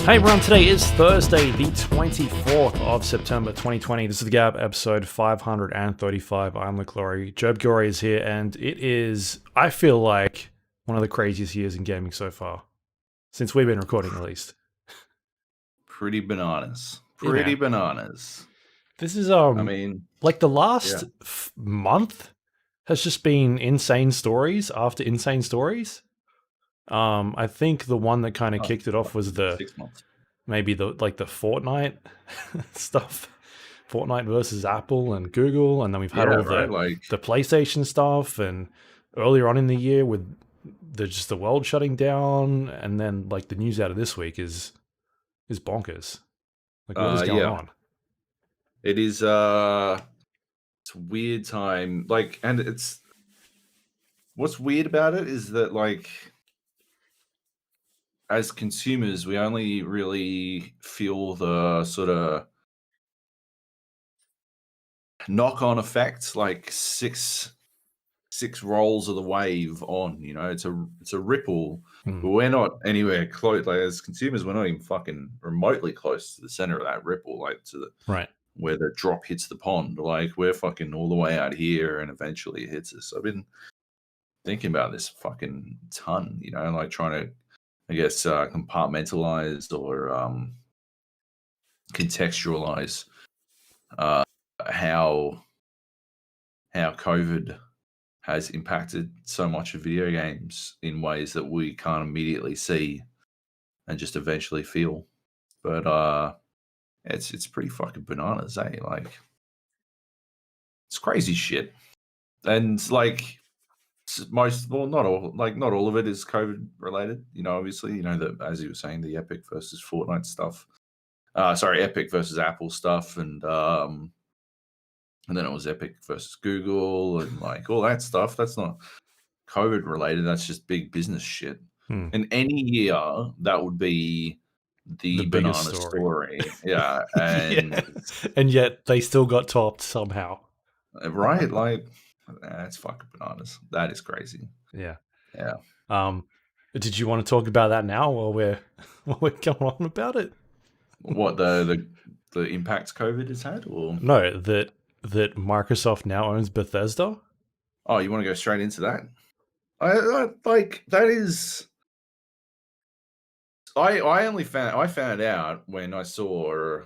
Hey everyone, today is Thursday, the 24th of September 2020. This is the Gab episode 535. I'm Lawrie. Joab Gilroy is here, and it is, I feel like, one of the craziest years in gaming so far. Since we've been recording, at least. Pretty bananas. Yeah, Pretty man. bananas. This is, I mean, like the last month has just been insane stories after insane stories. I think the one that kind of kicked it off was 6 months. maybe the Fortnite stuff, Fortnite versus Apple and Google, and then we've had the PlayStation stuff, and earlier on in the year with the world shutting down, and then like the news out of this week is bonkers. Like what is going on? It is it's a weird time. Like, and it's what's weird about it is that like as consumers, we only really feel the sort of knock-on effects, like six rolls of the wave on. You know, it's a ripple, but we're not anywhere close. Like as consumers, we're not even fucking remotely close to the center of that ripple, like to the right where the drop hits the pond. Like we're fucking all the way out here, and eventually it hits us. I've been thinking about this fucking ton, you know, like trying to, I guess, compartmentalize or contextualize how COVID has impacted so much of video games in ways that we can't immediately see and just eventually feel. But it's pretty fucking bananas, eh? Like it's crazy shit. And like not all of it is COVID related, you know, obviously, you know, that as you were saying, the Epic versus Fortnite stuff. Epic versus Apple stuff, and then it was Epic versus Google and like all that stuff. That's not COVID related, that's just big business shit. In any year, that would be the banana story. Yeah. And and yet they still got topped somehow. Right? Like that's fucking bananas. That is crazy. Yeah. Yeah. Did you want to talk about that now while we're going on about it? What the impacts COVID has had, or no, that Microsoft now owns Bethesda? Oh, you want to go straight into that? I like that is. I found out when I saw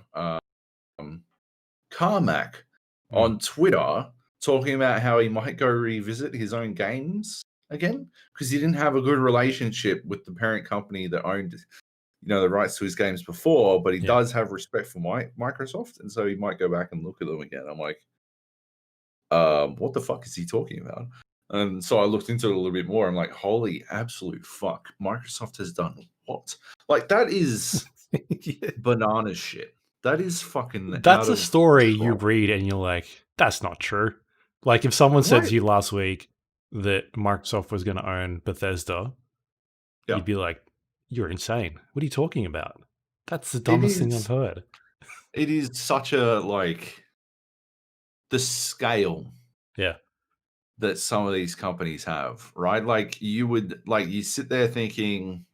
Carmack on Twitter talking about how he might go revisit his own games again because he didn't have a good relationship with the parent company that owned, you know, the rights to his games before, but he does have respect for Microsoft, and so he might go back and look at them again. I'm like, what the fuck is he talking about? And so I looked into it a little bit more. I'm like, holy absolute fuck. Microsoft has done what? Like, that is banana shit. That is fucking That's a story you read and you're like, that's not true. Like, if someone said to you last week that Microsoft was going to own Bethesda, you'd be like, you're insane. What are you talking about? That's the dumbest thing I've heard. It is such a, like, the scale that some of these companies have, right? Like you sit there thinking,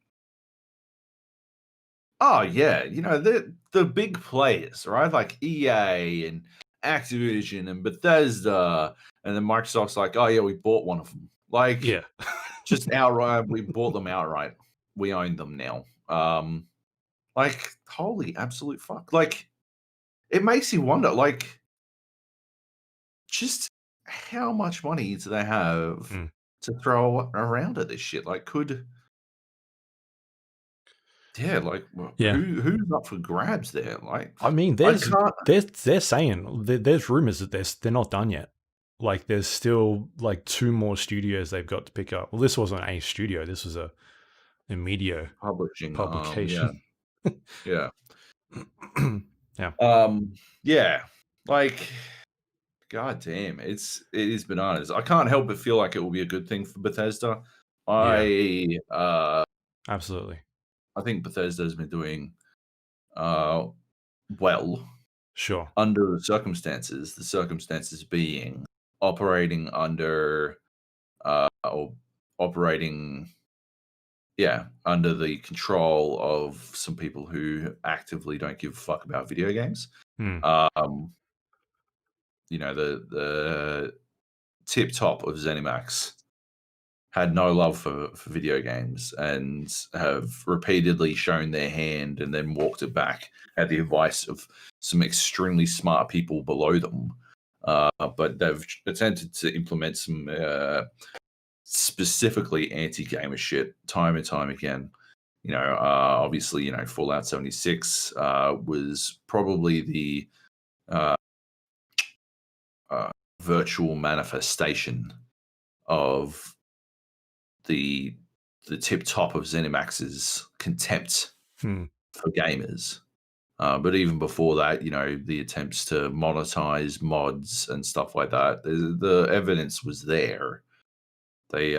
oh yeah, you know, the big players, right? Like EA and Activision and Bethesda, and then Microsoft's like, oh yeah, we bought one of them. Like, just outright, we bought them outright. We own them now. Like, holy absolute fuck. Like, it makes you wonder, like, just how much money do they have to throw around at this shit? Like, who's up for grabs there? Like, I mean, they're saying there's rumors that they're not done yet. Like, there's still like 2 more studios they've got to pick up. Well, this wasn't a studio. This was a media publication. Yeah. Yeah. Yeah. Like, god damn, it is bananas. I can't help but feel like it will be a good thing for Bethesda. Absolutely. I think Bethesda has been doing well. Sure. Under the circumstances being operating under or operating under the control of some people who actively don't give a fuck about video games. The tip top of ZeniMax had no love for video games and have repeatedly shown their hand and then walked it back at the advice of some extremely smart people below them. But they've attempted to implement some specifically anti-gamer shit time and time again. Obviously, Fallout 76 was probably the virtual manifestation of the tip top of ZeniMax's contempt for gamers. But even before that, the attempts to monetize mods and stuff like that, the evidence was there. They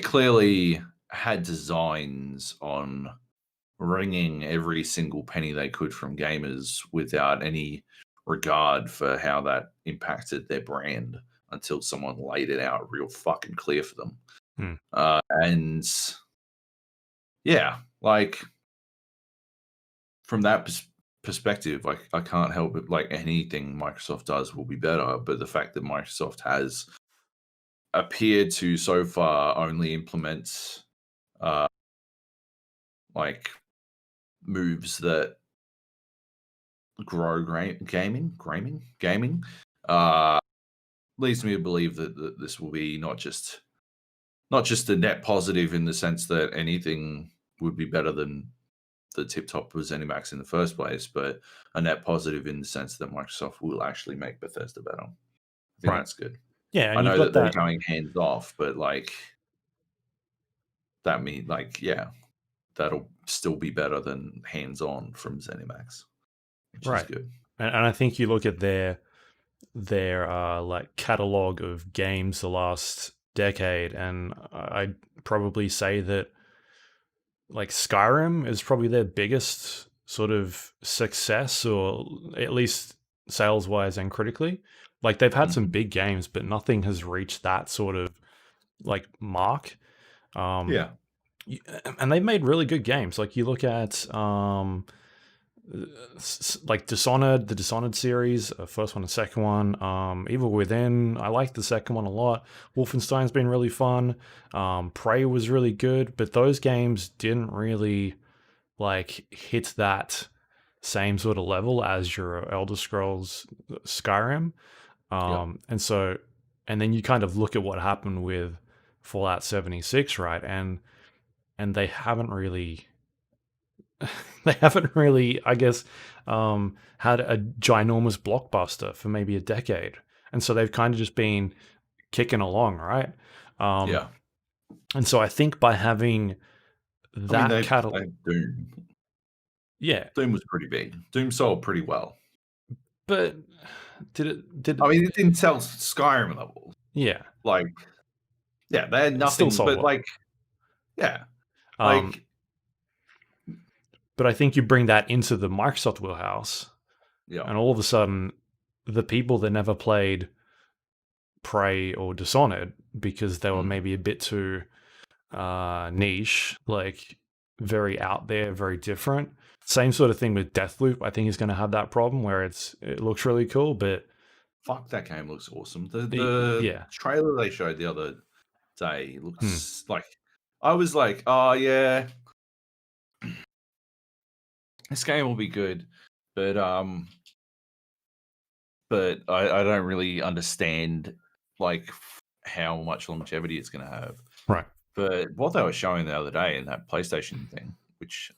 clearly had designs on wringing every single penny they could from gamers without any regard for how that impacted their brand until someone laid it out real fucking clear for them. And yeah, like from that perspective, I can't help it. Like anything Microsoft does will be better, but the fact that Microsoft has appeared to so far only implement like moves that grow gaming leads me to believe that this will be not just a net positive in the sense that anything would be better than the tip top of ZeniMax in the first place, but a net positive in the sense that Microsoft will actually make Bethesda better. I think that's good. Yeah, I know that they're going hands off, but like that means that'll still be better than hands on from ZeniMax, which is good. And I think you look at their like catalog of games the last decade, and I'd probably say that like Skyrim is probably their biggest sort of success, or at least sales wise and critically. Like they've had some big games, but nothing has reached that sort of like mark. And they've made really good games. Like you look at like Dishonored, the Dishonored series, first one and second one. Evil Within, I like the second one a lot. Wolfenstein's been really fun. Prey was really good, but those games didn't really like hit that same sort of level as your Elder Scrolls Skyrim. And then you kind of look at what happened with Fallout 76, right? And they haven't really I guess, had a ginormous blockbuster for maybe a decade. And so they've kind of just been kicking along, right? And so I think by having that catalog... Doom. Yeah. Doom was pretty big. Doom sold pretty well. But did it... I mean, it didn't sell Skyrim level. Yeah. Like, yeah, they had nothing, but well. Like, yeah. Like... But I think you bring that into the Microsoft wheelhouse, and all of a sudden, the people that never played Prey or Dishonored because they were maybe a bit too niche, like very out there, very different. Same sort of thing with Deathloop. I think is going to have that problem where it looks really cool, but fuck, that game looks awesome. The trailer they showed the other day looks like, I was like, oh yeah, this game will be good, but I don't really understand like how much longevity it's going to have. Right. But what they were showing the other day in that PlayStation thing, which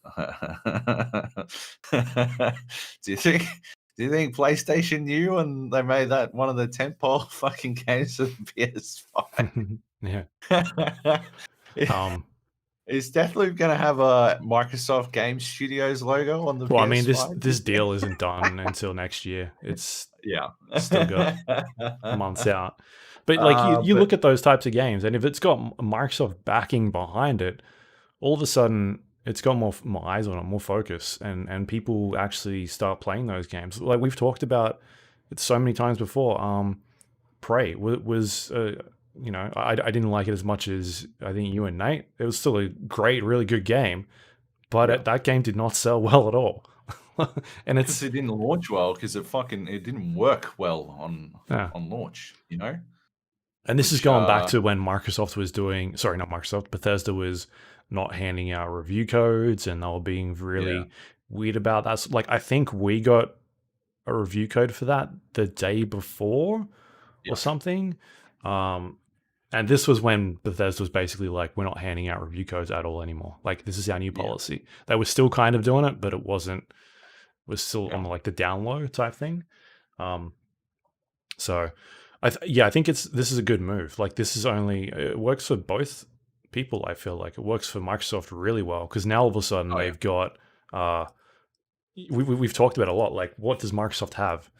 do you think PlayStation knew and they made that one of the tentpole fucking games of the PS5? Yeah. Is Deathloop going to have a Microsoft Game Studios logo on the PS5? Well, I mean, this deal isn't done until next year. It's still got months out. But like you look at those types of games, and if it's got Microsoft backing behind it, all of a sudden it's got more eyes on it, more focus, and people actually start playing those games. Like we've talked about it so many times before. Prey was I didn't like it as much as I think you and Nate. It was still a great, really good game, but that game did not sell well at all. And because it didn't launch well, because it didn't work well on launch, And this is going back to when Microsoft was doing, sorry, not Microsoft, Bethesda was not handing out review codes, and they were being really weird about that. So, like, I think we got a review code for that the day before or something. And this was when Bethesda was basically like, we're not handing out review codes at all anymore. Like, this is our new policy. They were still kind of doing it, but it was still on like the down low type thing. So I think this is a good move. Like, it works for both people. I feel like it works for Microsoft really well, because now all of a sudden they've got, we've talked about it a lot. Like, what does Microsoft have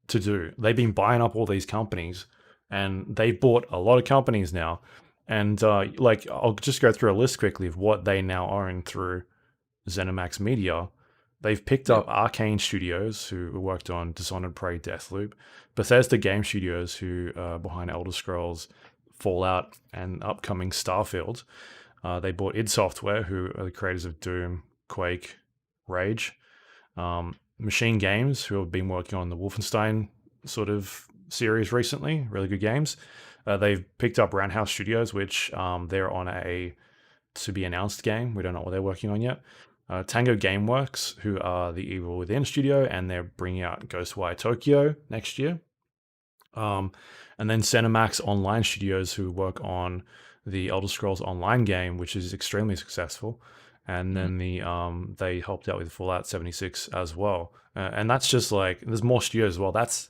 to do? They've been buying up all these companies, and they've bought a lot of companies now. And like, I'll just go through a list quickly of what they now own through ZeniMax Media. They've picked up Arcane Studios, who worked on Dishonored, Prey, Deathloop, Bethesda Game Studios, who are behind Elder Scrolls, Fallout, and upcoming Starfield. They bought id Software, who are the creators of Doom, Quake, Rage. Machine Games, who have been working on the Wolfenstein sort of series recently, really good games. They've picked up Roundhouse Studios, which they're on a to-be-announced game. We don't know what they're working on yet. Tango Gameworks, who are the Evil Within studio, and they're bringing out Ghostwire Tokyo next year. And then ZeniMax Online Studios, who work on the Elder Scrolls Online game, which is extremely successful. And then they helped out with Fallout 76 as well. And that's just like, there's more studios as well. That's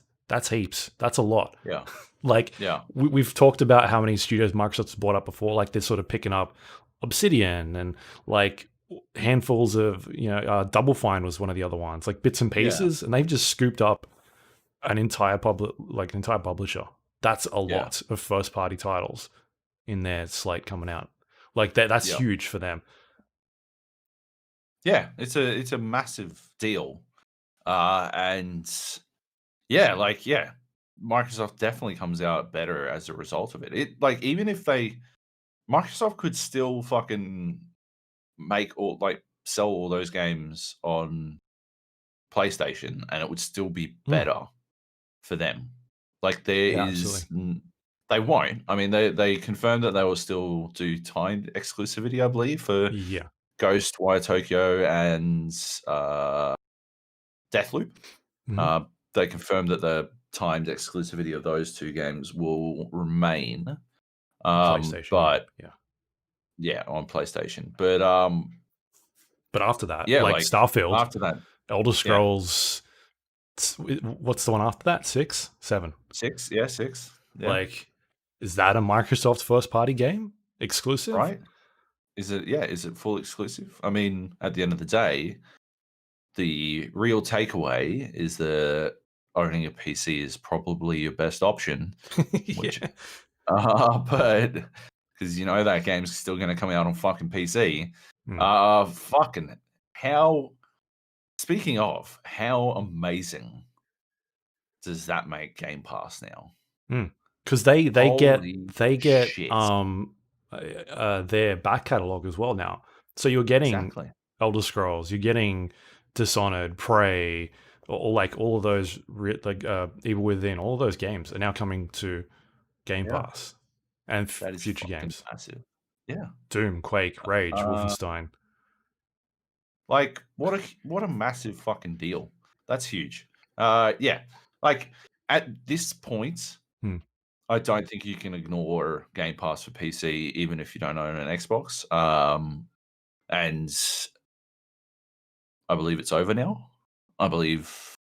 heaps. That's a lot. Yeah. We've talked about how many studios Microsoft's bought up before. Like, they're sort of picking up Obsidian and like handfuls of, Double Fine was one of the other ones, like bits and pieces, and they've just scooped up an entire publisher. That's a lot of first party titles in their slate coming out. Like, that's huge for them. Yeah, it's a massive deal. And Microsoft definitely comes out better as a result of it. It, like, even if Microsoft could still fucking sell all those games on PlayStation, and it would still be better for them. Like, they won't. I mean, they confirmed that they will still do timed exclusivity, I believe, for Ghostwire Tokyo and Deathloop. They confirmed that the timed exclusivity of those two games will remain. PlayStation, but on PlayStation. But after that, like Starfield, after that, Elder Scrolls. What's the one after that? 6, 7, 6. Yeah, 6. Yeah. Like, is that a Microsoft first party game exclusive? Right? Is it? Yeah. Is it full exclusive? I mean, at the end of the day, the real takeaway is that owning a PC is probably your best option. But because that game's still going to come out on fucking PC. Fucking how. Speaking of, how amazing does that make Game Pass now? Because they get shit. their back catalog as well now. So you're getting Elder Scrolls, you're getting Dishonored, Prey, or like all of those, like Evil Within, all of those games are now coming to Game Pass and future games. Massive. Yeah. Doom, Quake, Rage, Wolfenstein. Like, what a massive fucking deal. That's huge. Like, at this point, I don't think you can ignore Game Pass for PC, even if you don't own an Xbox. And I believe it's over now. I believe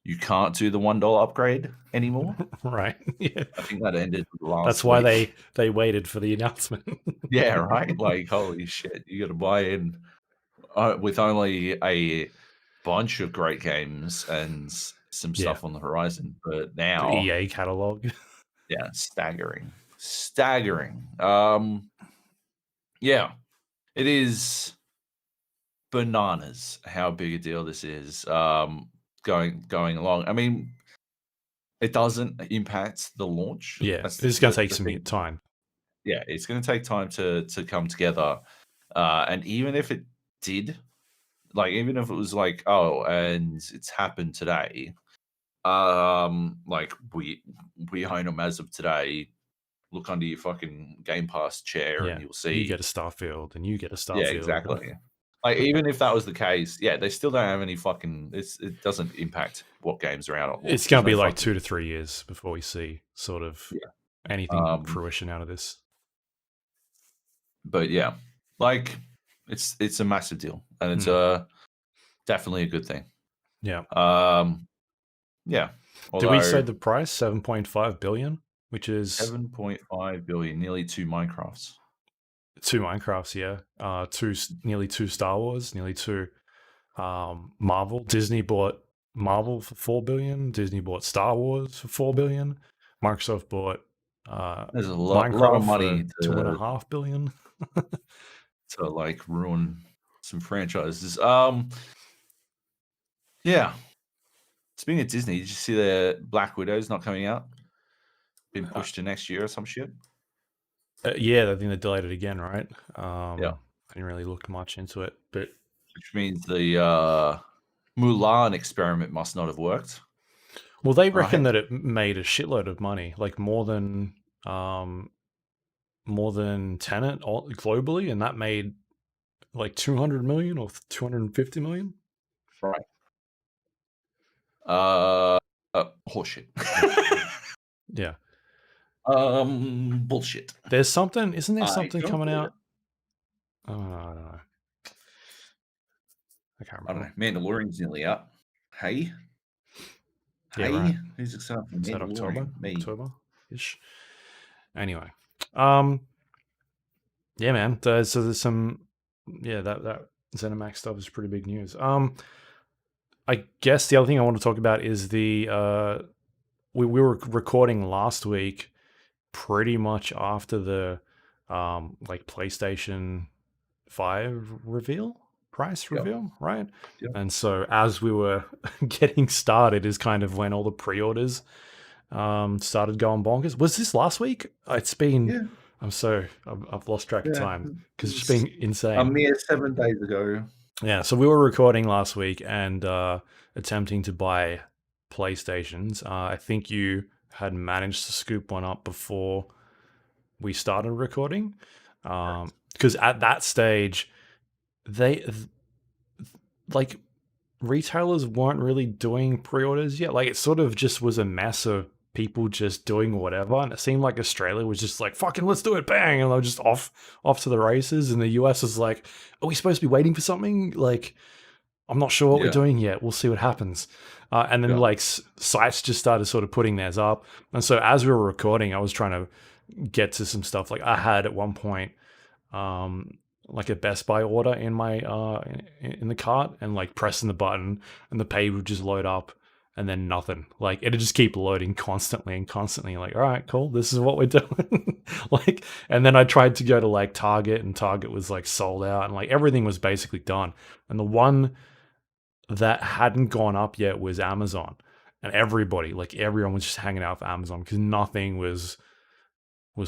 you can't do the $1 upgrade anymore. Right. Yeah. I think that ended last That's why they waited for the announcement. Yeah, right? Like, holy shit, you got to buy in with only a bunch of great games and some stuff on the horizon. But now... The EA catalog. Yeah, staggering. Yeah, it is bananas how big a deal this is going along. I mean, it doesn't impact the launch. Yeah, That's it's going to take the some thing. time. Yeah, it's going to take time to come together. And even if it did, like, even if it was like, oh, and it's happened today, like we own them as of today. Look under your fucking Game Pass chair, and Yeah, you'll you see. get a Starfield, and you get a Yeah, Starfield. exactly. Like, even if that was the case, yeah, they still don't have any fucking. It doesn't impact what games are out at It's launch. going There's to no be like fucking 2 to 3 years before we see sort of yeah. anything fruition out of this. But yeah, like it's a massive deal, and it's definitely a good thing. Yeah. Yeah. Did we say Although the price? 7.5 billion, which is 7.5 billion, nearly 2 Minecrafts. 2 Minecrafts, yeah. Nearly 2 Star Wars, nearly 2 Marvel. Disney bought Marvel for 4 billion. Disney bought Star Wars for 4 billion. Microsoft bought There's a lot of Minecraft for money 2.5 billion. to like ruin some franchises. Yeah. Speaking of Disney, did you see the Black Widow's not coming out? Been pushed to next year or some shit? Yeah, I think they delayed it again, right? Yeah. I didn't really look much into it, but Which means the Mulan experiment must not have worked. well, they reckon Right? that it made a shitload of money, like more than Tenet globally, and that made like 200 million or 250 million. Right. Horseshit. Yeah. Bullshit. There's something, isn't there I something don't coming believe out? it. I don't know. I can't I don't remember. know. Mandalorian's nearly out. Hey. Yeah, right. Who's excited for Is that Mandalorian? Me. October-ish? Anyway. Yeah, man. So there's some, yeah, that ZeniMax stuff is pretty big news. I guess the other thing I want to talk about is the we were recording last week, pretty much after the like PlayStation 5 price Yep. reveal, right? Yep. And so as we were getting started is kind of when all the pre-orders started going bonkers. Was this last week? It's been Yeah. I've lost track of time because it's It's been insane. a mere 7 days ago. Yeah, so we were recording last week and attempting to buy PlayStations. I think you had managed to scoop one up before we started recording, because at that stage, they like retailers weren't really doing pre-orders yet. Like, it sort of just was a mess of people just doing whatever, and it seemed like Australia was just like, fucking let's do it, bang, and they were just off to the races, and the US was like, are we supposed to be waiting for something? Like, I'm not sure what we're doing yet. We'll see what happens. And then like sites just started sort of putting theirs up. And so as we were recording, I was trying to get to some stuff. Like, I had at one point like a Best Buy order in my in the cart, and like pressing the button and the page would just load up and then nothing. Like, it'd just keep loading constantly and constantly. Like, all right, cool, this is what we're doing. Like, and then I tried to go to like Target, and Target was like sold out, and like everything was basically done. And the one that hadn't gone up yet was Amazon, and everyone was just hanging out for Amazon because nothing was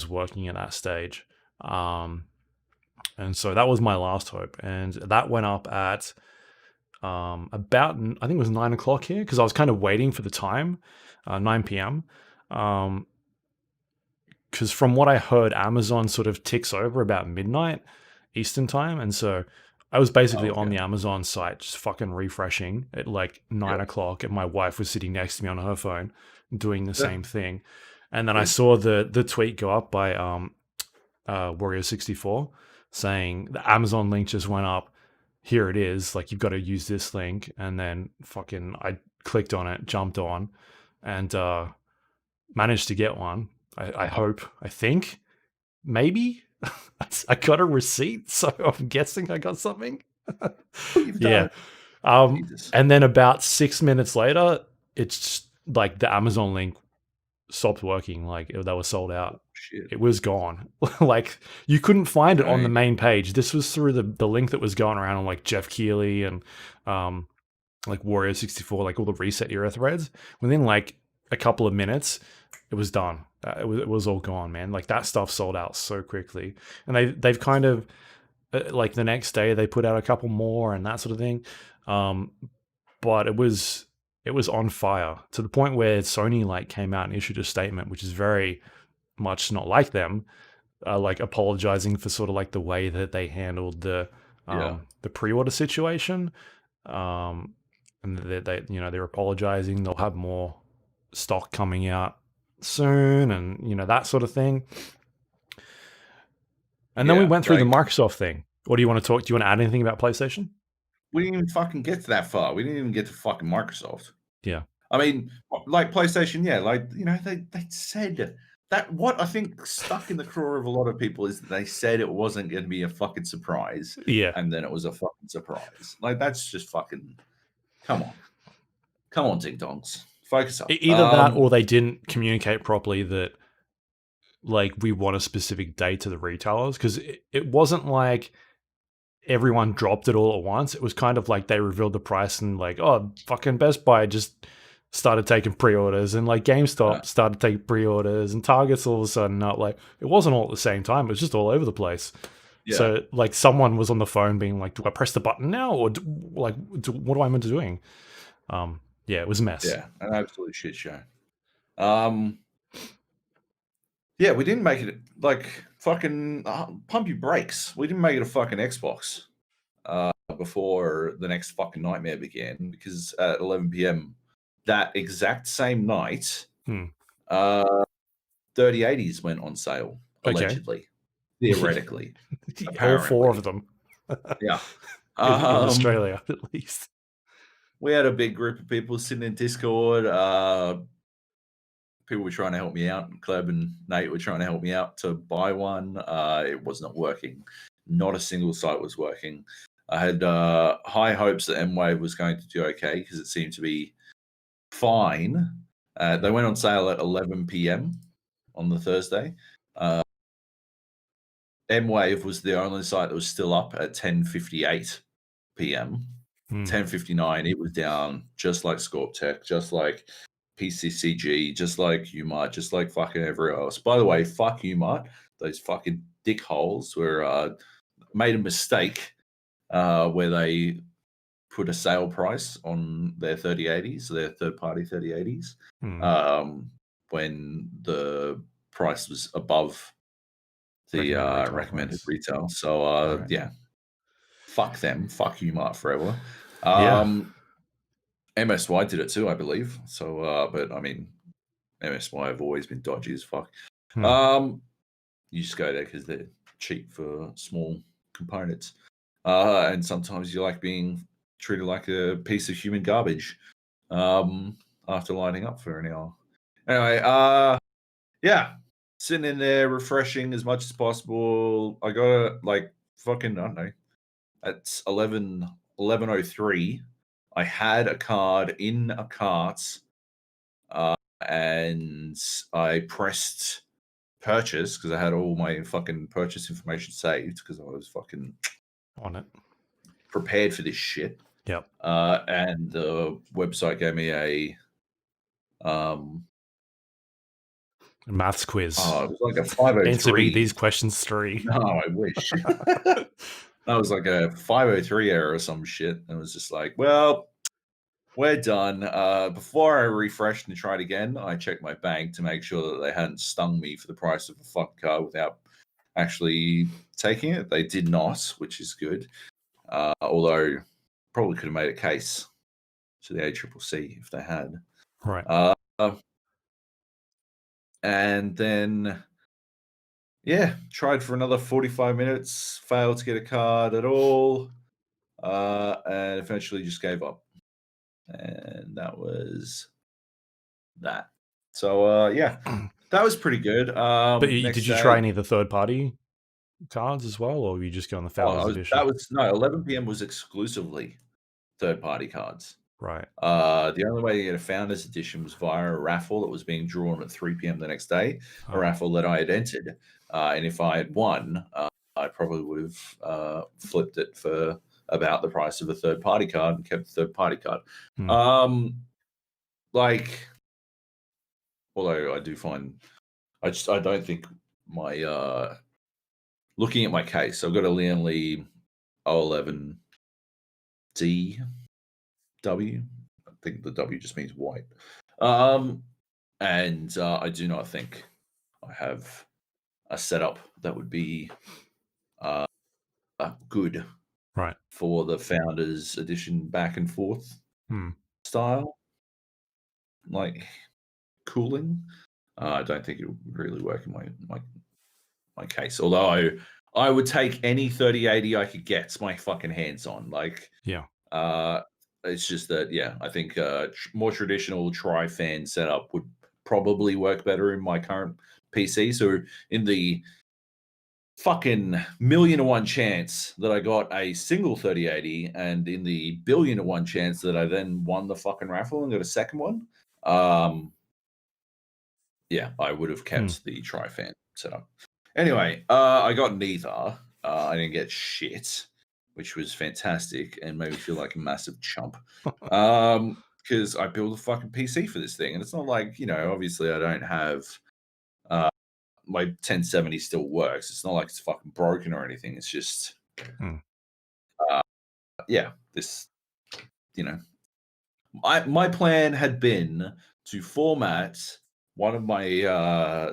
working at that stage. And so that was my last hope, and that went up at about, I think it was 9 o'clock here, because I was kind of waiting for the time, 9 p.m. Because from what I heard, Amazon sort of ticks over about midnight Eastern time, and so I was basically on the Amazon site just fucking refreshing at like 9 o'clock, and my wife was sitting next to me on her phone doing the same thing. And then I saw the tweet go up by Warrior64 saying the Amazon link just went up. Here it is. Like, you've got to use this link. And then fucking I clicked on it, jumped on, and managed to get one. I think, maybe. I got a receipt, so I'm guessing I got something. Yeah. And then about 6 minutes later, it's like the Amazon link stopped working. Like, they were sold out. It was gone. Like, you couldn't find it on the main page. This was through the link that was going around on like Jeff Keighley and like Warrior64, like all the reset era threads. Within like a couple of minutes, it was done. It was all gone, man. Like that stuff sold out so quickly, and they've kind of like the next day they put out a couple more and that sort of thing. But it was on fire to the point where Sony like came out and issued a statement, which is very much not like them, like apologizing for sort of like the way that they handled the pre-order situation. And they they're apologizing. They'll have more stock coming out soon, and that sort of thing. And then we went through the Microsoft thing. What do you want to talk? Do you want to add anything about PlayStation? We didn't even fucking get to that far. We didn't even get to fucking Microsoft. Yeah. I mean, like PlayStation, they said that. What I think stuck in the craw of a lot of people is that they said it wasn't going to be a fucking surprise. Yeah. And then it was a fucking surprise. Like, that's just fucking, come on, ding dongs. Focus up. Either that or they didn't communicate properly that, like, we want a specific date to the retailers, because it wasn't like everyone dropped it all at once. It was kind of like they revealed the price and like, oh, fucking Best Buy just started taking pre-orders, and like GameStop started taking pre-orders, and Target's all of a sudden not like, it wasn't all at the same time. It was just all over the place. Yeah. So like someone was on the phone being like, do I press the button now? Or what am I meant to doing? Yeah, it was a mess. Yeah, an absolute shit show. Yeah, we didn't make it like fucking pump your brakes. We didn't make it a fucking Xbox before the next fucking nightmare began, because at 11 p.m. that exact same night, 3080s went on sale, allegedly, theoretically. All 4 of them. Yeah. In Australia, at least. We had a big group of people sitting in Discord. People were trying to help me out. Kleb and Nate were trying to help me out to buy one. It was not working. Not a single site was working. I had high hopes that M-Wave was going to do okay, because it seemed to be fine. They went on sale at 11 p.m. on the Thursday. M-Wave was the only site that was still up at 10:58 p.m. 10:59, it was down, just like Scorp Tech, just like PCCG, just like Umart, just like fucking everyone else. By the way, fuck Umart. Those fucking dickholes were made a mistake where they put a sale price on their 3080s, their third-party 3080s, when the price was above the recommended retail. So, yeah. Fuck them. Fuck Umart forever. MSY did it too, I believe. So, but I mean, MSY have always been dodgy as fuck. You just go there because they're cheap for small components, and sometimes you like being treated like a piece of human garbage after lining up for an hour. Anyway, yeah, sitting in there refreshing as much as possible. I got like fucking, I don't know, at 11:03. I had a card in a cart, and I pressed purchase because I had all my fucking purchase information saved because I was fucking on it, prepared for this shit. Yep. And the website gave me a maths quiz. Oh, it was like a 503. Answer me these questions 3. No, I wish. That was like a 503 error or some shit. And it was just like, well, we're done. Before I refreshed and tried again, I checked my bank to make sure that they hadn't stung me for the price of a fucking card without actually taking it. They did not, which is good. Although probably could have made a case to the ACCC if they had. Right. And then, yeah, tried for another 45 minutes, failed to get a card at all, and eventually just gave up. And that was that. So, yeah, that was pretty good. But did you try any of the third-party cards as well, or were you just going the Founders Edition? 11 p.m. was exclusively third-party cards. Right. The only way to get a Founders Edition was via a raffle that was being drawn at 3 p.m. the next day, a raffle that I had entered. And if I had won, I probably would have flipped it for about the price of a third-party card and kept the third-party card. Like, although I do find I don't think my looking at my case, I've got a Lian Li 011 DW. I think the W just means white. And I do not think I have a setup that would be good right for the Founders Edition back and forth style, like cooling. I don't think it would really work in my case. Although I would take any 3080 I could get my fucking hands on. Like, yeah. It's just that, yeah, I think more traditional tri-fan setup would probably work better in my current PC. So in the fucking 1,000,000 to 1 chance that I got a single 3080, and in the 1,000,000,000 to 1 chance that I then won the fucking raffle and got a second one, yeah, I would have kept the tri-fan setup. Anyway, I got neither. I didn't get shit, which was fantastic and made me feel like a massive chump. Because I built a fucking PC for this thing, and it's not like, obviously I don't have my 1070 still works. It's not like it's fucking broken or anything. It's just, yeah, this, my plan had been to format one of my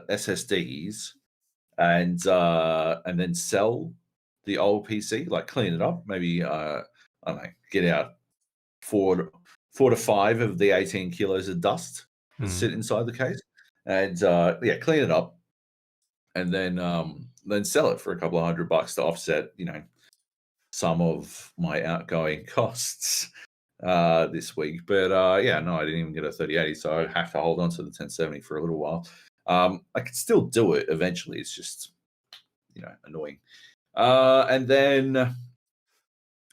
SSDs and then sell the old PC, like clean it up, maybe I don't know, get out 4 to 5 of the 18 kilos of dust that sit inside the case, and clean it up, and then sell it for a couple of $100 to offset, some of my outgoing costs this week. But no, I didn't even get a 3080, so I have to hold on to the 1070 for a little while. I could still do it eventually. It's just, annoying. And then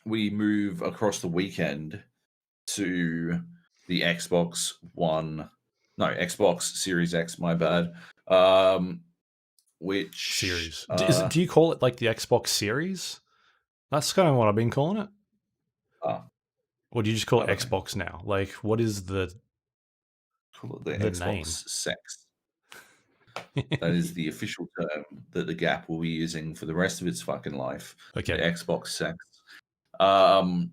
we move across the weekend to the Xbox Series X, my bad. Which Series. Do you call it like the Xbox Series? That's kind of what I've been calling it. Or do you just call it Xbox now? Like, what is the call it the Xbox name? Sex? That is the official term that the Gap will be using for the rest of its fucking life. Okay. The Xbox Sex. The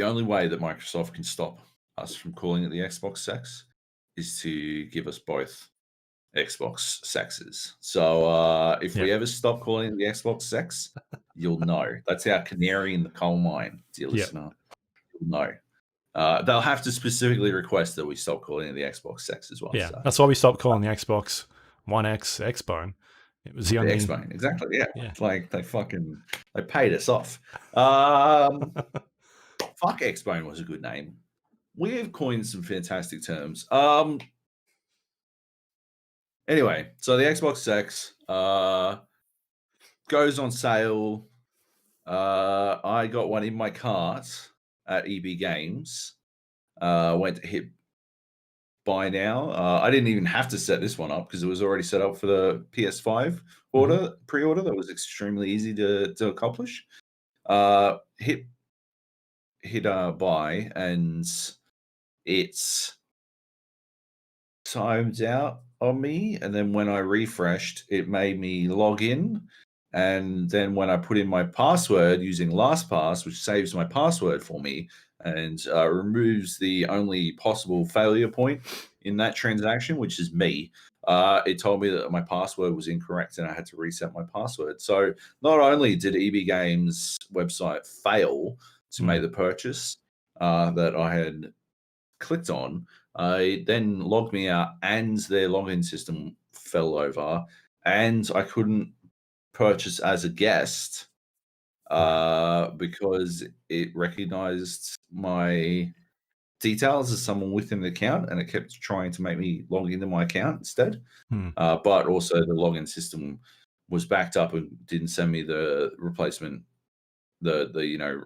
only way that Microsoft can stop us from calling it the Xbox Sex is to give us both Xbox Sexes. So if we ever stop calling it the Xbox Sex, you'll know. That's our canary in the coal mine, dear listener. You'll know. They'll have to specifically request that we stop calling it the Xbox Sex as well. Yeah, so. That's why we stopped calling the Xbox One X Xbone. It was the only Xbone, exactly. Yeah. Like they paid us off. Fuck, Xbone was a good name. We have coined some fantastic terms. Anyway, so the Xbox X goes on sale. I got one in my cart at EB Games. Went to hit buy now. I didn't even have to set this one up because it was already set up for the PS5 pre-order. That was extremely easy to accomplish. Hit buy, and it's timed out on me, and then when I refreshed, it made me log in, and then when I put in my password using LastPass, which saves my password for me and removes the only possible failure point in that transaction, which is me, it told me that my password was incorrect and I had to reset my password. So not only did EB Games website fail to make the purchase that I had clicked on, it then logged me out, and their login system fell over, and I couldn't purchase as a guest because it recognized my details as someone with an account, and it kept trying to make me log into my account instead. But also the login system was backed up and didn't send me the replacement, the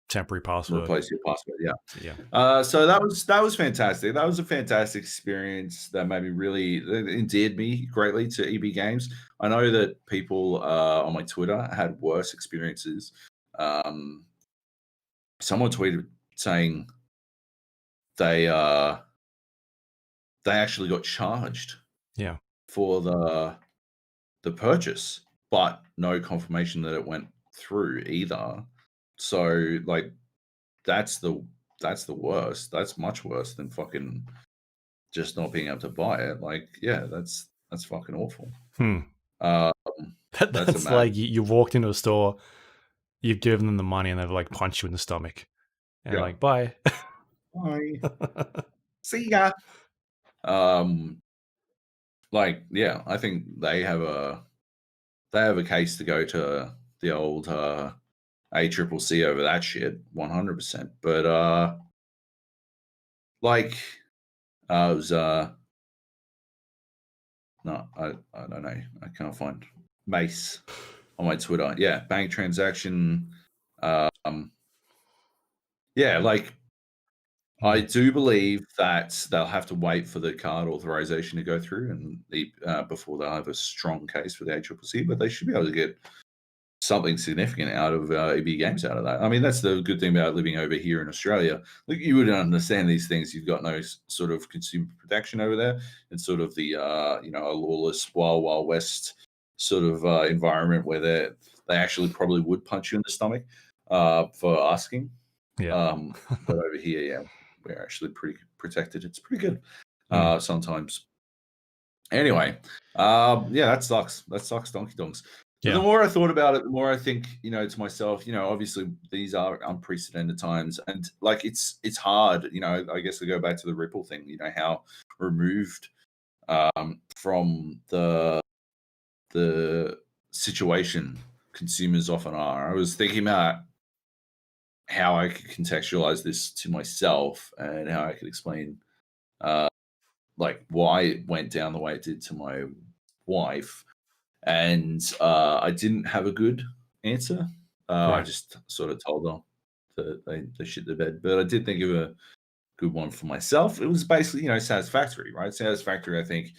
temporary password. Replace your password, yeah. So that was fantastic. That was a fantastic experience that made me really endeared me greatly to EB Games. I know that people on my Twitter had worse experiences. Someone tweeted saying they they actually got charged Yeah. for the purchase, but no confirmation that it went through either. So like that's the worst. That's much worse than fucking just not being able to buy it. Like, yeah, that's fucking awful. Um, that's a That's mad. like you walked into a store, you've given them the money, and they've like punched you in the stomach, and you're like, bye. Bye. See ya. Like, yeah, I think they have a case to go to the old ACCC over that shit, 100%. But like, it was no, I don't know. I can't find Mace on my Twitter. Yeah, bank transaction. Yeah, like I do believe that they'll have to wait for the card authorization to go through and before they'll have a strong case for the ACCC, but they should be able to get something significant out of EB Games out of that. I mean, that's the good thing about living over here in Australia. Like, you wouldn't understand these things. You've got no sort of consumer protection over there. It's sort of the a lawless Wild West sort of environment where they actually probably would punch you in the stomach for asking. Yeah. But over here, yeah, we're actually pretty protected. It's pretty good sometimes. Anyway, yeah, that sucks. That sucks, donkey donks. But the more I thought about it, the more I think, to myself, obviously these are unprecedented times, and like it's hard, I guess to go back to the Ripple thing, how removed from the situation consumers often are. I was thinking about how I could contextualize this to myself and how I could explain like why it went down the way it did to my wife. And I didn't have a good answer. I just sort of told her they shit the bed. But I did think of a good one for myself. It was basically, satisfactory, right? Satisfactory, I think,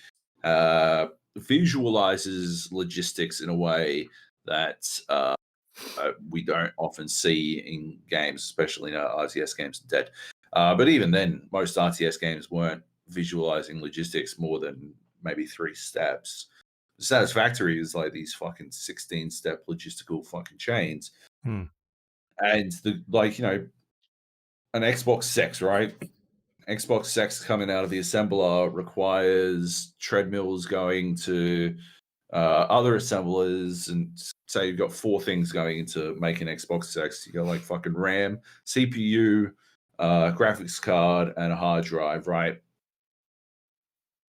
visualizes logistics in a way that we don't often see in games, especially in RTS games dead. But even then, most RTS games weren't visualizing logistics more than maybe 3 steps. Satisfactory is like these fucking 16-step logistical fucking chains. And the an Xbox sex, right? Xbox sex coming out of the assembler requires treadmills going to other assemblers, and say you've got 4 things going into making Xbox sex. You got like fucking RAM, CPU, graphics card, and a hard drive, right?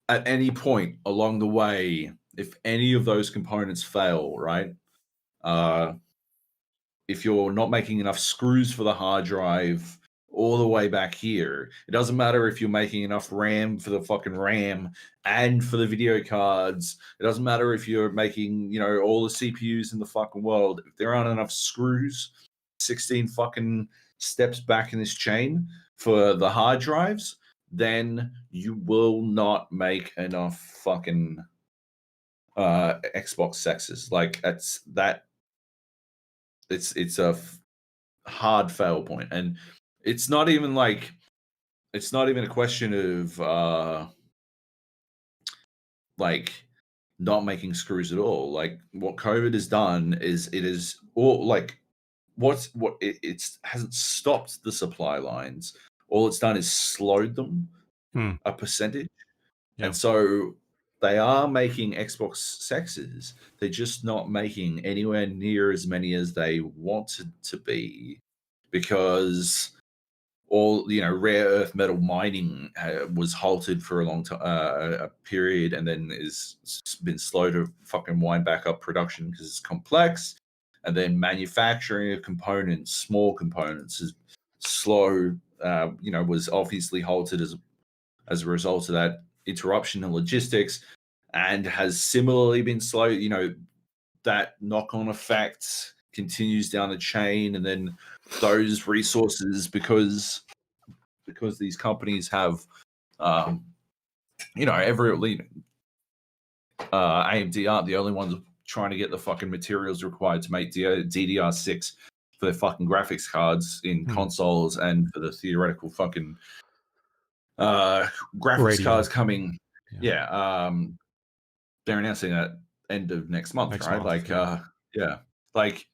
At any point along the way, if any of those components fail, right? If you're not making enough screws for the hard drive all the way back here, it doesn't matter if you're making enough RAM for the fucking RAM and for the video cards. It doesn't matter if you're making, all the CPUs in the fucking world. If there aren't enough screws, 16 fucking steps back in this chain for the hard drives, then you will not make enough fucking Xbox sexes. Like it's a hard fail point, and it's not even a question of like not making screws at all. Like what COVID has done is it hasn't stopped the supply lines. All it's done is slowed them a percentage. And so they are making Xbox sexes. They're just not making anywhere near as many as they wanted to be, because all rare earth metal mining was halted for a long time, a period, and then is been slow to fucking wind back up production because it's complex. And then manufacturing of components, small components, is slow. Was obviously halted as a result of that interruption in logistics, and has similarly been slow. That knock-on effect continues down the chain, and then those resources, because these companies have AMD aren't the only ones trying to get the fucking materials required to make DDR6 for their fucking graphics cards in consoles, and for the theoretical fucking graphics cards coming. Yeah. They're announcing at end of next month, right? Yeah. Like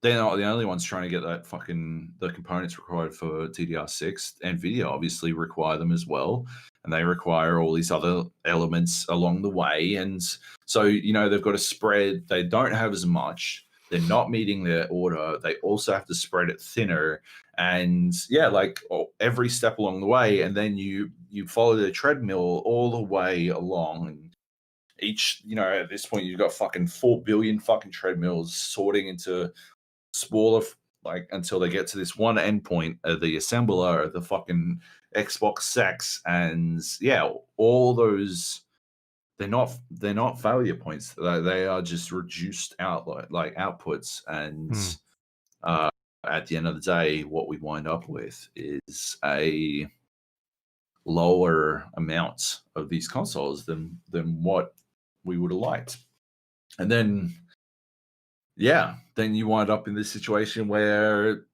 they're not the only ones trying to get that the components required for TDR6. NVIDIA obviously require them as well, and they require all these other elements along the way. And so, they've got to spread. They don't have as much. They're not meeting their order. They also have to spread it thinner. And every step along the way, and then you follow the treadmill all the way along. And each, at this point, you've got fucking 4 billion fucking treadmills sorting into smaller, until they get to this one endpoint of the assembler, the fucking Xbox Sex, and all those. They're not failure points. They are just reduced outputs, and at the end of the day, what we wind up with is a lower amount of these consoles than what we would have liked. And then then you wind up in this situation where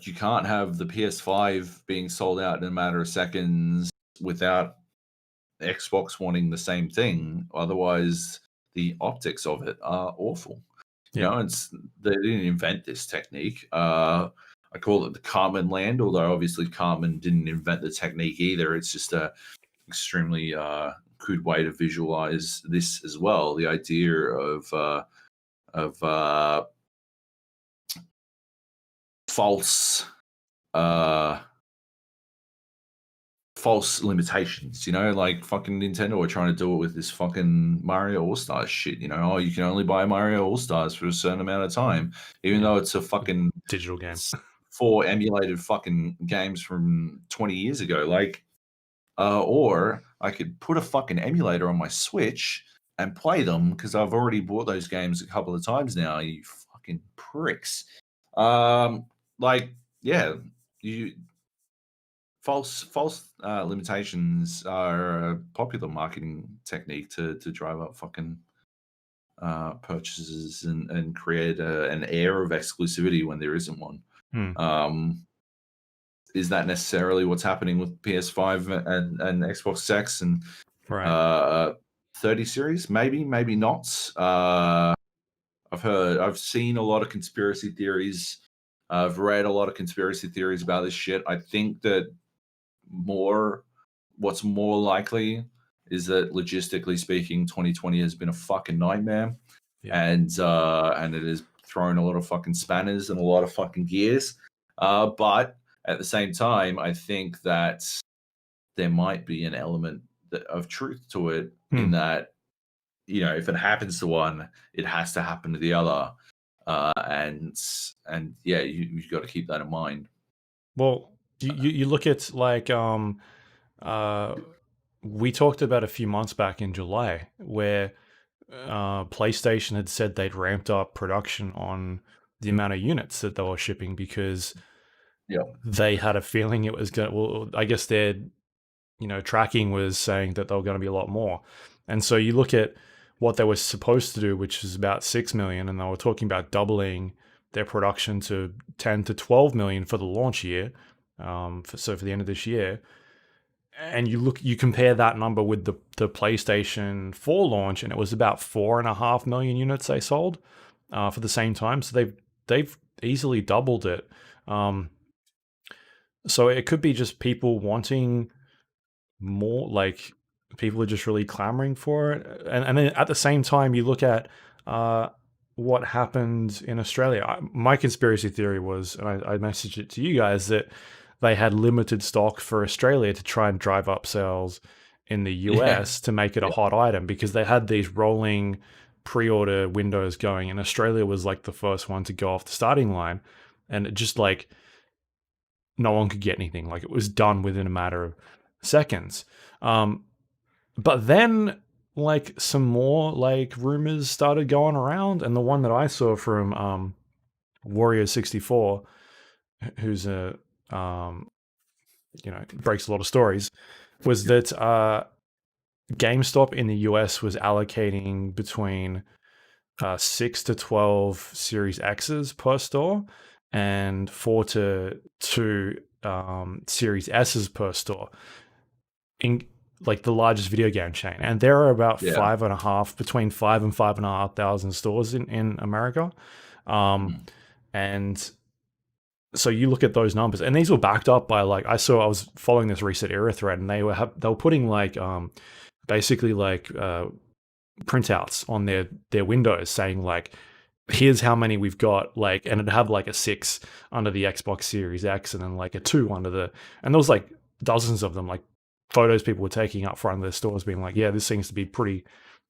you can't have the PS5 being sold out in a matter of seconds without Xbox wanting the same thing. Otherwise, the optics of it are awful. They didn't invent this technique. I call it the Carmen land, although obviously Carmen didn't invent the technique either. It's just a extremely good way to visualize this as well. The idea of false limitations, like fucking Nintendo are trying to do it with this fucking Mario All-Stars shit, you can only buy Mario All-Stars for a certain amount of time, even though it's a fucking digital game. 4 emulated fucking games from 20 years ago. Or I could put a fucking emulator on my Switch and play them because I've already bought those games a couple of times now, you fucking pricks. False limitations are a popular marketing technique to drive up fucking purchases and create an air of exclusivity when there isn't one. Is that necessarily what's happening with PS5 and Xbox X and 30 series? Maybe not. I've seen a lot of conspiracy theories. I've read a lot of conspiracy theories about this shit. I think that what's more likely is that logistically speaking, 2020 has been a fucking nightmare, and it has thrown a lot of fucking spanners and a lot of fucking gears. But at the same time, I think that there might be an element of truth to it in that, if it happens to one, it has to happen to the other. And you've got to keep that in mind. Well, you look at we talked about a few months back in July where PlayStation had said they'd ramped up production on the amount of units that they were shipping because they had a feeling it was going to, well, I guess their, tracking was saying that they were going to be a lot more. And so you look at what they were supposed to do, which is about 6 million, and they were talking about doubling their production to 10 to 12 million for the launch year. For the end of this year. And you compare that number with the PlayStation 4 launch, and it was about 4.5 million units they sold for the same time. So they've easily doubled it. So it could be just people wanting more, like people are just really clamoring for it. And then at the same time, you look at what happened in Australia. My conspiracy theory was, and I messaged it to you guys, that they had limited stock for Australia to try and drive up sales in the US to make it a hot item, because they had these rolling pre-order windows going, and Australia was like the first one to go off the starting line, and it just like no one could get anything. Like it was done within a matter of seconds. But then like some more like rumors started going around, and the one that I saw from Warrior64, who's a breaks a lot of stories, was that GameStop in the US was allocating between 6 to 12 Series X's per store, and 4 to 2 Series S's per store in like the largest video game chain. And there are about between 5 and 5,500 stores in America. And so you look at those numbers, and these were backed up by I was following this Reset Era thread, and they were putting basically printouts on their windows saying here's how many we've got, and it'd have a 6 under the Xbox Series X, and then a 2 under and there was dozens of them, photos people were taking up front of their stores being yeah, this seems to be pretty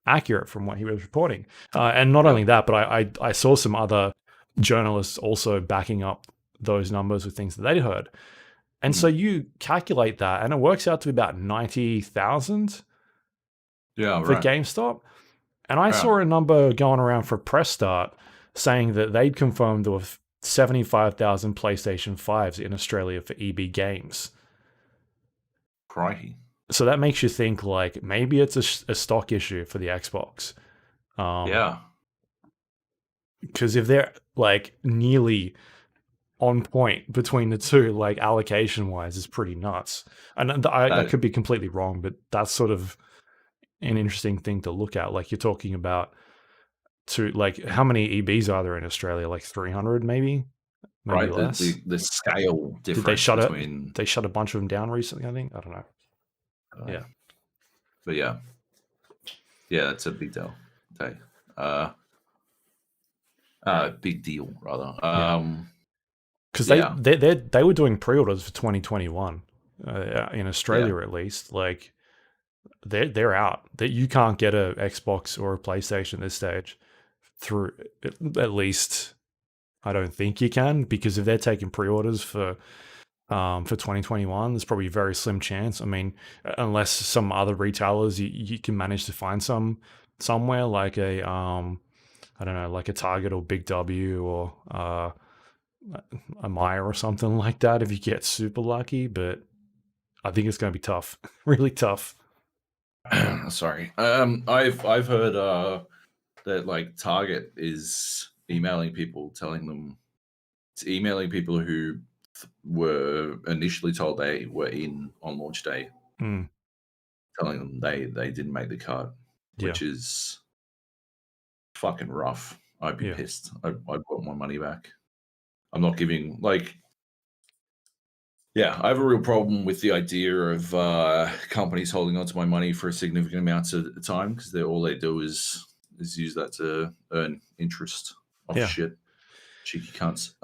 accurate from what he was reporting. And not only that, but I saw some other journalists also backing up those numbers with things that they'd heard. And so you calculate that, and it works out to be about 90,000 for GameStop. And I saw a number going around for Press Start saying that they'd confirmed there were 75,000 PlayStation 5s in Australia for EB Games. Crikey. So that makes you think maybe it's a stock issue for the Xbox. Because if they're nearly on point between the two, allocation wise, is pretty nuts. And I could be completely wrong, but that's sort of an interesting thing to look at. You're talking about how many EBs are there in Australia? 300 maybe right, less. The scale difference. Did they shut between... They shut a bunch of them down recently, I think. I don't know. Yeah. But yeah, it's a big deal. Big deal rather. Because they were doing pre-orders for 2021 in Australia, at least. They're out. That you can't get a Xbox or a PlayStation at this stage through, at least I don't think you can, because if they're taking pre-orders for 2021, there's probably a very slim chance. I mean, unless some other retailers you can manage to find somewhere a I don't know, a Target or Big W or a Myer or something like that if you get super lucky. But I think it's going to be tough, really tough. Sorry. I've heard that Target is emailing people, telling them it's emailing people who were initially told they were in on launch day, telling them they didn't make the cut, which is fucking rough. I'd be pissed. I'd want my money back. I'm not giving I have a real problem with the idea of companies holding onto my money for a significant amount of time, because all they do is use that to earn interest off shit. Cheeky cunts.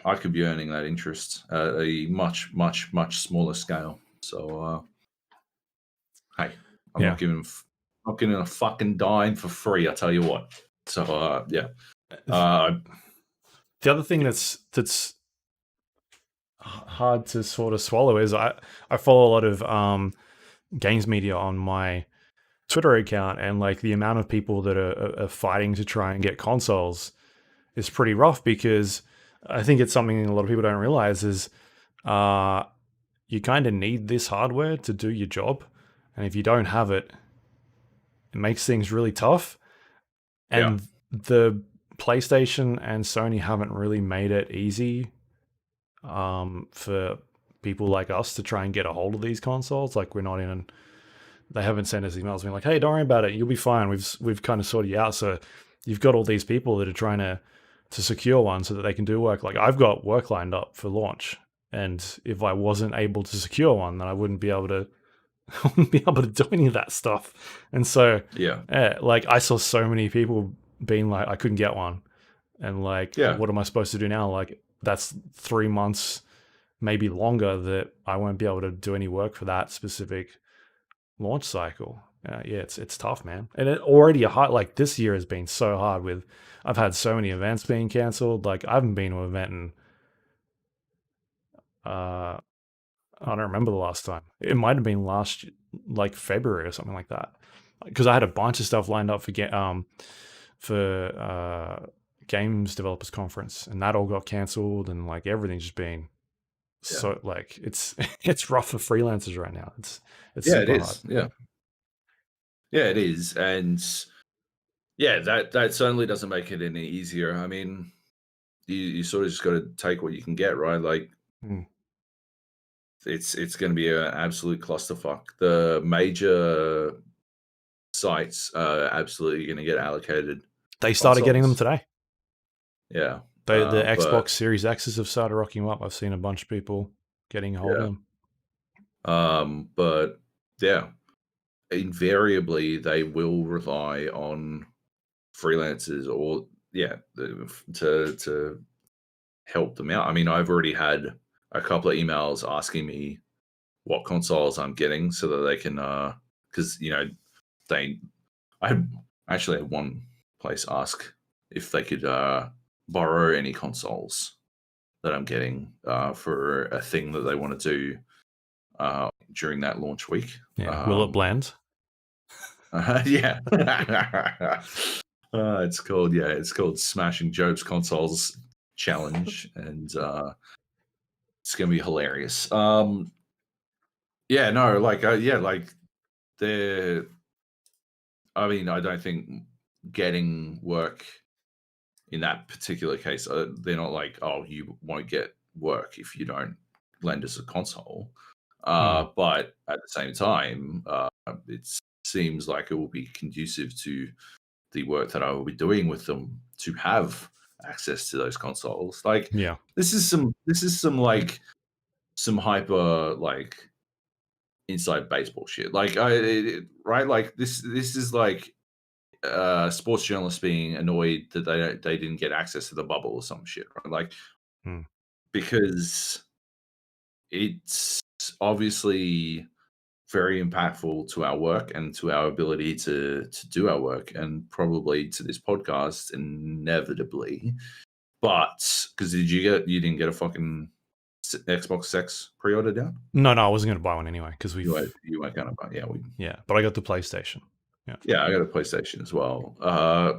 I could be earning that interest at a much, much, much smaller scale. So, hey, I'm not giving a fucking dime for free. I tell you what. So, the other thing that's hard to sort of swallow is I follow a lot of games media on my Twitter account, and the amount of people that are fighting to try and get consoles is pretty rough, because I think it's something a lot of people don't realize is you kind of need this hardware to do your job, and if you don't have it, it makes things really tough. And the PlayStation and Sony haven't really made it easy for people like us to try and get a hold of these consoles. We're not in. They haven't sent us emails being hey, don't worry about it, you'll be fine. We've kind of sorted you out. So you've got all these people that are trying to secure one so that they can do work. I've got work lined up for launch, and if I wasn't able to secure one, then I wouldn't be able to do any of that stuff. And so I saw so many people being I couldn't get one, and what am I supposed to do now? That's 3 months, maybe longer, that I won't be able to do any work for that specific launch cycle. It's tough, man. And it already this year has been so hard. I've had so many events being cancelled. I haven't been to an event in I don't remember the last time. It might have been last February or something like that, because I had a bunch of stuff lined up for games developers conference, and that all got cancelled, and everything's just been so it's rough for freelancers right now. It's super hard. It is. And that certainly doesn't make it any easier. I mean, you sort of just got to take what you can get, right? Like it's going to be an absolute clusterfuck. The major sites are absolutely going to get allocated. They started getting them today. Yeah. The Xbox Series X's have started rocking them up. I've seen a bunch of people getting a hold of them. But yeah, invariably they will rely on freelancers or to help them out. I mean, I've already had a couple of emails asking me what consoles I'm getting so that they can because I actually had one place ask if they could borrow any consoles that I'm getting for a thing that they want to do during that launch week. Yeah. Will it blend? Yeah. It's called Smashing Joab's Consoles Challenge, and it's gonna be hilarious. Yeah, no, like they're. I mean, I don't think getting work in that particular case, they're not like, oh, you won't get work if you don't lend us a console. But at the same time, it seems like it will be conducive to the work that I will be doing with them to have access to those consoles. Like, yeah, this is some like some hyper like inside baseball shit. Like, right? Like this is like sports journalists being annoyed that they didn't get access to the bubble or some shit, right? Like, because it's obviously very impactful to our work and to our ability to do our work, and probably to this podcast inevitably. But because you didn't get a fucking Xbox X pre-order down? No, I wasn't going to buy one anyway because you weren't gonna buy. Yeah, but I got the PlayStation. Yeah, I got a PlayStation as well.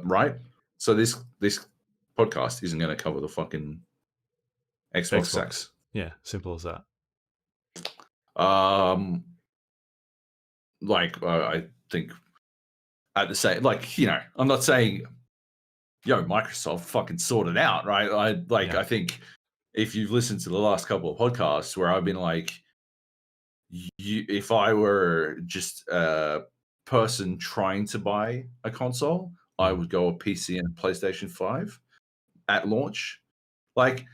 Right. So this podcast isn't going to cover the fucking Xbox X. Yeah, simple as that. Like I think at the same, like, I'm not saying, Microsoft fucking sort it out, right? I think if you've listened to the last couple of podcasts where I've been like, if I were just a person trying to buy a console, I would go a PC and a PlayStation 5 at launch. Like,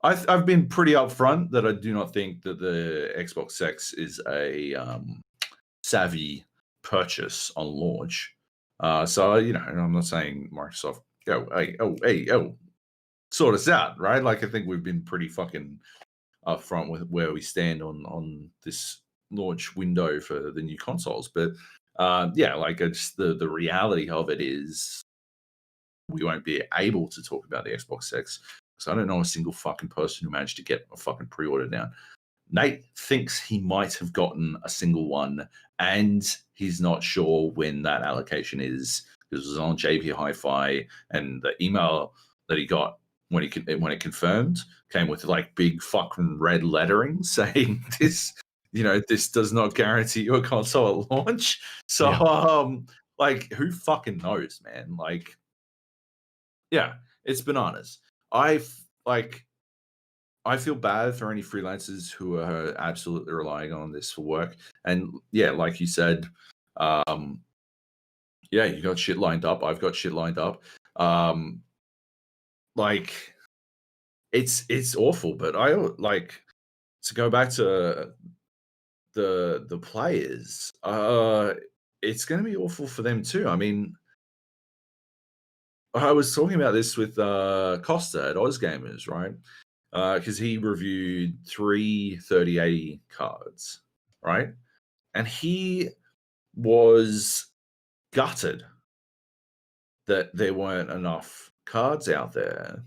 I've been pretty upfront that I do not think that the Xbox X is a savvy purchase on launch. So I'm not saying Microsoft go, hey, sort us out, right? Like, I think we've been pretty fucking upfront with where we stand on this launch window for the new consoles. But like, it's the reality of it is we won't be able to talk about the Xbox X because I don't know a single fucking person who managed to get a fucking pre-order down. Nate thinks he might have gotten a single one, and he's not sure when that allocation is because it was on JP Hi-Fi, and the email that he got when it confirmed came with like big fucking red lettering saying this, this does not guarantee you a console at launch. So, like, who fucking knows, man? Like, yeah, it's bananas. I feel bad for any freelancers who are absolutely relying on this for work. And yeah, like you said, you got shit lined up. I've got shit lined up. Like, it's awful, but I like to go back to the players. It's going to be awful for them too. I mean, I was talking about this with Costa at OzGamers, right? Because he reviewed 3 3080 cards, right? And he was gutted that there weren't enough cards out there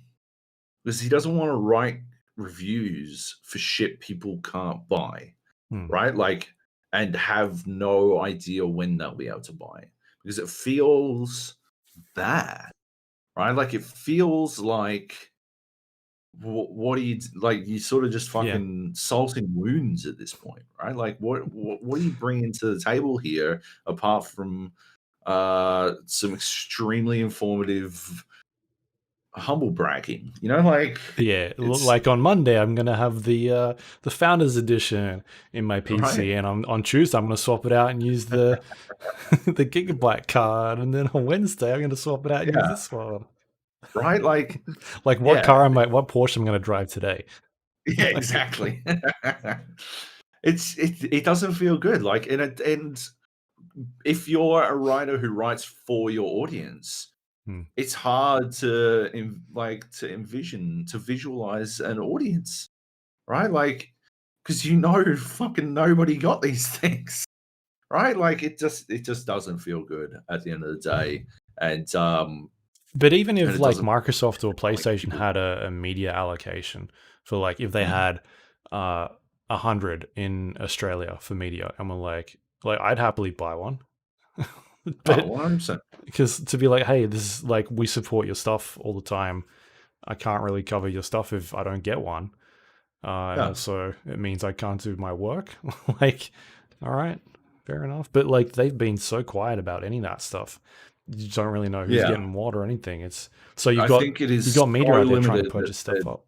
because he doesn't want to write reviews for shit people can't buy, right? Like, and have no idea when they'll be able to buy it because it feels bad, right? Like, it feels like, what do you like? You sort of just fucking salting wounds at this point, right? Like, what are you bringing to the table here apart from some extremely informative humble bragging, you know, like like on Monday I'm gonna have the Founders Edition in my PC, and on Tuesday I'm gonna swap it out and use the the Gigabyte card, and then on Wednesday I'm gonna swap it out and use this one. Right? Like what what Porsche I'm gonna drive today. Yeah, exactly. It doesn't feel good. Like, and if you're a writer who writes for your audience, it's hard to visualize an audience, right? Like, because fucking nobody got these things, right? Like, it just doesn't feel good at the end of the day. And but even if like Microsoft or PlayStation had a media allocation for like if they had 100 in Australia for media, and we're like I'd happily buy one. But 100%. Because to be like, hey, this is like, we support your stuff all the time. I can't really cover your stuff if I don't get one. And also it means I can't do my work. Like, all right, fair enough. But like, they've been so quiet about any of that stuff. You don't really know who's getting what or anything. It's so you've got media out there trying to purchase stuff up.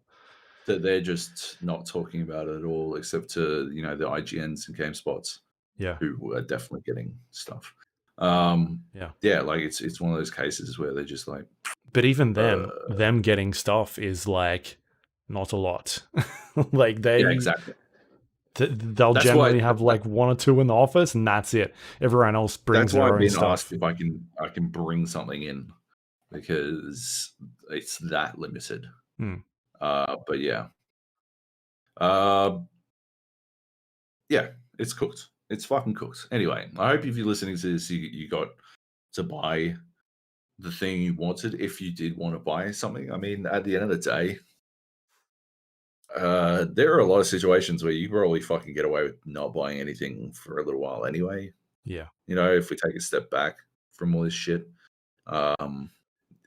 That they're just not talking about it at all, except to the IGNs and GameSpots, who are definitely getting stuff. Like it's one of those cases where they're just like, but even then, them getting stuff is like not a lot. Like exactly. They'll generally have like one or two in the office, and that's it. Everyone else brings their own stuff. Asked if I can bring something in, because it's that limited. But it's cooked. It's fucking cooked. Anyway, I hope if you're listening to this, you got to buy the thing you wanted. If you did want to buy something, I mean, at the end of the day, there are a lot of situations where you probably fucking get away with not buying anything for a little while anyway. Yeah. If we take a step back from all this shit, a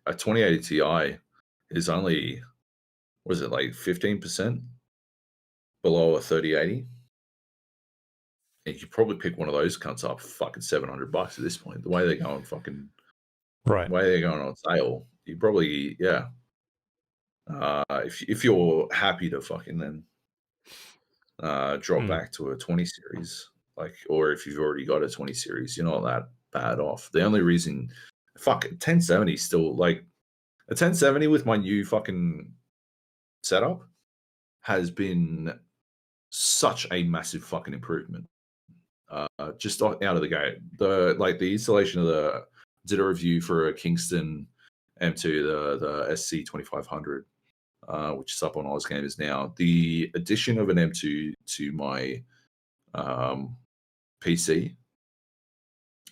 2080 Ti is only, what is it, like 15% below a 3080? And you could probably pick one of those cunts up for fucking $700 at this point. The way they're going fucking right. The way they're going on sale, you probably if you're happy to fucking then drop back to a 20 series, like, or if you've already got a 20 series, you're not that bad off. The only reason 1070 still, like, a 1070 with my new fucking setup has been such a massive fucking improvement. Just out of the gate, the installation of did a review for a Kingston M2, the SC2500, which is up on Oz Gamers now. The addition of an M2 to my PC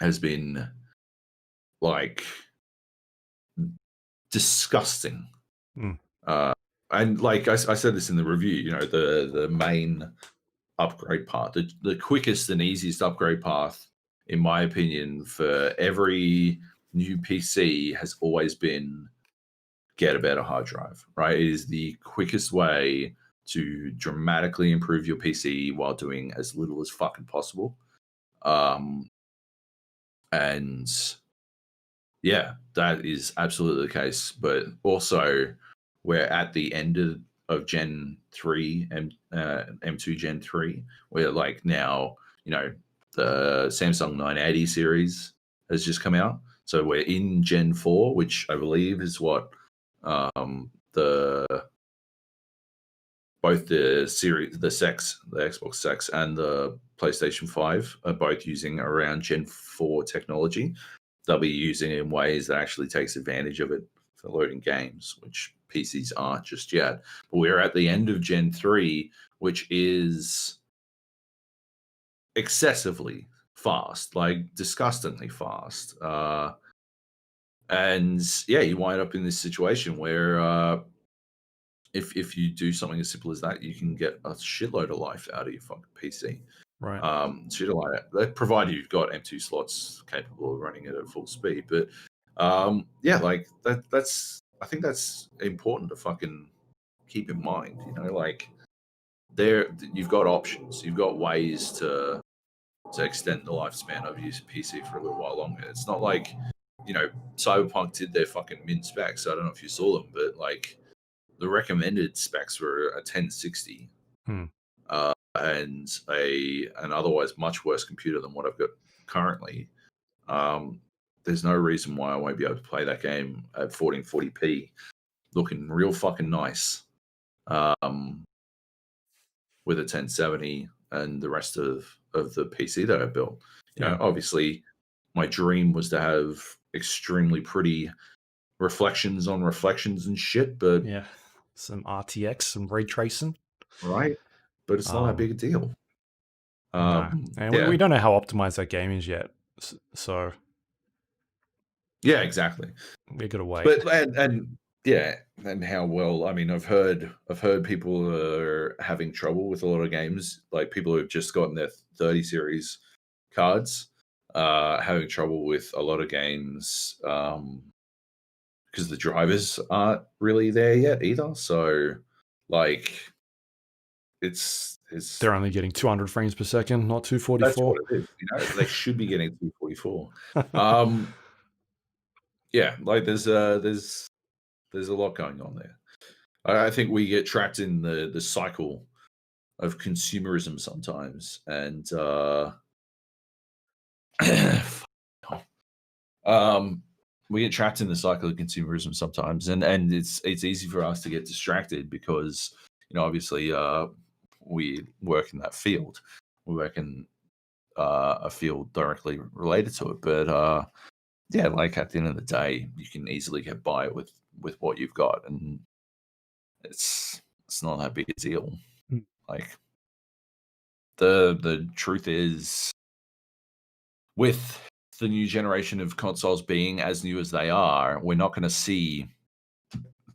has been like disgusting. And like I said this in the review, the main upgrade path, the quickest and easiest upgrade path, in my opinion, for every new PC has always been get a better hard drive, right? It is the quickest way to dramatically improve your PC while doing as little as fucking possible. And yeah, that is absolutely the case. But also, we're at the end of Gen 3 and M2 Gen 3, where like now, the Samsung 980 series has just come out. So we're in Gen 4, which I believe is what both the series, the Xbox Sex and the PlayStation 5 are both using around Gen 4 technology. They'll be using it in ways that actually takes advantage of it for loading games, which PCs aren't just yet. But we're at the end of Gen 3, which is excessively fast, like disgustingly fast. And yeah, you wind up in this situation where if you do something as simple as that, you can get a shitload of life out of your fucking PC. Right. Provided you've got M2 slots capable of running it at full speed. But like that's I think that's important to fucking keep in mind. Like you've got options, you've got ways to extend the lifespan of your PC for a little while longer. It's not like Cyberpunk did their fucking min specs. I don't know if you saw them, but like the recommended specs were a 1060 and an otherwise much worse computer than what I've got currently. There's no reason why I won't be able to play that game at 1440p, looking real fucking nice, with a 1070 and the rest of the PC that I built. Obviously, my dream was to have extremely pretty reflections on reflections and shit, but some RTX, some ray tracing, right? But it's not that big a deal. No, and we don't know how optimized that game is yet, so yeah, exactly. We gotta wait. But and how well? I mean, I've heard people are having trouble with a lot of games, like people who've just gotten their 30 series cards, having trouble with a lot of games because the drivers aren't really there yet either. So, like, they're only getting 200 frames per second, not 244. That's what it is. They should be getting 244. Yeah, like there's a lot going on there. I think we get trapped in the cycle of consumerism sometimes, and we get trapped in the cycle of consumerism sometimes, and it's easy for us to get distracted because obviously we work in that field. We work in a field directly related to it, but yeah, like at the end of the day, you can easily get by with what you've got, and it's not that big a deal. Like the truth is, with the new generation of consoles being as new as they are, we're not going to see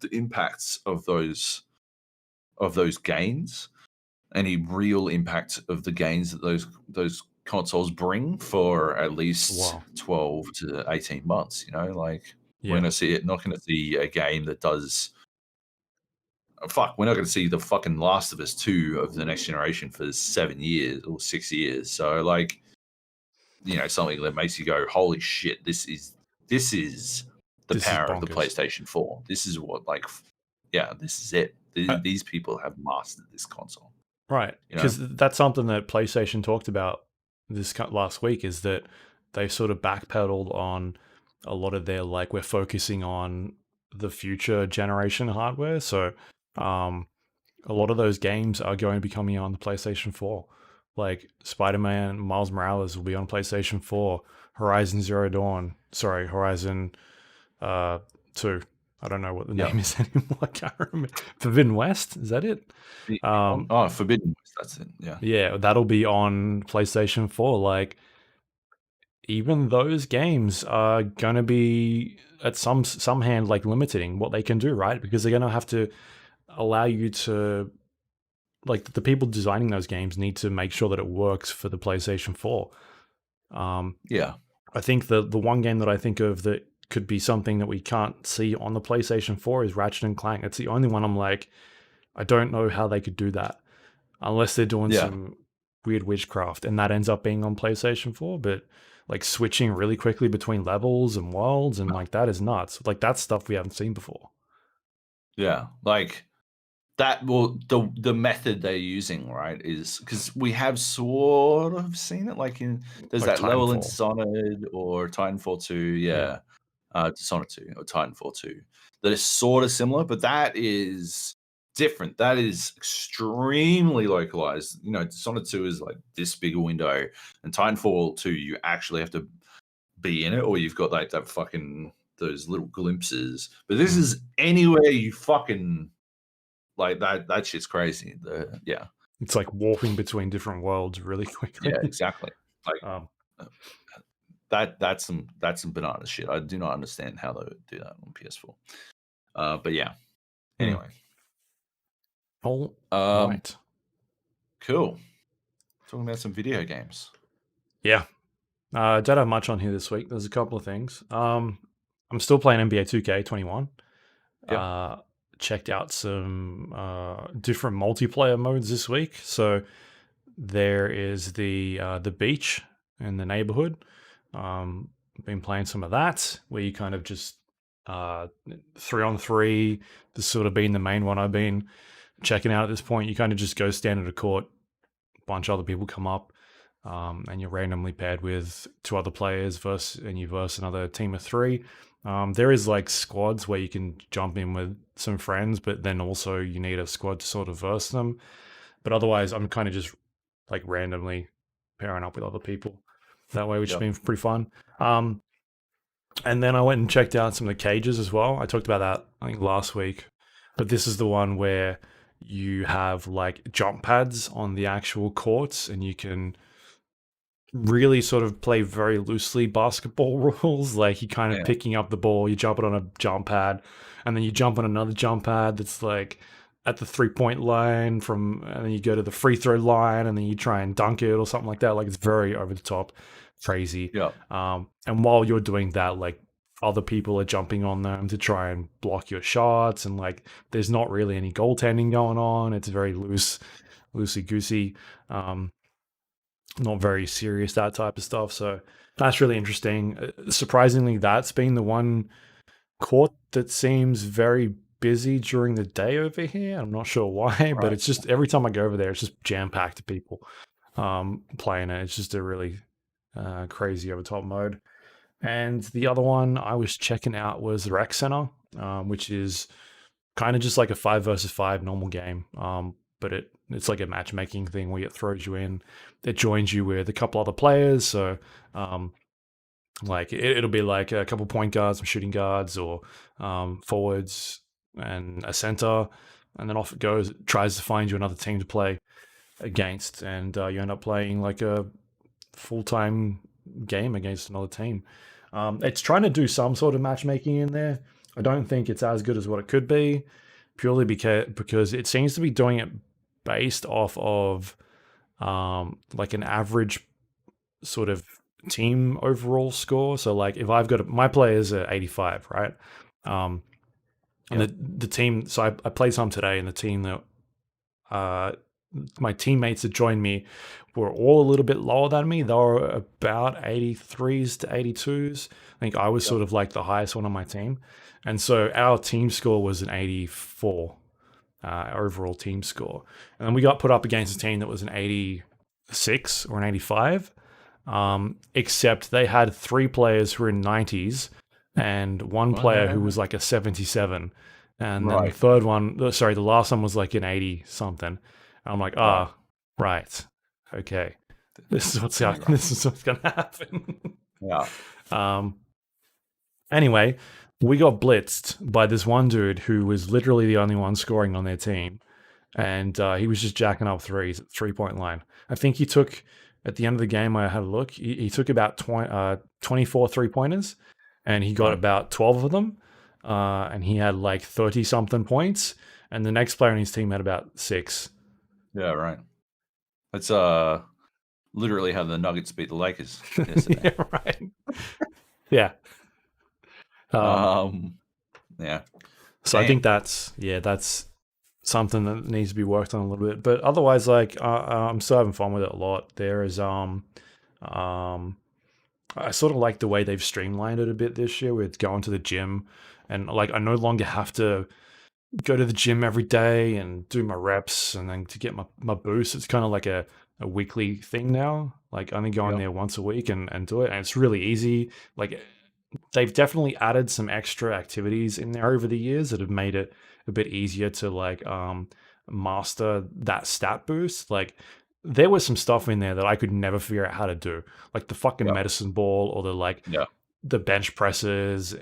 the impacts of those gains, any real impact of the gains that those consoles bring for at least 12 to 18 months. We're going to see it. Not going to see a game that does. We're not going to see the fucking Last of Us 2 of the next generation for 7 years or 6 years. So something that makes you go, holy shit, this is the power of the PlayStation 4. This is what, this is it. These people have mastered this console. Right. Because that's something that PlayStation talked about this last week, is that they sort of backpedaled on a lot of their, we're focusing on the future generation hardware. So a lot of those games are going to be coming on the PlayStation 4. Like Spider-Man, Miles Morales will be on PlayStation 4. Horizon 2. I don't know what the name is anymore. I can't remember. Forbidden West, is that it? Forbidden West, that's it. Yeah. Yeah, that'll be on PlayStation 4. Even those games are gonna be at some hand limiting what they can do, right? Because they're gonna have to allow you to, the people designing those games need to make sure that it works for the PlayStation 4. Yeah. I think the one game that I think of that could be something that we can't see on the PlayStation 4 is Ratchet and Clank. It's the only one I'm like, I don't know how they could do that unless they're doing some weird witchcraft, and that ends up being on PlayStation 4. But switching really quickly between levels and worlds and that is nuts. That's stuff we haven't seen before. Yeah, that. Well, the method they're using, right, is because we have sort of seen it. There's that Titanfall. level in Dishonored or Titanfall 2, yeah. Dishonored 2 or Titanfall 2, that is sort of similar, but that is different. That is extremely localized. Dishonored 2 is this big a window, and Titanfall 2 you actually have to be in it, or you've got that fucking those little glimpses. But this is anywhere you fucking that shit's crazy. It's warping between different worlds really quickly. Yeah, exactly. That's some banana shit. I do not understand how they would do that on PS4. But yeah. Anyway. All right. Cool. Talking about some video games. Yeah. I don't have much on here this week. There's a couple of things. I'm still playing NBA 2K21. Yep. Checked out some different multiplayer modes this week. So there is the beach in the neighborhood. been playing some of that, where you kind of just 3-on-3. This sort of been the main one I've been checking out at this point. You kind of just go stand at a court, a bunch of other people come up, and you're randomly paired with 2 other players and you verse another team of 3. There is like squads where you can jump in with some friends, but then also you need a squad to sort of verse them. But otherwise, I'm kind of just like randomly pairing up with other people that way, which has been pretty fun. And then I went and checked out some of the cages as well. I talked about that, I think, last week. But this is the one where you have like jump pads on the actual courts, and you can really sort of play very loosely basketball rules. Like you kind of picking up the ball, you jump it on a jump pad, and then you jump on another jump pad that's like at the 3-point line and then you go to the free throw line, and then you try and dunk it or something like that. Like it's very over the top, crazy. And while you're doing that, like other people are jumping on them to try and block your shots, and like there's not really any goaltending going on. It's very loosey goosey, not very serious, that type of stuff. So that's really interesting. Surprisingly, that's been the one court that seems very busy during the day over here. I'm not sure why, but it's just every time I go over there, it's just jam packed of people playing it. It's just a really crazy over top mode. And the other one I was checking out was the Rec Center, which is kind of just like a 5 versus 5 normal game. But it's like a matchmaking thing where it throws you in. It joins you with a couple other players. So like it'll be like a couple point guards, some shooting guards, or forwards and a center. And then off it goes. It tries to find you another team to play against. And you end up playing like a full-time game against another team. It's trying to do some sort of matchmaking in there. I don't think it's as good as what it could be, purely because it seems to be doing it based off of like an average sort of team overall score. So like if I've got my players are 85, right? And the team, so I played some today, and the team that my teammates that joined me were all a little bit lower than me. They were about 83s to 82s. I think I was sort of like the highest one on my team. And so our team score was an 84 overall team score. And then we got put up against a team that was an 86 or an 85, except they had 3 players who were in 90s and 1 player who was like a 77. And then the last one was like an 80 something. I'm like, right, okay, this is what's gonna happen. Anyway, we got blitzed by this one dude who was literally the only one scoring on their team, and he was just jacking up threes at the 3-point line. I think he took, at the end of the game, I had a look, he took about 24 3-pointers, and he got about 12 of them, and he had like 30 something points, and the next player on his team had about 6. Yeah, right. It's literally how the Nuggets beat the Lakers yesterday. Yeah, right. Yeah. Yeah. So I think that's something that needs to be worked on a little bit. But otherwise, like I'm still having fun with it a lot. There is I sort of like the way they've streamlined it a bit this year with going to the gym, and like I no longer have to go to the gym every day and do my reps and then to get my boost. It's kind of like a weekly thing now. Like only going there once a week and do it. And it's really easy. Like they've definitely added some extra activities in there over the years that have made it a bit easier to like master that stat boost. Like there was some stuff in there that I could never figure out how to do. Like the fucking medicine ball or the bench presses.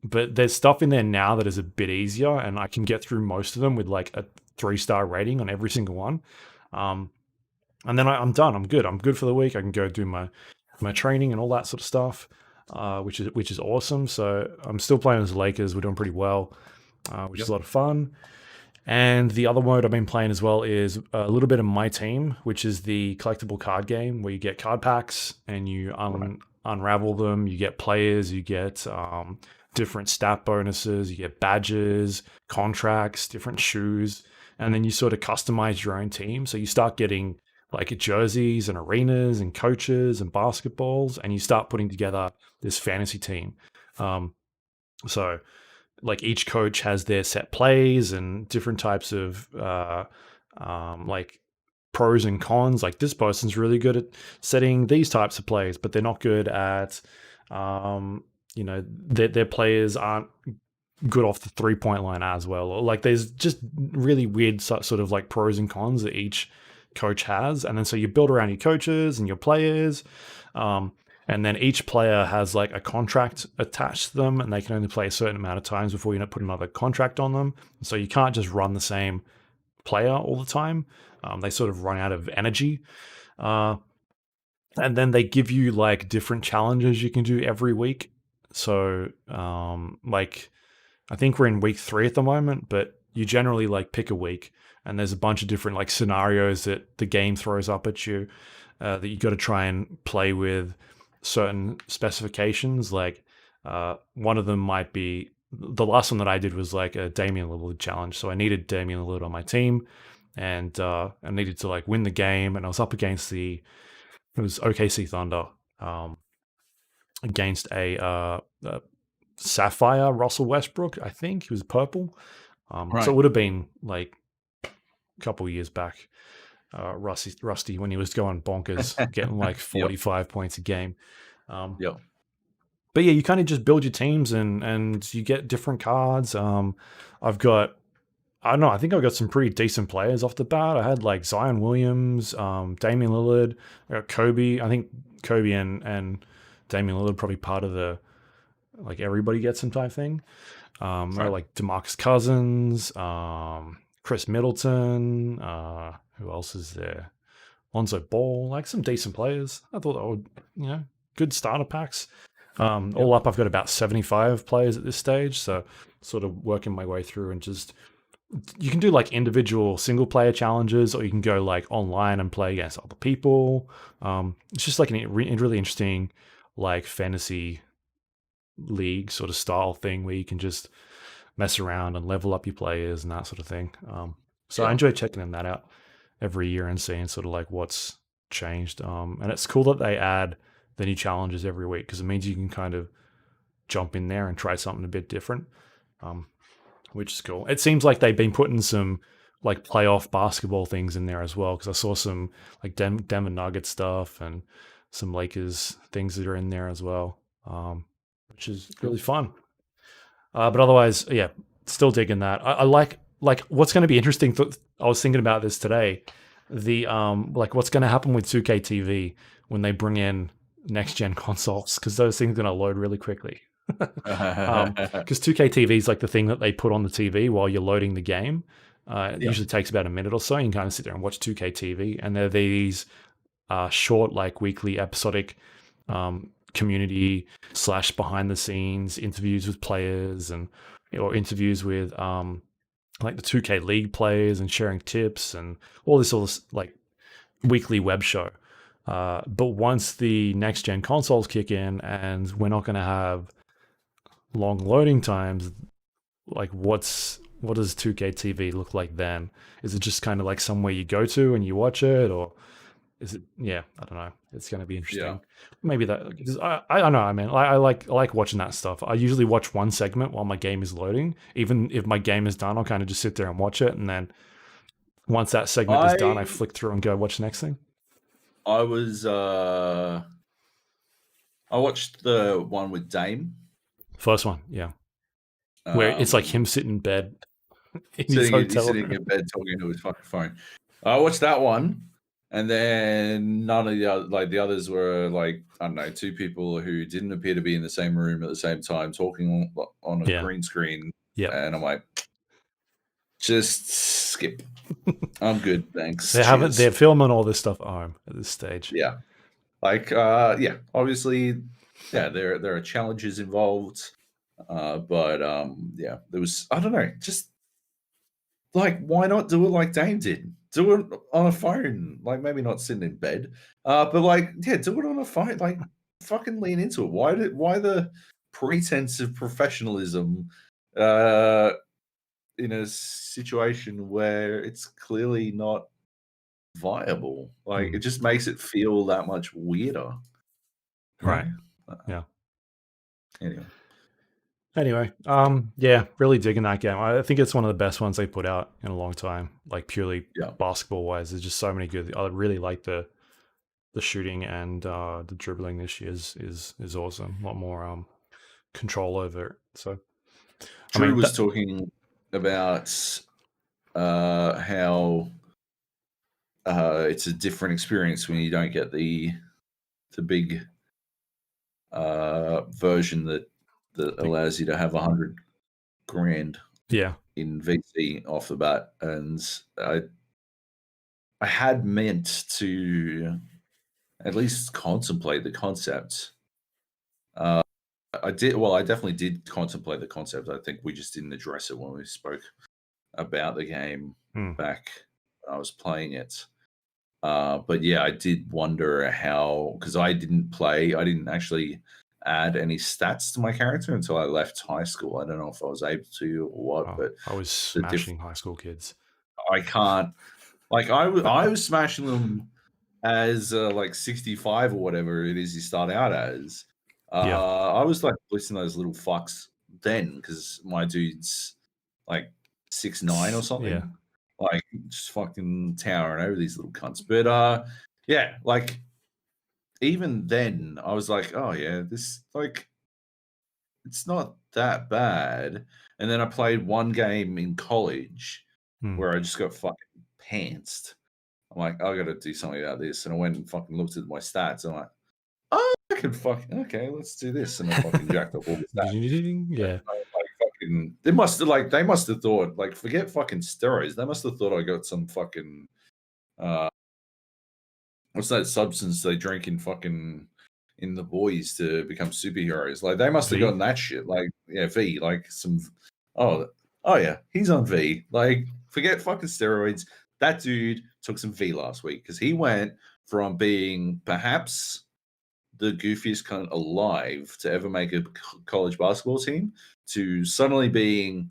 But there's stuff in there now that is a bit easier, and I can get through most of them with like a 3-star rating on every single one. And then I'm done. I'm good. I'm good for the week. I can go do my training and all that sort of stuff, which is awesome. So I'm still playing as the Lakers. We're doing pretty well, which is a lot of fun. And the other mode I've been playing as well is a little bit of My Team, which is the collectible card game where you get card packs and you unravel them. You get players. You get different stat bonuses, you get badges, contracts, different shoes, and then you sort of customize your own team. So you start getting like jerseys and arenas and coaches and basketballs, and you start putting together this fantasy team. So like each coach has their set plays and different types of like pros and cons. Like this person's really good at setting these types of plays, but they're not good at their players aren't good off the 3-point line as well. Or like there's just really weird sort of like pros and cons that each coach has, and then so you build around your coaches and your players. And then each player has like a contract attached to them, and they can only play a certain amount of times before you put another contract on them. So you can't just run the same player all the time. They sort of run out of energy. And then they give you like different challenges you can do every week. So like I think we're in week 3 at the moment, but you generally like pick a week, and there's a bunch of different like scenarios that the game throws up at you that you got to try and play with certain specifications. Like one of them might be, the last one that I did was like a Damian Lillard challenge. So I needed Damian Lillard on my team, and I needed to like win the game. And I was up against it was OKC Thunder against a Sapphire Russell Westbrook. I think he was purple. So it would have been like a couple years back. Rusty when he was going bonkers, getting like 45 points a game. But yeah, you kind of just build your teams and you get different cards. I've got, I don't know, I think I've got some pretty decent players off the bat. I had like Zion Williams, Damian Lillard, I got Kobe. I think Kobe and Damian Lillard probably part of the like everybody gets some type thing. Or like DeMarcus Cousins, Chris Middleton, who else is there? Lonzo Ball, like some decent players. I thought that would, good starter packs. All up, I've got about 75 players at this stage. So sort of working my way through, and just, you can do like individual single player challenges, or you can go like online and play against other people. It's just like a really interesting like fantasy league sort of style thing where you can just mess around and level up your players and that sort of thing. So I enjoy checking that out every year and seeing sort of like what's changed. And it's cool that they add the new challenges every week, because it means you can kind of jump in there and try something a bit different, which is cool. It seems like they've been putting some like playoff basketball things in there as well, because I saw some like Denver Nuggets stuff and some Lakers things that are in there as well, which is really fun. But otherwise, yeah, still digging that. I like what's going to be interesting. I was thinking about this today. The like what's going to happen with 2K TV when they bring in next gen consoles, because those things are going to load really quickly. Because 2K TV is like the thing that they put on the TV while you're loading the game. It usually takes about a minute or so. You can kind of sit there and watch 2K TV, and they're these short, like weekly episodic community / behind the scenes interviews with players, and or interviews with like the 2K League players, and sharing tips and all this like weekly web show. But once the next gen consoles kick in, and we're not going to have long loading times, like what does 2K TV look like then? Is it just kind of like somewhere you go to and you watch it, or is it? Yeah, I don't know. It's going to be interesting. Yeah. Maybe that. I don't know. I mean, I like watching that stuff. I usually watch one segment while my game is loading. Even if my game is done, I'll kind of just sit there and watch it, and then once that segment is done, I flick through and go watch the next thing. I watched the one with Dame. First one, yeah. Where it's like him sitting in bed in his hotel. He's sitting in bed talking to his fucking phone. I watched that one, and then none of the others were like, I don't know, two people who didn't appear to be in the same room at the same time talking on a green screen. Yeah, and I'm like, just skip. I'm good, thanks. They're filming all this stuff at home at this stage. Yeah, like obviously, there are challenges involved, but there was, I don't know, just like, why not do it like Dame did? Do it on a phone, like maybe not sitting in bed, but like, do it on a phone, like fucking lean into it. Why the pretense of professionalism in a situation where it's clearly not viable. Like it just makes it feel that much weirder. Right. Yeah. Anyway, yeah, really digging that game. I think it's one of the best ones they put out in a long time. Like purely yeah. basketball wise, there's just so many good. I really like the shooting and the dribbling this year is awesome. A lot more control over it. So I Drew mean, was talking about how it's a different experience when you don't get the big version that allows you to have 100 grand yeah, in VC off the bat, and I had meant to at least contemplate the concept. I did. Well, I definitely did contemplate the concept. I think we just didn't address it when we spoke about the game back when I was playing it. But yeah, I did wonder how, because I didn't actually add any stats to my character until I left high school. I don't know if I was able to or what, but I was smashing high school kids. I can't. Like I was smashing them as like 65 or whatever it is you start out as. Yeah. I was like blitzing those little fucks then because my dude's like 6'9" or something. Yeah. Like just fucking towering over these little cunts. But yeah, like even then I was like, oh yeah, this like it's not that bad. And then I played one game in college where I just got fucking pantsed. I'm like, I gotta do something about this. And I went and fucking looked at my stats. And I'm like, oh, I can fucking okay, let's do this. And I fucking jacked up all the stats. Yeah. Like fucking, they must have thought, like, forget fucking steroids. They must have thought I got some fucking what's that substance they drink in the boys to become superheroes? Like they must have gotten that shit. Like, yeah, V, like some oh yeah, he's on V. Like, forget fucking steroids. That dude took some V last week because he went from being perhaps the goofiest cunt alive to ever make a college basketball team to suddenly being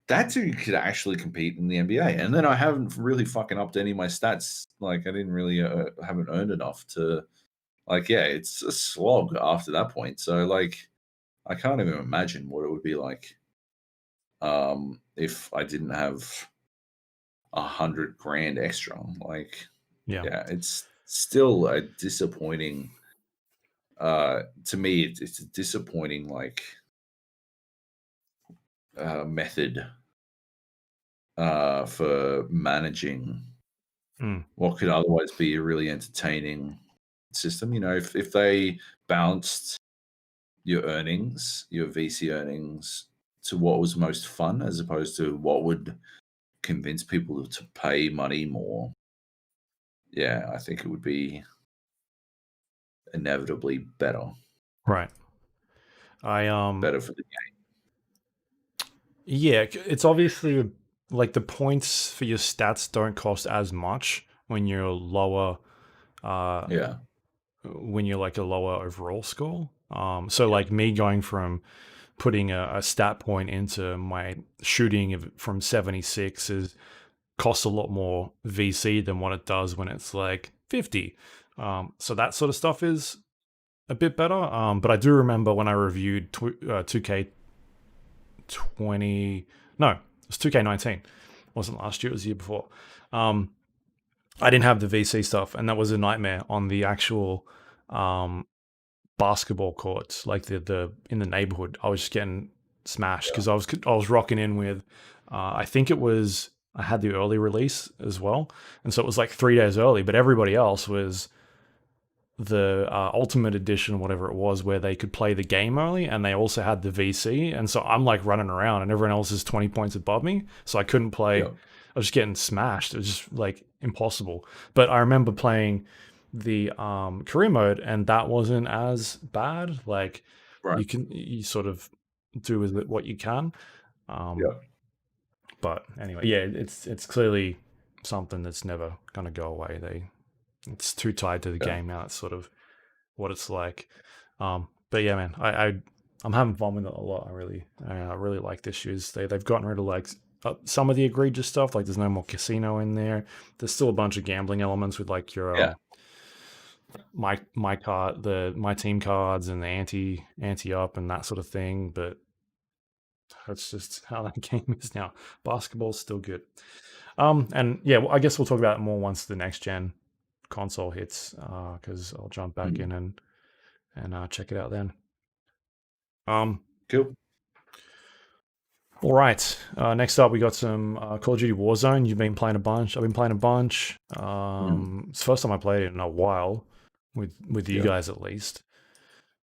that dude could actually compete in the NBA. And then I haven't really fucking upped any of my stats. Like I didn't really haven't earned enough to like, yeah, it's a slog after that point. So like I can't even imagine what it would be like if I didn't have 100 grand extra. Like yeah, it's still a disappointing to me it's a disappointing like method for managing what could otherwise be a really entertaining system. You know, if they bounced your earnings, your VC earnings, to what was most fun as opposed to what would convince people to pay money more, yeah, I think it would be inevitably better. Right. Better for the game. Yeah, it's obviously like the points for your stats don't cost as much when you're lower. Yeah. When you're like a lower overall score. So like me going from putting a stat point into my shooting from 76 costs a lot more VC than what it does when it's like 50. So that sort of stuff is a bit better. But I do remember when I reviewed 2K20. No, it was 2K19. It wasn't last year, it was the year before. I didn't have the VC stuff, and that was a nightmare on the actual basketball courts, like the in the neighborhood. I was just getting smashed because I was rocking in with, I think it was I had the early release as well, and so it was like 3 days early. But everybody else was the Ultimate Edition, whatever it was, where they could play the game early, and they also had the VC. And so I'm like running around, and everyone else is 20 points above me, so I couldn't play. I was just getting smashed. It was just like impossible. But I remember playing the career mode, and that wasn't as bad. Like you sort of do with it what you can. But anyway, yeah, it's clearly something that's never gonna go away. It's too tied to the game now. It's sort of what it's like. But yeah, man, I'm having fun with it a lot. I really like this shoes. They've gotten rid of like some of the egregious stuff. Like there's no more casino in there. There's still a bunch of gambling elements with like your my card, my team cards, and the ante up and that sort of thing. But that's just how that game is now. Basketball's still good. And yeah, I guess we'll talk about it more once the next gen console hits, because I'll jump back in and check it out then. Cool. All right. Next up, we got some Call of Duty Warzone. You've been playing a bunch. I've been playing a bunch. It's the first time I played it in a while, with you guys at least.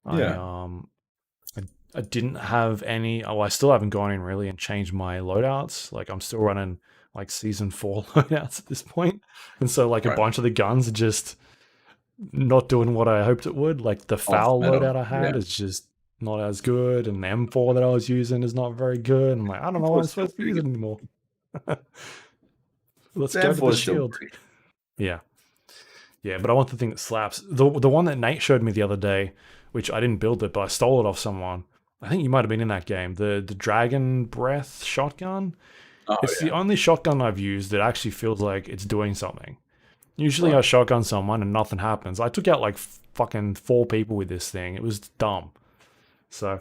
I didn't have any. Oh, I still haven't gone in really and changed my loadouts. Like I'm still running like season 4 loadouts at this point, and so like a bunch of the guns are just not doing what I hoped it would. Like the foul loadout I had is just not as good, and the M4 that I was using is not very good. I'm like, I don't know why I'm supposed to use it anymore. Let's go to the shield. Yeah, but I want the thing that slaps. The one that Nate showed me the other day, which I didn't build it, but I stole it off someone. I think you might have been in that game. The Dragon Breath shotgun. It's the only shotgun I've used that actually feels like it's doing something. Usually I shotgun someone and nothing happens. I took out like fucking 4 people with this thing. It was dumb. So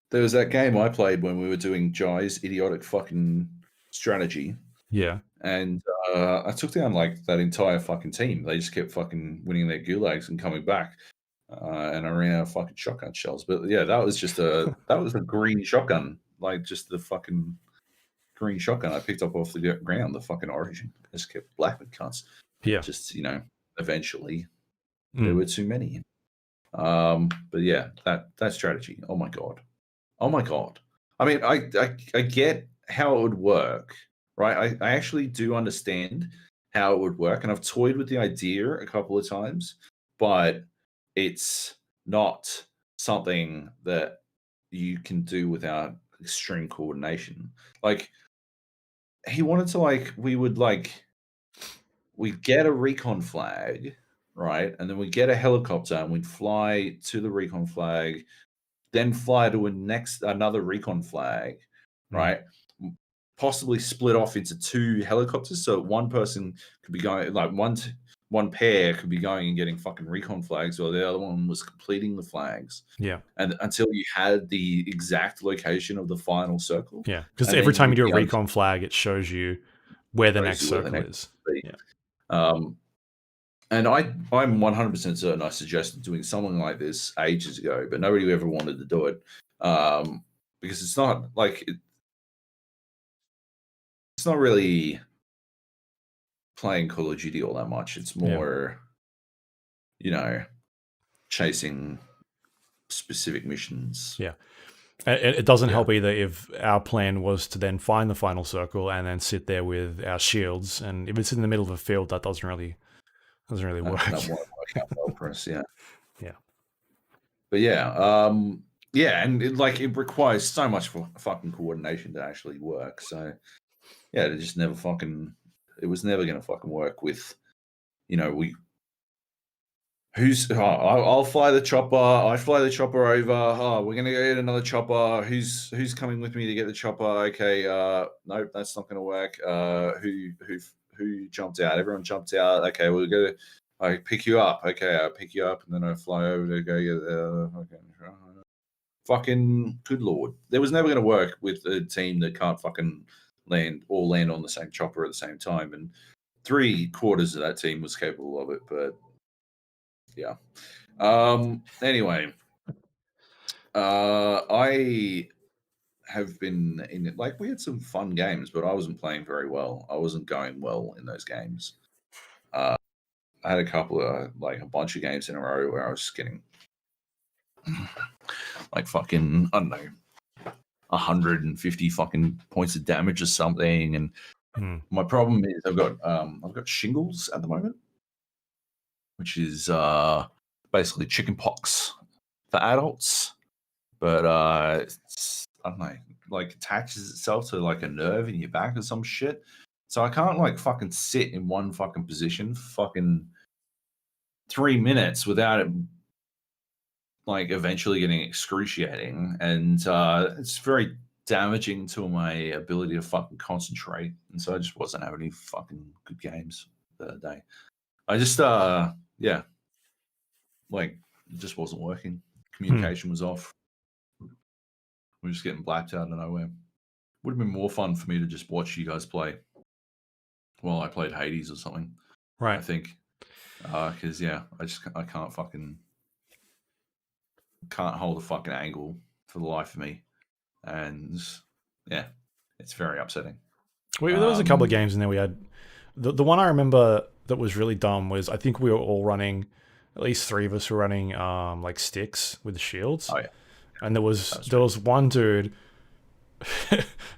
there was that game I played when we were doing Jai's idiotic fucking strategy. Yeah. And I took down like that entire fucking team. They just kept fucking winning their gulags and coming back. And I ran out of fucking shotgun shells. But yeah, that was just that was a green shotgun. Like just the fucking green shotgun I picked up off the ground, the fucking origin. I just kept black with cunts. Yeah. Just, eventually there were too many. But yeah, that strategy. Oh my god. I mean, I get how it would work, right? I actually do understand how it would work, and I've toyed with the idea a couple of times, but it's not something that you can do without extreme coordination. Like he wanted to we'd get a recon flag, right? And then we'd get a helicopter and we'd fly to the recon flag, then fly to another recon flag, right? Possibly split off into 2 helicopters, so one person could be going like one pair could be going and getting fucking recon flags, or the other one was completing the flags. Yeah. And until you had the exact location of the final circle. Yeah, because every time you do a recon flag, it shows you where the next circle is. Yeah. And I'm 100% certain I suggested doing something like this ages ago, but nobody ever wanted to do it, because it's not like it's not really playing Call of Duty all that much. It's more, chasing specific missions. Yeah. It doesn't help either if our plan was to then find the final circle and then sit there with our shields, and if it's in the middle of a field, that doesn't really work. That won't work out well for us, yeah. Yeah. But and it requires so much fucking coordination to actually work. So yeah, it just never fucking. It was never going to fucking work with, I'll fly the chopper. I fly the chopper over. Oh, we're gonna go get another chopper. Who's coming with me to get the chopper? Okay, nope, that's not gonna work. Who jumped out? Everyone jumped out. Okay, we'll go. I pick you up. Okay, I pick you up, and then I fly over to go get. Okay, fucking good lord, there was never gonna work with a team that can't fucking land on the same chopper at the same time, and 3/4 of that team was capable of it, but. Yeah. Anyway, I have been in it. Like we had some fun games, but I wasn't playing very well. I wasn't going well in those games. I had a couple of a bunch of games in a row where I was just getting like fucking, I don't know, 150 fucking points of damage or something. And my problem is I've got shingles at the moment, which is basically chicken pox for adults, but it's, I don't know, like attaches itself to like a nerve in your back or some shit. So I can't like fucking sit in one fucking position for fucking 3 minutes without it like eventually getting excruciating, and it's very damaging to my ability to fucking concentrate, and so I just wasn't having any fucking good games the other day. I just yeah, like it just wasn't working. Communication was off. We were just getting blacked out of nowhere. Would have been more fun for me to just watch you guys play while I played Hades or something. Right. I think because yeah, I can't hold a fucking angle for the life of me, and yeah, it's very upsetting. There was a couple of games in there we had. The one I remember that was really dumb was I think we were all running, at least 3 of us were running like sticks with shields. Oh yeah. And there was one dude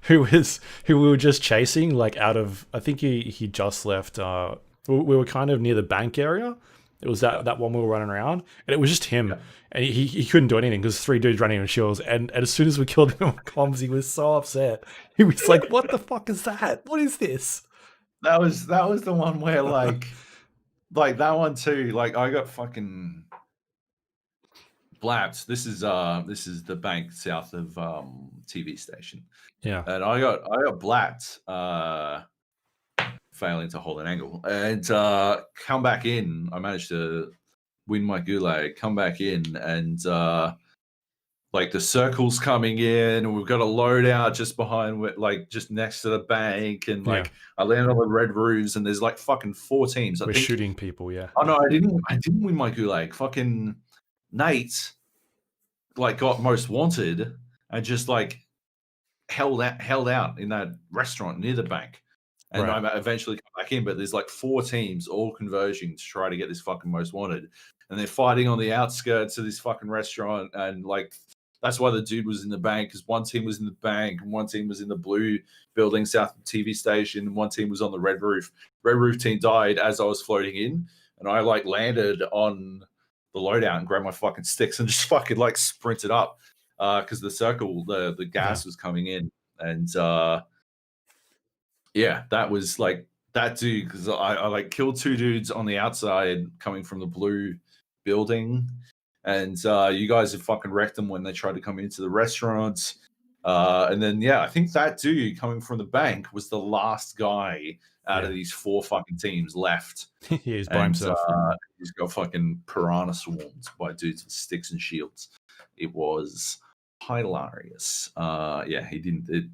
who we were just chasing, like out of, I think he just left. We were kind of near the bank area. It was that one we were running around, and it was just him, and he couldn't do anything because 3 dudes running with shields. And as soon as we killed him on comms, he was so upset. He was like, "What the fuck is that? What is this?" That was the one where like that one too. Like I got fucking blapped. This is the bank south of TV station. Yeah. And I got blapped failing to hold an angle. And come back in. I managed to win my gulag, come back in, and like the circle's coming in, and we've got a loadout just behind, like just next to the bank, and like I landed on the red roofs, and there's like fucking 4 teams. We're shooting people, yeah. Oh no, I didn't win my gulag. Fucking Nate like got most wanted and just like held out in that restaurant near the bank. And I eventually come back in, but there's like 4 teams all converging to try to get this fucking most wanted. And they're fighting on the outskirts of this fucking restaurant. And like, that's why the dude was in the bank, because one team was in the bank and one team was in the blue building south of the TV station. And one team was on the red roof. Red roof team died as I was floating in. And I like landed on the loadout and grabbed my fucking sticks and just fucking like sprinted up because the circle, the gas was coming in. And yeah, that was like that dude, because I like killed 2 dudes on the outside coming from the blue building, and you guys had fucking wrecked them when they tried to come into the restaurant. And then yeah, I think that dude coming from the bank was the last guy out of these 4 fucking teams left. He's by himself. He's got fucking piranha swarmed by dudes with sticks and shields. It was hilarious. Yeah, he didn't. It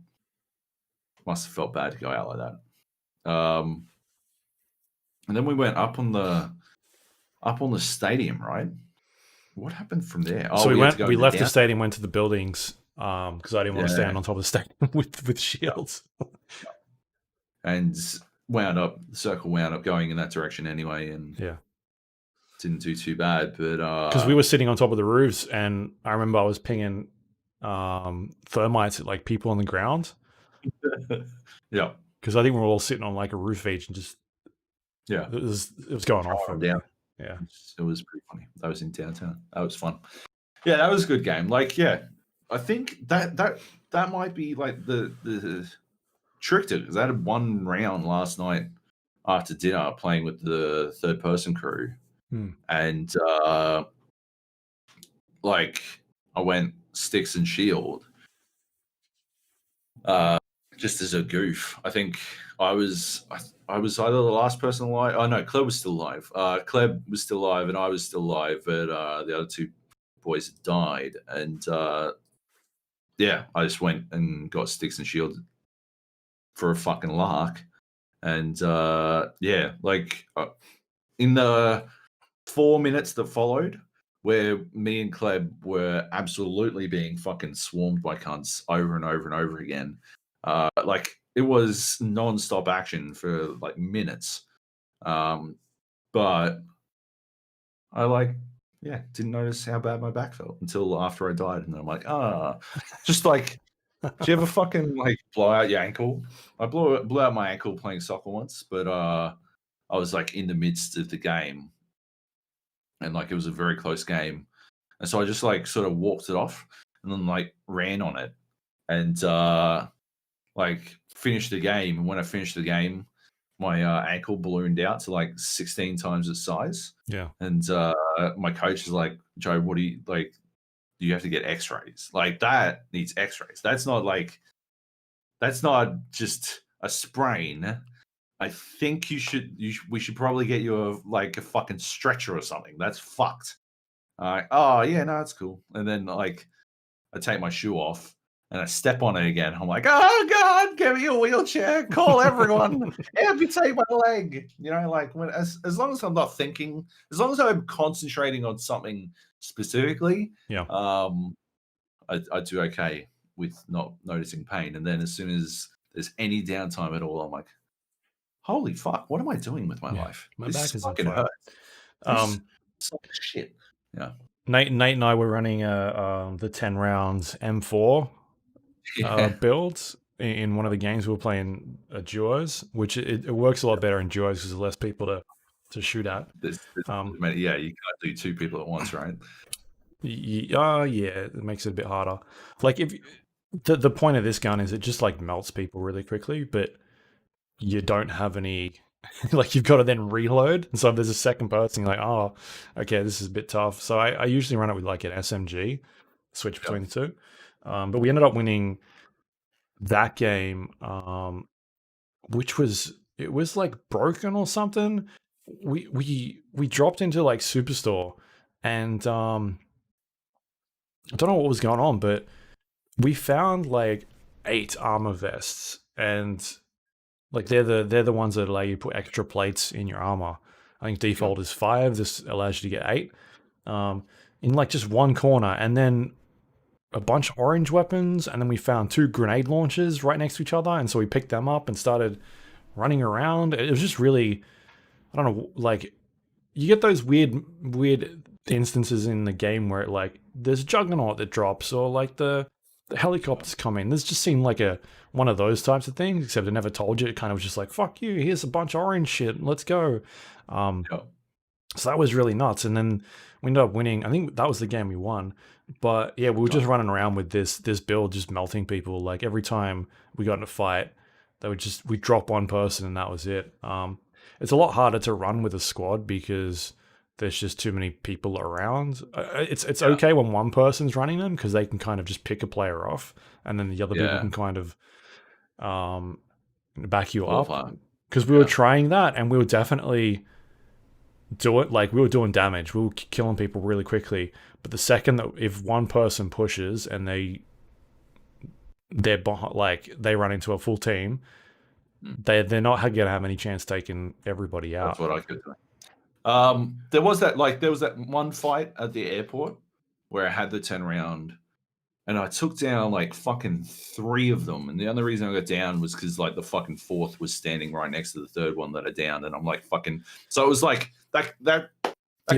must have felt bad to go out like that. And then we went up on the stadium, right? What happened from there? So we left the stadium, went to the buildings because I didn't want to stand on top of the stadium with shields. And the circle wound up going in that direction anyway, and didn't do too bad. But because we were sitting on top of the roofs, and I remember I was pinging thermites at like people on the ground. Yeah, because I think we were all sitting on like a roof each and just it was going off down. Yeah, it was pretty funny. That was in downtown. That was fun. Yeah, that was a good game. Like, yeah, I think that might be like the trick to it, because I had 1 round last night after dinner playing with the 3rd person crew, and like I went sticks and shield. Just as a goof. I think I was either the last person alive. Oh no, Kleb was still alive. Kleb was still alive and I was still alive, but the other 2 boys had died. And yeah, I just went and got sticks and shield for a fucking lark. And yeah, like in the 4 minutes that followed, where me and Kleb were absolutely being fucking swarmed by cunts over and over and over again. Like it was non-stop action for like minutes. But I didn't notice how bad my back felt until after I died. And then I'm like, just like, do you ever fucking like blow out your ankle? I blew out my ankle playing soccer once, but I was like in the midst of the game and like it was a very close game. And so I just like sort of walked it off and then like ran on it and like finished the game. And when I finished the game, my ankle ballooned out to like 16 times its size. Yeah. And my coach is like, Joe, what do you like? you have to get X-rays. Like that needs X-rays. That's not just a sprain. I think we should probably get you a fucking stretcher or something. That's fucked. Oh yeah, no, that's cool. And then like I take my shoe off and I step on it again. I'm like, oh God, give me a wheelchair. Call everyone. Amputate my leg. You know, like as long as I'm not thinking, as long as I'm concentrating on something specifically, yeah, I do okay with not noticing pain. And then as soon as there's any downtime at all, I'm like, holy fuck, what am I doing with my life? My This back is on fucking fire. hurts. This shit. Yeah. Nate and I were running the 10 rounds M4 builds in one of the games we were playing duos, which it works a lot better in duos because there's less people to shoot at. You can't do two people at once, right? Yeah, it makes it a bit harder. Like if the point of this gun is it just like melts people really quickly, but you don't have any like you've got to then reload. And so if there's a second person, you're like, oh, okay, this is a bit tough. So I usually run it with like an SMG, switch between the two. But we ended up winning that game, which was like broken or something. We dropped into like Superstore, and I don't know what was going on, but we found like 8 armor vests, and like they're the ones that allow you to put extra plates in your armor. I think default is 5. This allows you to get 8 in like just one corner, and then a bunch of orange weapons, and then we found 2 grenade launchers right next to each other, and so we picked them up and started running around. It was just really, I don't know, like you get those weird instances in the game where like there's a juggernaut that drops, or like the helicopters come in. This just seemed like one of those types of things, except it never told you. It kind of was just like, fuck you, here's a bunch of orange shit, let's go. So that was really nuts. And then we ended up winning. I think that was the game we won. But yeah, we were just running around with this build, just melting people. Like every time we got in a fight, we'd drop one person and that was it. It's a lot harder to run with a squad because there's just too many people around. It's okay when one person's running them because they can kind of just pick a player off, and then the other people can kind of back you up. Because we were trying that, and we were definitely we were doing damage. We were killing people really quickly. But the second that if one person pushes and they're behind, like they run into a full team, they're not going to have any chance taking everybody out. That's what I could do. There was that one fight at the airport where I had the 10 round and I took down like fucking 3 of them. And the only reason I got down was because like the fucking 4th was standing right next to the 3rd one that I downed. And I'm like fucking, so it was like that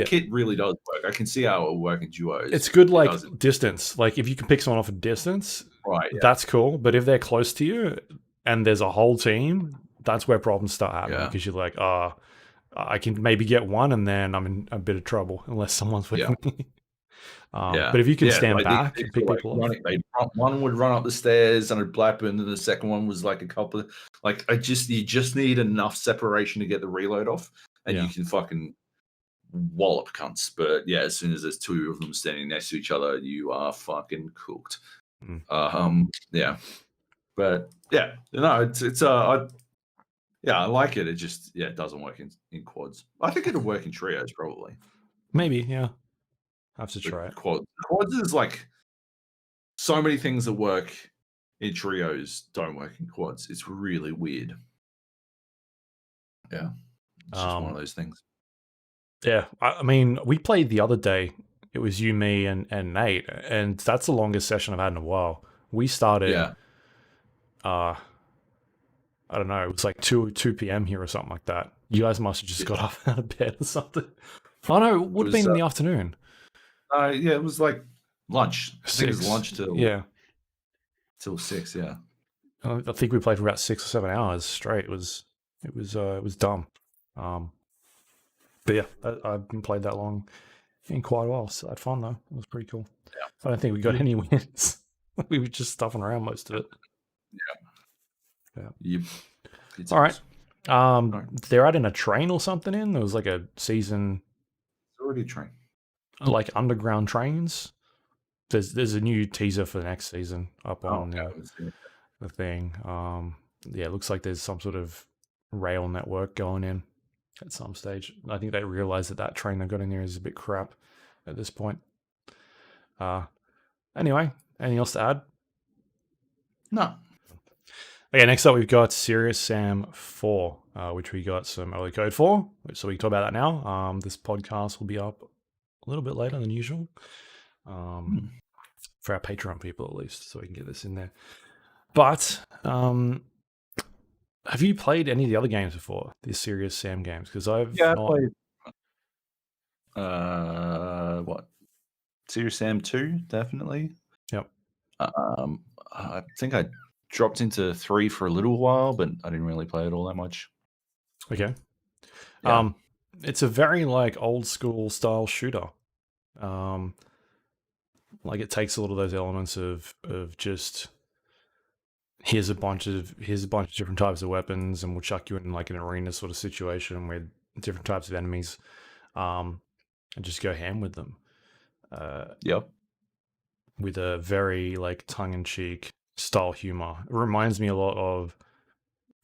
kit really does work. I can see how it will work in duos. It's good like distance. Like if you can pick someone off a distance, right? That's cool. But if they're close to you and there's a whole team, that's where problems start happening because you're like, I can maybe get one, and then I'm in a bit of trouble unless someone's with me. But if you can stand back and pick people up, one would run up the stairs and I'd blap, and then the second one was like a couple of like you just need enough separation to get the reload off, and you can fucking wallop cunts. But yeah, as soon as there's 2 of them standing next to each other, you are fucking cooked. Yeah, but yeah, no, it's I like it. It just it doesn't work in quads. I think it'll work in trios probably. Maybe, yeah. I have to try it. Quads is like so many things that work in trios don't work in quads. It's really weird. Yeah, it's just one of those things. Yeah, I mean, we played the other day. It was you, me, and Nate, and that's the longest session I've had in a while. We started. I don't know. It was like 2 p.m. here or something like that. You guys must have just got up out of bed or something. Oh no, it would have been in the afternoon. It was like lunch. 6. I think it was lunch till 6. Yeah, I think we played for about 6 or 7 hours straight. It was dumb. But yeah, I haven't played that long in quite a while. So I had fun though. It was pretty cool. Yeah. I don't think we got any wins. We were just stuffing around most of it. Yeah. All right. They're adding a train or something in. There was like a season. It's already a train. Like underground trains. there's a new teaser for the next season up Oh, on okay. the thing. Yeah, it looks like there's some sort of rail network going in at some stage. I think they realize that train they got in there is a bit crap at this point. Anyway, anything else to add? No. Okay, next up we've got Serious Sam 4, which we got some early code for. So we can talk about that now. This podcast will be up a little bit later than usual. For our Patreon people at least, so we can get this in there. But have you played any of the other games before, the Serious Sam games? Because I've I not. Played what? Serious Sam 2, definitely. Yep. I think I dropped into 3 for a little while, but I didn't really play it all that much. Okay. Yeah. It's a very like old school style shooter. Like it takes a lot of those elements of just here's a bunch of different types of weapons, and we'll chuck you in like an arena sort of situation with different types of enemies, and just go ham with them. Yep. With a very like tongue-in-cheek style humor. It reminds me a lot of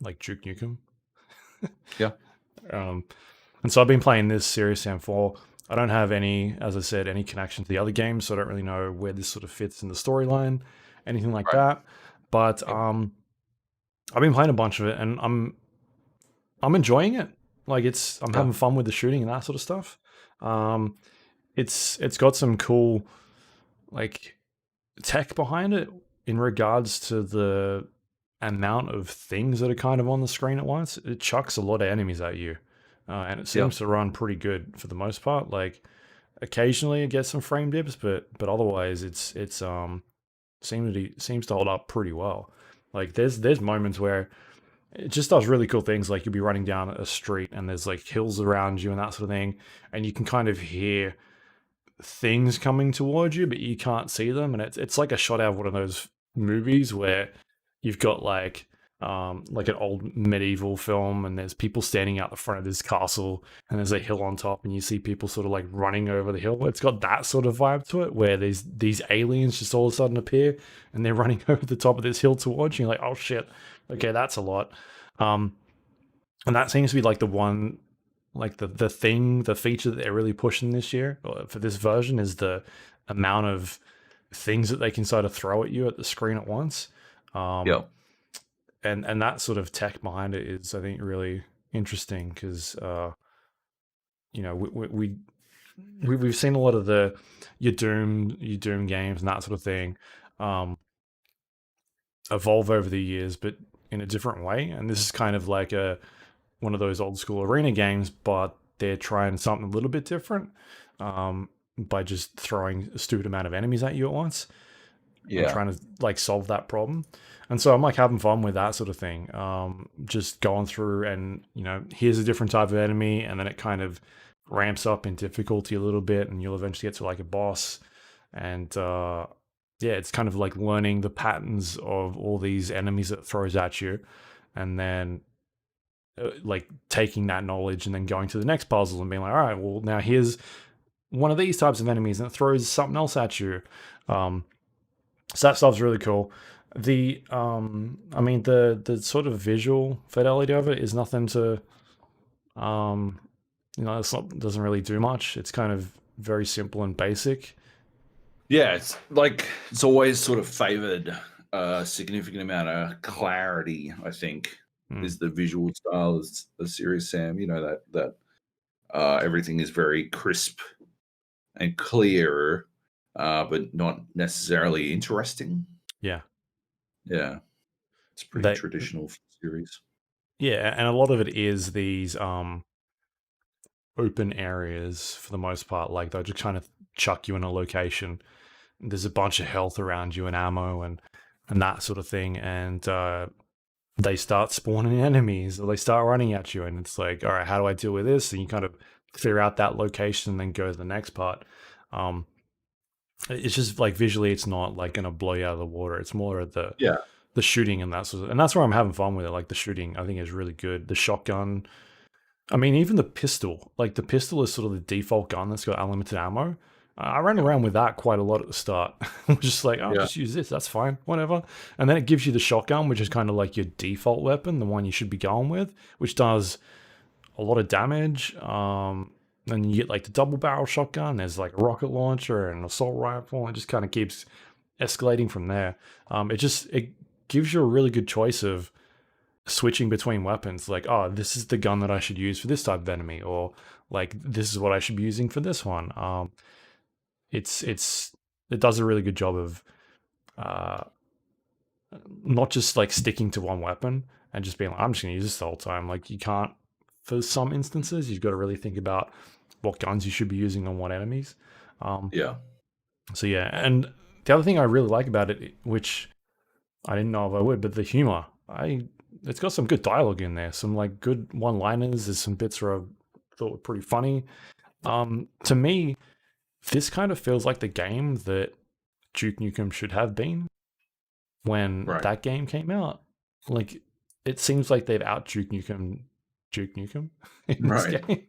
like Duke Nukem. Yeah. And so I've been playing this Serious Sam 4. I don't have any, as I said, any connection to the other games, so I don't really know where this sort of fits in the storyline, anything like that. But I've been playing a bunch of it, and I'm enjoying it. Like I'm having fun with the shooting and that sort of stuff. It's got some cool like tech behind it in regards to the amount of things that are kind of on the screen at once. It chucks a lot of enemies at you, and it seems to run pretty good for the most part. Like occasionally it gets some frame dips, but otherwise it's seems to hold up pretty well. Like there's moments where it just does really cool things. Like you'll be running down a street and there's like hills around you and that sort of thing, and you can kind of hear things coming towards you, but you can't see them. And it's like a shot out of one of those movies where you've got like an old medieval film, and there's people standing out the front of this castle, and there's a hill on top, and you see people sort of like running over the hill. It's got that sort of vibe to it, where these aliens just all of a sudden appear, and they're running over the top of this hill towards you. You're like, oh shit, okay, that's a lot. And that seems to be like the one, like the feature that they're really pushing this year for this version is the amount of things that they can sort of throw at you at the screen at once. And that sort of tech behind it is, I think, really interesting because you know we've seen a lot of the your Doom games and that sort of thing evolve over the years, but in a different way. And this is kind of like one of those old school arena games, but they're trying something a little bit different by just throwing a stupid amount of enemies at you at once. And trying to like solve that problem. And so I'm like having fun with that sort of thing. Just going through and, here's a different type of enemy, and then it kind of ramps up in difficulty a little bit, and you'll eventually get to like a boss. And it's kind of like learning the patterns of all these enemies that it throws at you, and then like taking that knowledge and then going to the next puzzle and being like, all right, well, now here's one of these types of enemies, and it throws something else at you. So that stuff's really cool. The the sort of visual fidelity of it is nothing to, doesn't really do much. It's kind of very simple and basic. Yeah, it's like it's always sort of favored a significant amount of clarity, I think, is the visual style of Serious Sam. That everything is very crisp and clear, but not necessarily interesting. Yeah. It's pretty traditional for the series. Yeah, and a lot of it is these open areas for the most part. Like they'll just kind of chuck you in a location. There's a bunch of health around you and ammo and that sort of thing, and they start spawning enemies, or they start running at you, and it's like, all right, how do I deal with this? And you kind of clear out that location and then go to the next part. It's just like visually, it's not like going to blow you out of the water. It's more of the shooting and that sort of, and that's where I'm having fun with it. Like the shooting, I think is really good. The shotgun, I mean, even the pistol. Like the pistol is sort of the default gun that's got unlimited ammo, I ran around with that quite a lot at the start. Just like, oh, just use this. That's fine. Whatever. And then it gives you the shotgun, which is kind of like your default weapon, the one you should be going with, which does a lot of damage. Then you get like the double barrel shotgun. There's like a rocket launcher and an assault rifle. It just kind of keeps escalating from there. It gives you a really good choice of switching between weapons. Like, oh, this is the gun that I should use for this type of enemy, or like this is what I should be using for this one. It does a really good job of uh, not just like sticking to one weapon and just being like, I'm just gonna use this the whole time. Like you can't. For some instances, you've got to really think about what guns you should be using on what enemies. So yeah, and the other thing I really like about it, which I didn't know if I would, but the humor. It's got some good dialogue in there, some like good one-liners. There's some bits where I thought were pretty funny. To me, this kind of feels like the game that Duke Nukem should have been when that game came out. Like, it seems like they've out Duke Nukem in this game.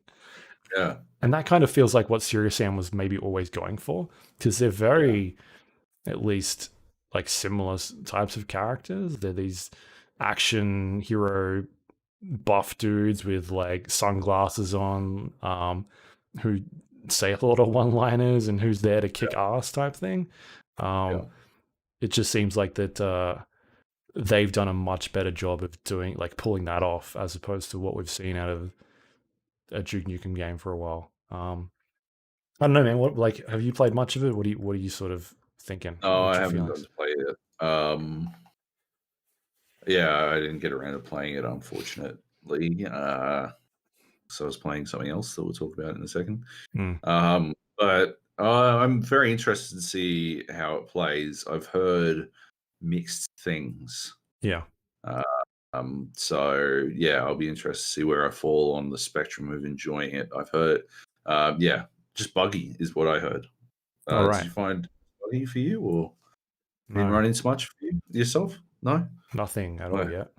Yeah. And that kind of feels like what Serious Sam was maybe always going for, because they're very, at least, like similar types of characters. They're these action hero buff dudes with like sunglasses on, who say a lot of one-liners and who's there to kick ass type thing. It just seems like that they've done a much better job of doing, like, pulling that off as opposed to what we've seen out of a Duke Nukem game for a while. I don't know, man. What, like, have you played much of it? What are you sort of thinking? Oh, I haven't gotten to play it. Yeah, I didn't get around to playing it, unfortunately. So I was playing something else that we'll talk about in a second. But I'm very interested to see how it plays. I've heard mixed things. Yeah. So yeah, I'll be interested to see where I fall on the spectrum of enjoying it. I've heard, just buggy is what I heard. Did you find buggy for you, or didn't run into much for you yourself? No, nothing at all yet.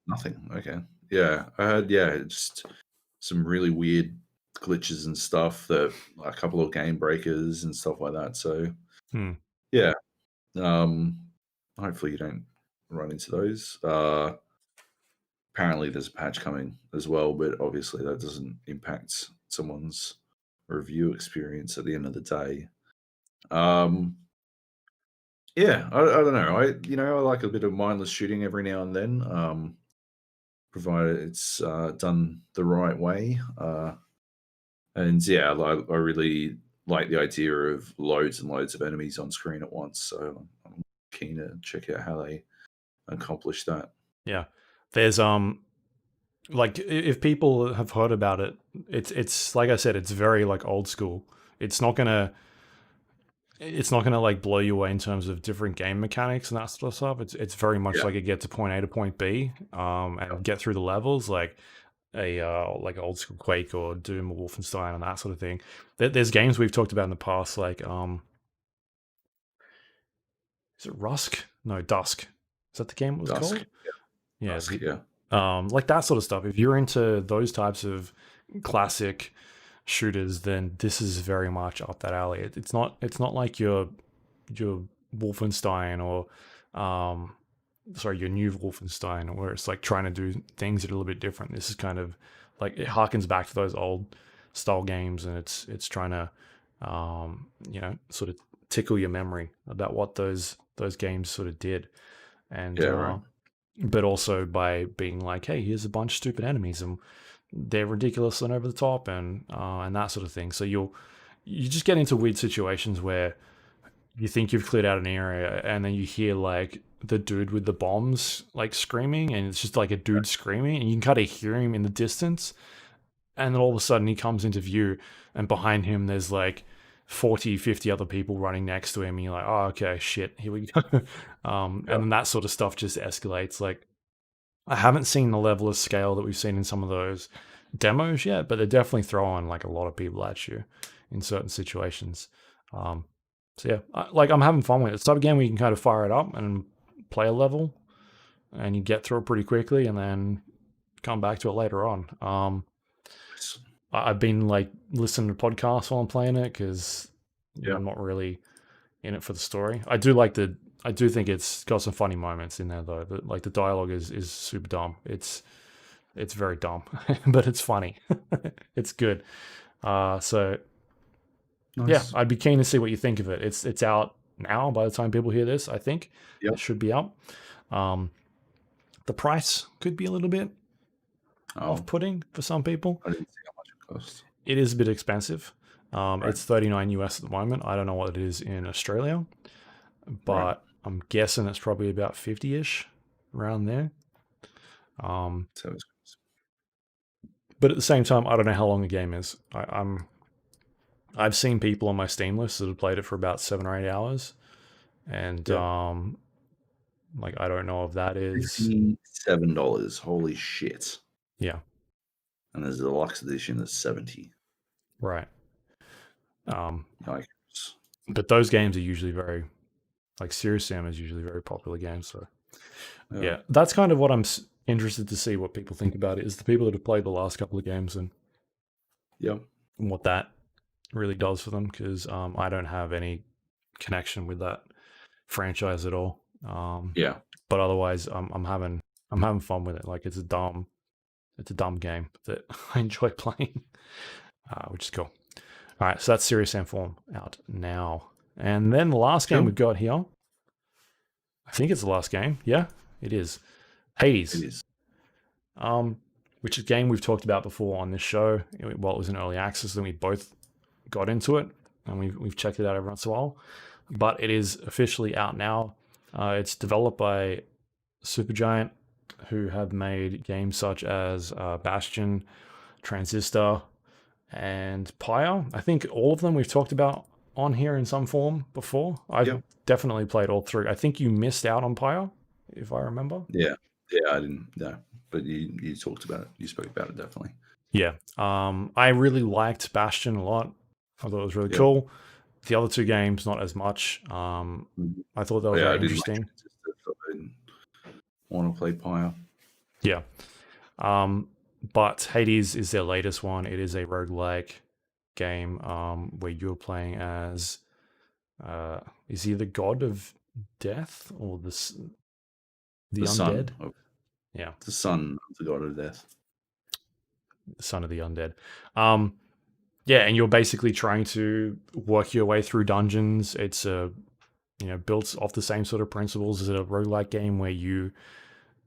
Nothing. Okay. Yeah, I heard. Yeah, just some really weird glitches and stuff, that a couple of game breakers and stuff like that. So yeah, hopefully you don't run into those. Apparently there's a patch coming as well, but obviously that doesn't impact someone's review experience at the end of the day. Yeah, I don't know. I like a bit of mindless shooting every now and then, provided it's done the right way. And yeah, I really like the idea of loads and loads of enemies on screen at once. So I'm keen to check out how they accomplish that. Yeah, there's like, if people have heard about it, it's like I said, it's very like old school. It's not gonna like blow you away in terms of different game mechanics and that sort of stuff. It's very much like it get to point A to point B, and get through the levels like a like old school Quake or Doom or Wolfenstein and that sort of thing. There's games we've talked about in the past, like is it Rusk? No, Dusk. Is that the game it was called? Yeah. Dusk, yeah. Like that sort of stuff. If you're into those types of classic shooters, then this is very much up that alley. It's not like your Wolfenstein or your new Wolfenstein, where it's like trying to do things that are a little bit different. This is kind of like, it harkens back to those old style games, and it's trying to sort of tickle your memory about what those games sort of did. And but also by being like, hey, here's a bunch of stupid enemies and they're ridiculous and over the top, and that sort of thing. So you just get into weird situations where you think you've cleared out an area, and then you hear like the dude with the bombs like screaming, and it's just like a dude screaming, and you can kind of hear him in the distance, and then all of a sudden he comes into view, and behind him there's like 40, 50 other people running next to him, and you're like, oh, okay, shit, here we go. And then that sort of stuff just escalates. Like, I haven't seen the level of scale that we've seen in some of those demos yet, but they're definitely throwing like a lot of people at you in certain situations. So yeah, I'm having fun with it. It's the type of game where you can kind of fire it up and play a level, and you get through it pretty quickly, and then come back to it later on. I've been like listening to podcasts while I'm playing it, because I'm not really in it for the story. I do think it's got some funny moments in there though. Like the dialogue is super dumb. It's very dumb, but it's funny. It's good. So nice. Yeah, I'd be keen to see what you think of it. It's out now by the time people hear this. I think it should be out. The price could be a little bit off-putting for some people. I didn't see how much it costs. It is a bit expensive. It's 39 US at the moment. I don't know what it is in Australia, but I'm guessing it's probably about 50-ish around there. But at the same time, I don't know how long the game is. I've seen people on my Steam list that have played it for about 7 or 8 hours, and like I don't know if that is $57. Holy shit! Yeah, and there's a deluxe edition that's $70. Right. Yikes. But those games are usually very, like Serious Sam is usually very popular games. So yeah, that's kind of what I'm interested to see what people think about it. Is the people that have played the last couple of games and what that really does for them, because I don't have any connection with that franchise at all. But otherwise, I'm having fun with it. Like it's a dumb game that I enjoy playing, which is cool. All right, so that's Serious Sam Form out now, and then the last game we've got here. I think it's the last game. Yeah, it is. Hades. It is. Which is a game we've talked about before on this show. Well, it was in early access, then we both got into it, and we've checked it out every once in a while. But it is officially out now. It's developed by Supergiant, who have made games such as Bastion, Transistor, and Pyre. I think all of them we've talked about on here in some form before. I've definitely played all three. I think you missed out on Pyre, if I remember. Yeah, I didn't. No, but you talked about it. You spoke about it definitely. Yeah. I really liked Bastion a lot. I thought it was really cool. The other two games, not as much. I thought they were very interesting. I didn't want to play Pyre. Yeah. But Hades is their latest one. It is a roguelike game where you're playing as is he the god of death or the undead? Son of, yeah, the son of the god of death. The son of the undead. Yeah, and you're basically trying to work your way through dungeons. It's built off the same sort of principles as a roguelike game where you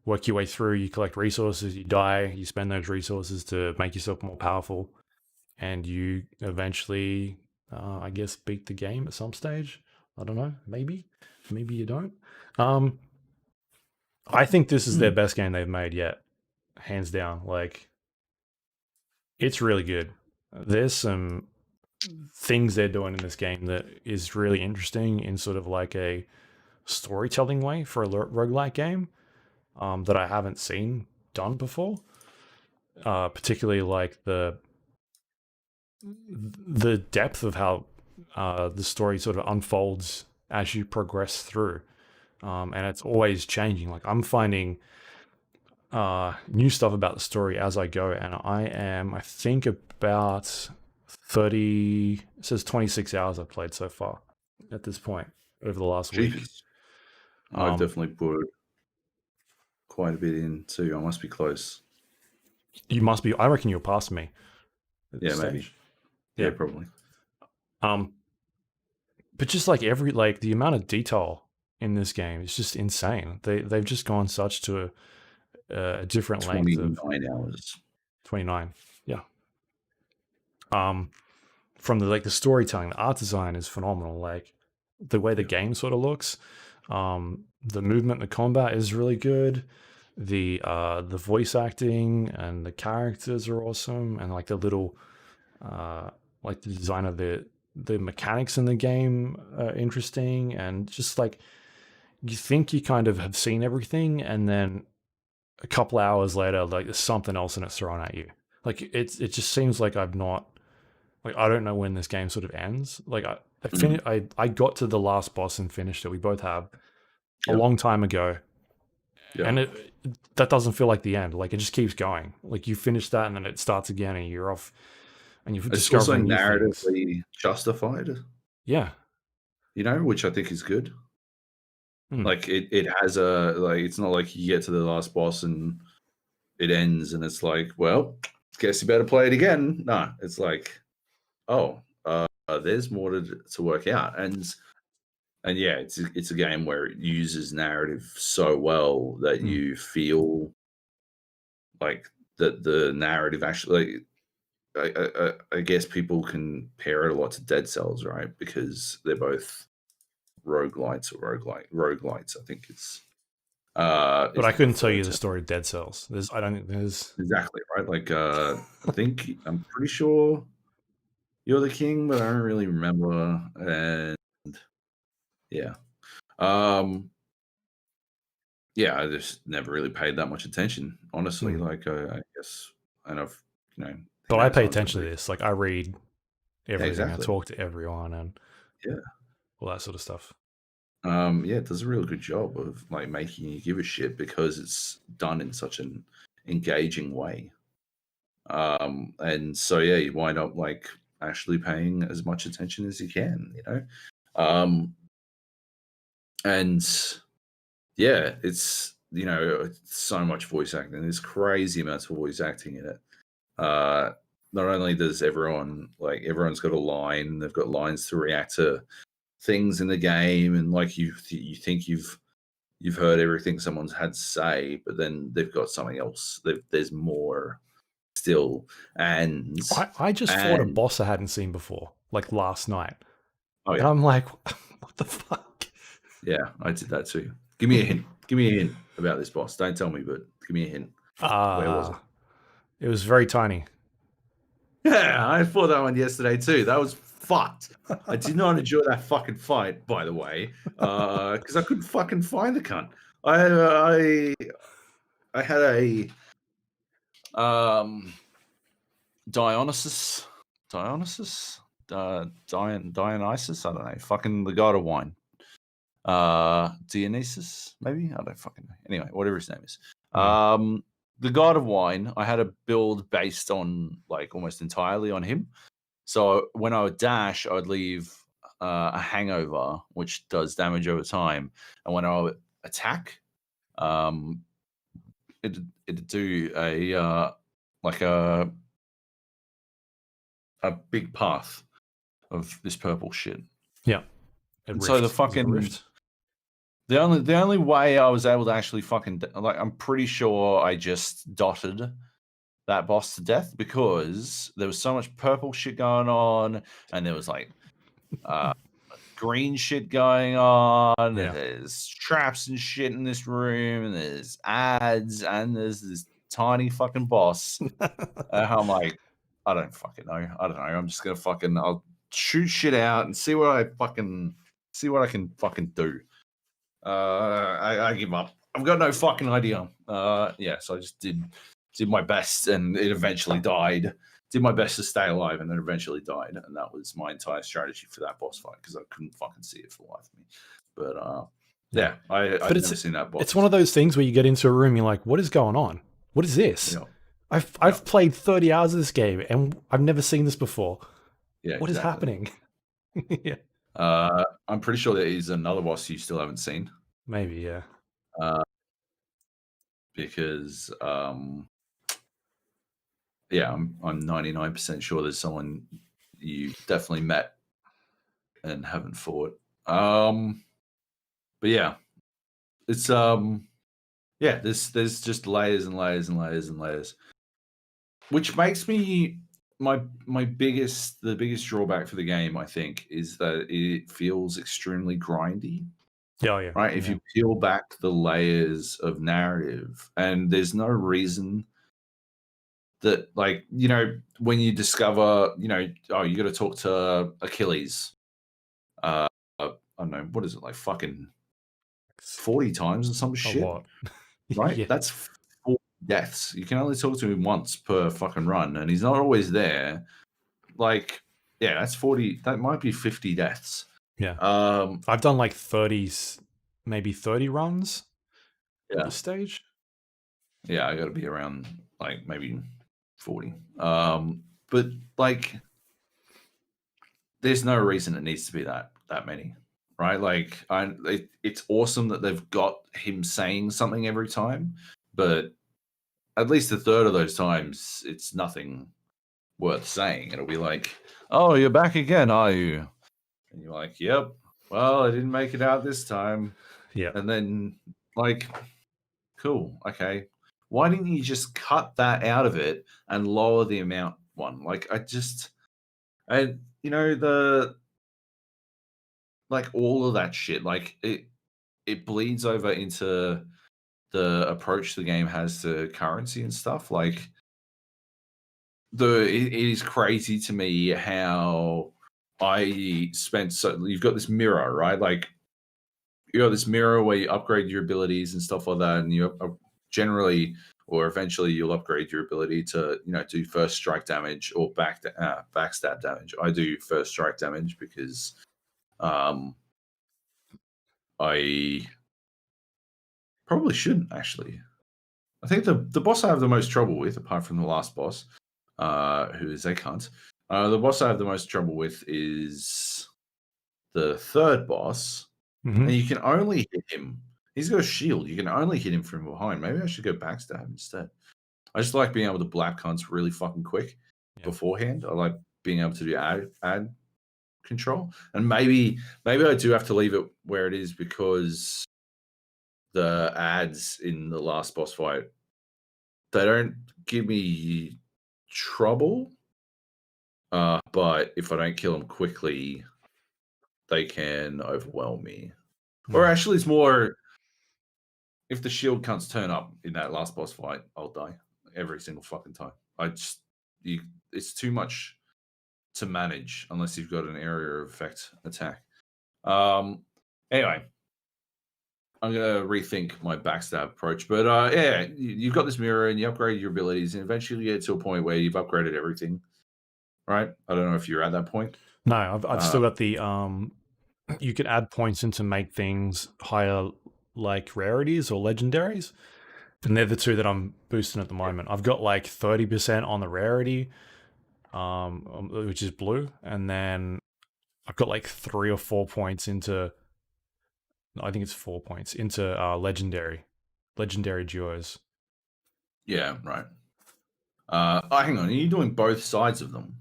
work your way through, you collect resources, you die, you spend those resources to make yourself more powerful, and you eventually, I guess, beat the game at some stage. I don't know, maybe you don't. I think this is their best game they've made yet, hands down. Like, it's really good. There's some things they're doing in this game that is really interesting in sort of like a storytelling way for a roguelike game. That I haven't seen done before, particularly like the depth of how the story sort of unfolds as you progress through, and it's always changing. Like I'm finding new stuff about the story as I go, and I think about 30. It says 26 hours I've played so far at this point over the last week. I've definitely put quite a bit in too. I must be close. You must be. I reckon you're past me. Yeah, maybe. Yeah, probably. But just like the amount of detail in this game is just insane. They've just gone such to a different length of 29 hours. 29. Yeah. From the storytelling, the art design is phenomenal. Like the way the game sort of looks, the movement, the combat is really good. The voice acting and the characters are awesome, and like the little like the design of the mechanics in the game are interesting, and just like you think you kind of have seen everything, and then a couple hours later, like there's something else and it's thrown at you. Like it just seems like I've not, like I don't know when this game sort of ends. Like I got to the last boss and finished it. We both have a long time ago. And that doesn't feel like the end. Like it just keeps going. Like you finish that and then it starts again and you're off and you've discovered also narratively justified. Yeah. Which I think is good. Hmm. Like it has it's not like you get to the last boss and it ends and it's like, well, guess you better play it again. No, it's like, oh, there's more to work out. And yeah, it's a game where it uses narrative so well that you feel like that the narrative actually, I guess people can pair it a lot to Dead Cells, right? Because they're both roguelites or roguelites. I think it's But is I the couldn't tell preferred you the term. story of Dead Cells. I don't think there's Exactly, right? Like I think I'm pretty sure you're the king, but I don't really remember. And yeah. Um yeah, I just never really paid that much attention, honestly. Like I guess, and I've the But I amount of pay times I've attention to this. Like I read yeah, everything. I exactly. talk to everyone and Yeah. all that sort of stuff. Yeah, it does a really good job of like making you give a shit because it's done in such an engaging way. And so yeah, you wind up like actually paying as much attention as you can, Um, and yeah, it's so much voice acting. There's crazy amounts of voice acting in it. Not only does everyone's got a line, they've got lines to react to things in the game, and like you think you've heard everything someone's had to say, but then they've got something else. There's more still, and I just fought a and boss I hadn't seen before, like last night. oh And yeah, I'm like, what the fuck? yeah, I did that too. Give me a hint. Give me a hint about this boss. Don't tell me, but give me a hint. Where was it? It was very tiny. Yeah, I fought that one yesterday too. That was fucked. I did not enjoy that fucking fight, by the way, because I couldn't fucking find the cunt. I had a Dionysus, Dionysus, Dionysus. I don't know. Fucking the god of wine. Dionysus, maybe I don't fucking know. Anyway, whatever his name is. The god of wine. I had a build based on like almost entirely on him. So when I would dash, I would leave a hangover, which does damage over time, and when I would attack, it'd do a like a big path of this purple shit. Yeah. And so the fucking rift. the only way I was able to actually fucking like I'm pretty sure I just dotted that boss to death because there was so much purple shit going on, and there was like green shit going on, and there's traps and shit in this room, and there's ads, and there's this tiny fucking boss. And I'm like, I don't fucking know. I don't know. I'm just gonna I'll shoot shit out and see what I can fucking do. I give up. I've got no fucking idea. Yeah, so I just did my best, and it eventually died. Did my best to stay alive, and then eventually died, and that was my entire strategy for that boss fight because I couldn't fucking see it for the life of me. But yeah, I've never seen that boss. It's one of those things where you get into a room, you're like, what is going on? What is this? Yeah. I've played 30 hours of this game and I've never seen this before. Yeah, what is happening? Yeah. I'm pretty sure there is another boss you still haven't seen. Maybe, yeah. Because yeah, I'm 99% sure there's someone you definitely met and haven't fought. But yeah, it's yeah, there's just layers and layers and layers and layers, which makes me the biggest drawback for the game, I think, is that it feels extremely grindy. Oh, yeah. Right? If you peel back the layers of narrative, and there's no reason that, like, when you discover, oh, you got to talk to Achilles. I don't know, what is it, like fucking 40 times or some shit? A lot. Right? Yeah. That's 40 deaths. You can only talk to him once per fucking run, and he's not always there. Like, yeah, that's 40. That might be 50 deaths. Yeah. I've done like 30s, maybe 30 runs at this stage. Yeah, I got to be around like maybe 40. But like, there's no reason it needs to be that many, right? Like, it's awesome that they've got him saying something every time, but at least a third of those times, it's nothing worth saying. It'll be like, "Oh, you're back again, are you?" And you're like, "Yep. Well, I didn't make it out this time." Yeah. And then, like, cool, okay. Why didn't you just cut that out of it and lower the amount one? Like, and like all of that shit, like it bleeds over into the approach the game has to currency and stuff. Like it is crazy to me how I spent you've got this mirror, right? Like you got this mirror where you upgrade your abilities and stuff like that, and you generally or eventually you'll upgrade your ability to do first strike damage or backstab damage. I do first strike damage because I probably shouldn't actually. I think the boss I have the most trouble with, apart from the last boss, who is a cunt, the boss I have the most trouble with is the third boss, and you can only hit him. He's got a shield. You can only hit him from behind. Maybe I should go backstab instead. I just like being able to blap cunts really fucking quick beforehand. I like being able to do ad control, and maybe I do have to leave it where it is because the ads in the last boss fight, they don't give me trouble, but if I don't kill them quickly, they can overwhelm me. Or actually, it's more if the shield cunts turn up in that last boss fight, I'll die every single fucking time. It's too much to manage unless you've got an area of effect attack. Anyway, I'm gonna rethink my backstab approach, but yeah, you've got this mirror and you upgrade your abilities, and eventually you get to a point where you've upgraded everything. Right? I don't know if you're at that point. No, I've still got the you can add points in to make things higher, like rarities or legendaries, and they're the two that I'm boosting at the moment. I've got like 30% on the rarity, which is blue, and then I've got like 3 or 4 points into. I think it's 4 points into legendary duos. Yeah, right. Hang on. Are you doing both sides of them?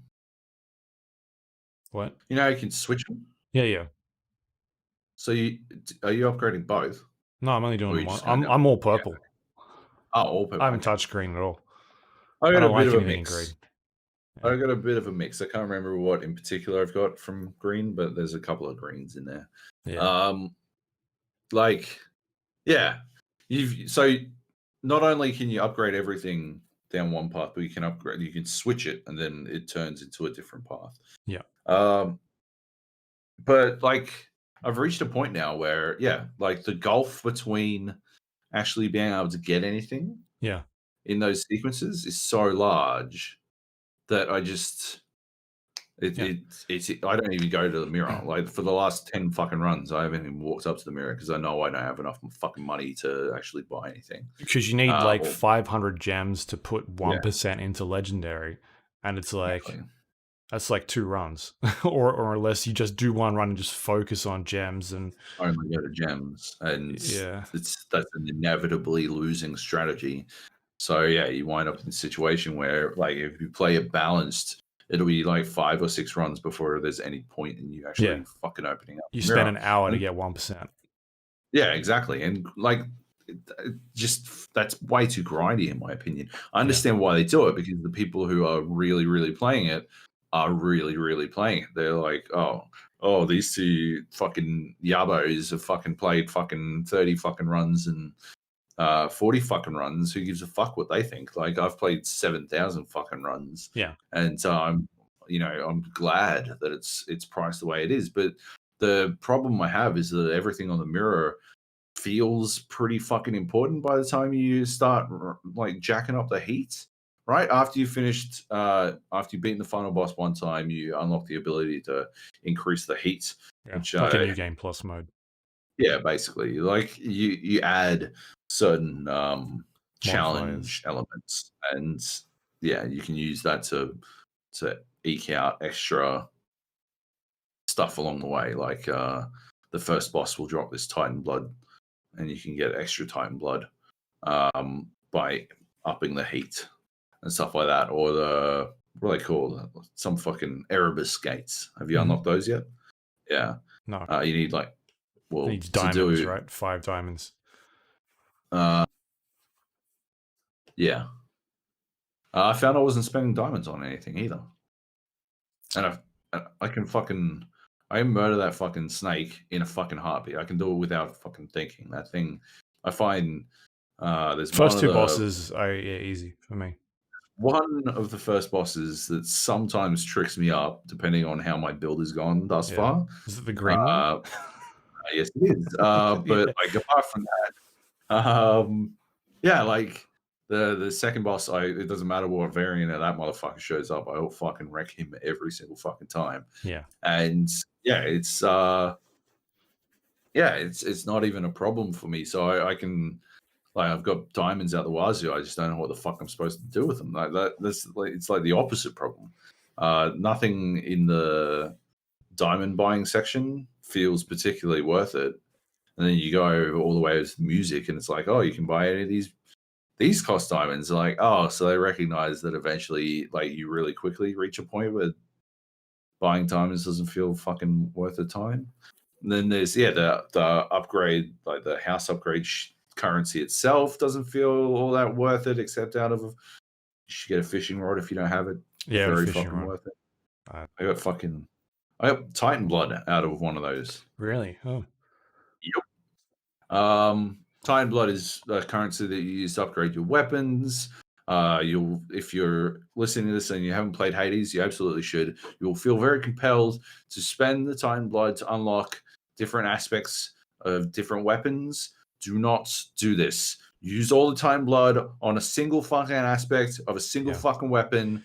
What? You know, you can switch them. Yeah. So are you upgrading both? No, I'm only doing one. I'm all purple. Yeah. Oh, all purple. I haven't touched green at all. I got don't a like bit of a anything mix. in green. I got a bit of a mix. I can't remember what in particular I've got from green, but there's a couple of greens in there. Yeah. So not only can you upgrade everything down one path, but you can switch it and then it turns into a different path. Yeah. But like I've reached a point now where like the gulf between actually being able to get anything in those sequences is so large that I just I don't even go to the mirror. Like for the last 10 fucking runs, I haven't even walked up to the mirror because I know I don't have enough fucking money to actually buy anything. Because you need like 500 gems to put 1% into legendary, and it's like that's like 2 runs, or unless you just do one run and just focus on gems and only go to gems, and that's an inevitably losing strategy. So you wind up in a situation where like if you play it balanced, it'll be like 5 or 6 runs before there's any point in you actually fucking opening up. You spend an hour to get 1%. Yeah, exactly. And like, just that's way too grindy in my opinion. I understand why they do it because the people who are really, really playing it are really, really playing it. They're like, oh, these two fucking yabos have fucking played fucking 30 fucking runs and 40 fucking runs. Who gives a fuck what they think? Like I've played 7,000 fucking runs. Yeah. And I'm glad that it's priced the way it is. But the problem I have is that everything on the mirror feels pretty fucking important by the time you start like jacking up the heat. Right after you've finished, after you've beaten the final boss one time, you unlock the ability to increase the heat. Yeah, like a new game plus mode. Yeah, basically, like you add certain challenge elements, and you can use that to eke out extra stuff along the way. Like the first boss will drop this Titan blood, and you can get extra Titan blood by upping the heat and stuff like that. Or the what are they called? Some fucking Erebus gates. Have you unlocked those yet? Yeah. No. You need like needs diamonds, right? 5 diamonds. Yeah. I found I wasn't spending diamonds on anything either. And I can murder that fucking snake in a fucking heartbeat. I can do it without fucking thinking. That thing, I find there's first 2 bosses are easy for me. One of the first bosses that sometimes tricks me up, depending on how my build has gone thus far. Is it the green one? Yes, it is. But like apart from that, yeah, like the second boss, it doesn't matter what variant of that motherfucker shows up, I will fucking wreck him every single fucking time. Yeah. And yeah, it's not even a problem for me. So I can, like, I've got diamonds out the wazoo. I just don't know what the fuck I'm supposed to do with them. Like it's like the opposite problem. Nothing in the diamond buying section feels particularly worth it. And then you go all the way to music, and it's like, oh, you can buy any of these cost diamonds. Like, oh, so they recognize that eventually, like, you really quickly reach a point where buying diamonds doesn't feel fucking worth the time. And then there's the upgrade, like the house upgrade currency itself doesn't feel all that worth it, except out of you should get a fishing rod if you don't have it. Yeah, very fucking worth it. I got Titan blood out of one of those. Really? Oh. Yep. Titan blood is a currency that you use to upgrade your weapons. If you're listening to this and you haven't played Hades, you absolutely should. You'll feel very compelled to spend the Titan blood to unlock different aspects of different weapons. Do not do this. Use all the Titan blood on a single fucking aspect of a single fucking weapon.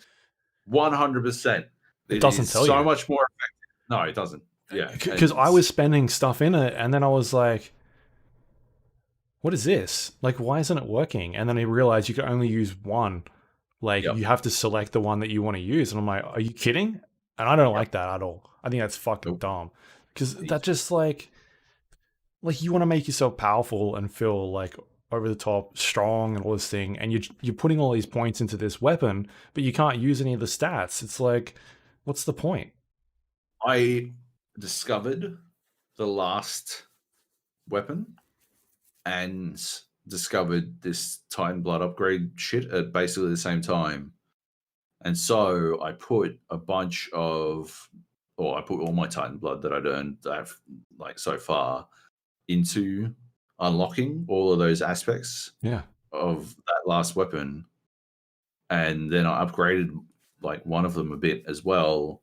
100%. It doesn't tell you. So much more effective. No, it doesn't. Yeah. Because I was spending stuff in it, and then I was like, what is this? Like, why isn't it working? And then I realized you can only use one. Like, you have to select the one that you want to use. And I'm like, are you kidding? And I don't like that at all. I think that's fucking dumb. Because that just like you want to make yourself powerful and feel like over the top, strong and all this thing. And you're putting all these points into this weapon, but you can't use any of the stats. It's like, what's the point? I discovered the last weapon and discovered this Titan blood upgrade shit at basically the same time. And so I put I put all my Titan blood that I'd earned like so far into unlocking all of those aspects of that last weapon. And then I upgraded like one of them a bit as well.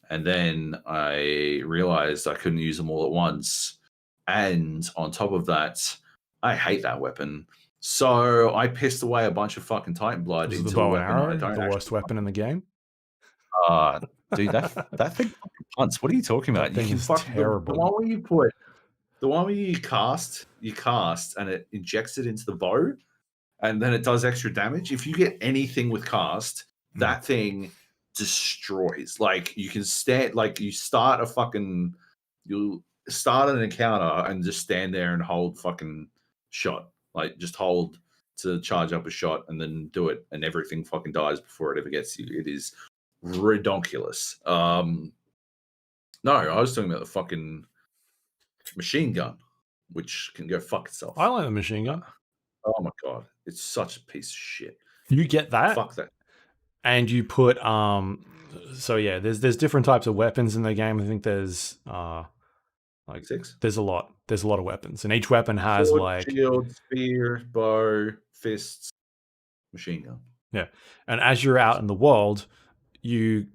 And then I realized I couldn't use them all at once. And on top of that, I hate that weapon. So I pissed away a bunch of fucking Titan blood into the bow and arrow, the worst weapon in the game. Dude, that thing punts. What are you talking about? That thing is terrible. The one where you cast, and it injects it into the bow, and then it does extra damage. If you get anything with cast, that thing destroys. Like, you can stand, like, you'll start an encounter and just stand there and hold fucking shot. Like, just hold to charge up a shot and then do it, and everything fucking dies before it ever gets you. It is redonkulous. No, I was talking about the fucking machine gun, which can go fuck itself. I like the machine gun. Oh my god, it's such a piece of shit. You get that? Fuck that. And you put so yeah, there's different types of weapons in the game. I think there's like 6. There's a lot of weapons, and each weapon has sword, like shield, spear, bow, fists, machine gun. Yeah, and as you're out in the world, you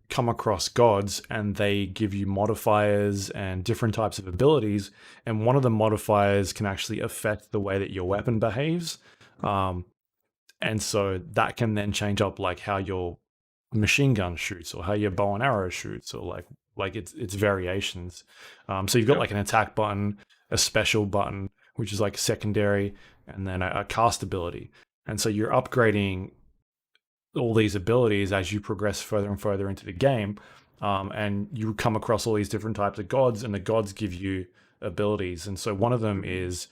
come across gods, and they give you modifiers and different types of abilities. And one of the modifiers can actually affect the way that your weapon behaves. And so that can then change up like how your machine gun shoots, or how your bow and arrow shoots, or like it's variations. So you've got like an attack button, a special button, which is like secondary, and then a cast ability. And so you're upgrading all these abilities as you progress further and further into the game. and you come across all these different types of gods, and the gods give you abilities. And so one of them is,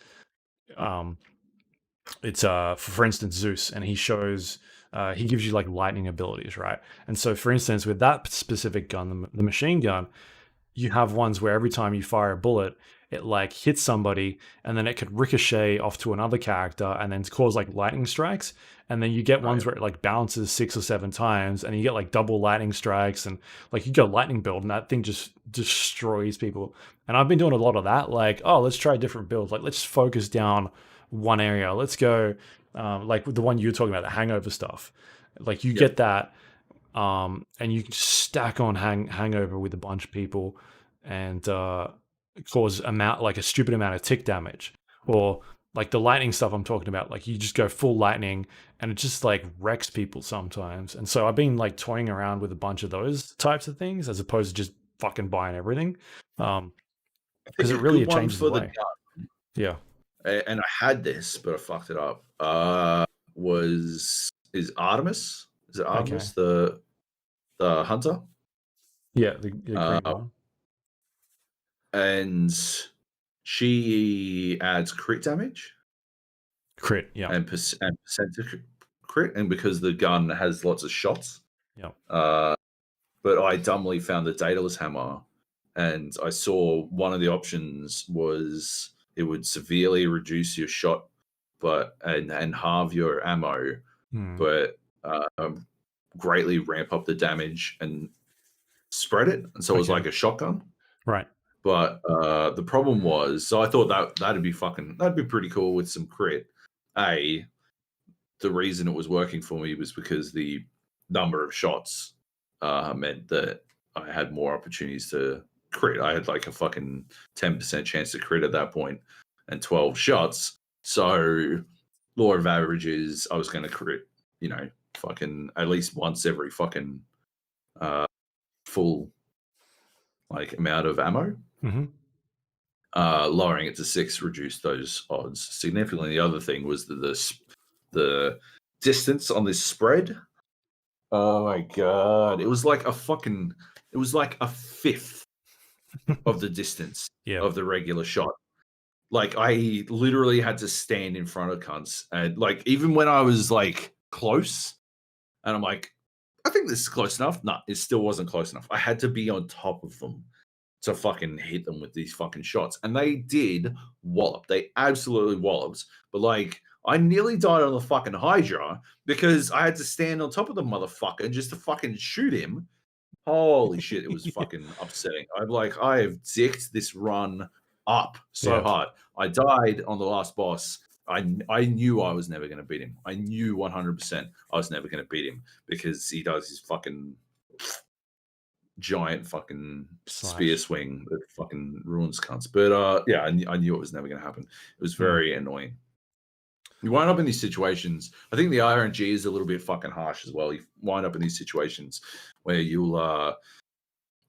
it's for instance Zeus, and he shows he gives you like lightning abilities, right? And so for instance with that specific gun, the machine gun, you have ones where every time you fire a bullet, it like hits somebody, and then it could ricochet off to another character and then cause like lightning strikes. And then you get ones where it like bounces 6 or 7 times, and you get like double lightning strikes, and like you go lightning build, and that thing just destroys people. And I've been doing a lot of that. Like, oh, let's try different builds. Like, let's focus down one area. Let's go like with the one you were talking about, the hangover stuff. Like you get that, and you can stack on hangover with a bunch of people, and cause like a stupid amount of tick damage. Or like the lightning stuff I'm talking about, like you just go full lightning, and it just like wrecks people sometimes. And so I've been like toying around with a bunch of those types of things as opposed to just fucking buying everything, because it really changes the way. Yeah. And I had this, but I fucked it up. Is Artemis? Is it Artemis, the hunter? Yeah, the green one. And she adds crit damage. Crit, yeah. And percent crit, and because the gun has lots of shots. Yeah. But I dumbly found the Daedalus hammer, and I saw one of the options was it would severely reduce your shot, and halve your ammo, but greatly ramp up the damage and spread it. And so it was like a shotgun. Right. But the problem was, so I thought that'd be pretty cool with some crit. The reason it was working for me was because the number of shots meant that I had more opportunities to crit. I had like a fucking 10% chance to crit at that point, and 12 shots. So law of averages, I was going to crit, fucking at least once every fucking full like amount of ammo. Lowering it to 6 reduced those odds significantly. The other thing was the distance on this spread. Oh my god, it was like a fifth of the distance of the regular shot. Like I literally had to stand in front of cunts, and like even when I was like close, and I'm like, I think this is close enough. No, it still wasn't close enough. I had to be on top of them to fucking hit them with these fucking shots. And they did wallop. They absolutely walloped. But like, I nearly died on the fucking Hydra because I had to stand on top of the motherfucker just to fucking shoot him. Holy shit, it was fucking upsetting. I have dicked this run up so hard. I died on the last boss. I knew I was never going to beat him. I knew 100% I was never going to beat him because he does his fucking giant fucking spear swing that fucking ruins cunts. But yeah, I knew it was never going to happen. It was very annoying. You wind up in these situations. I think the RNG is a little bit fucking harsh as well. You wind up in these situations where you'll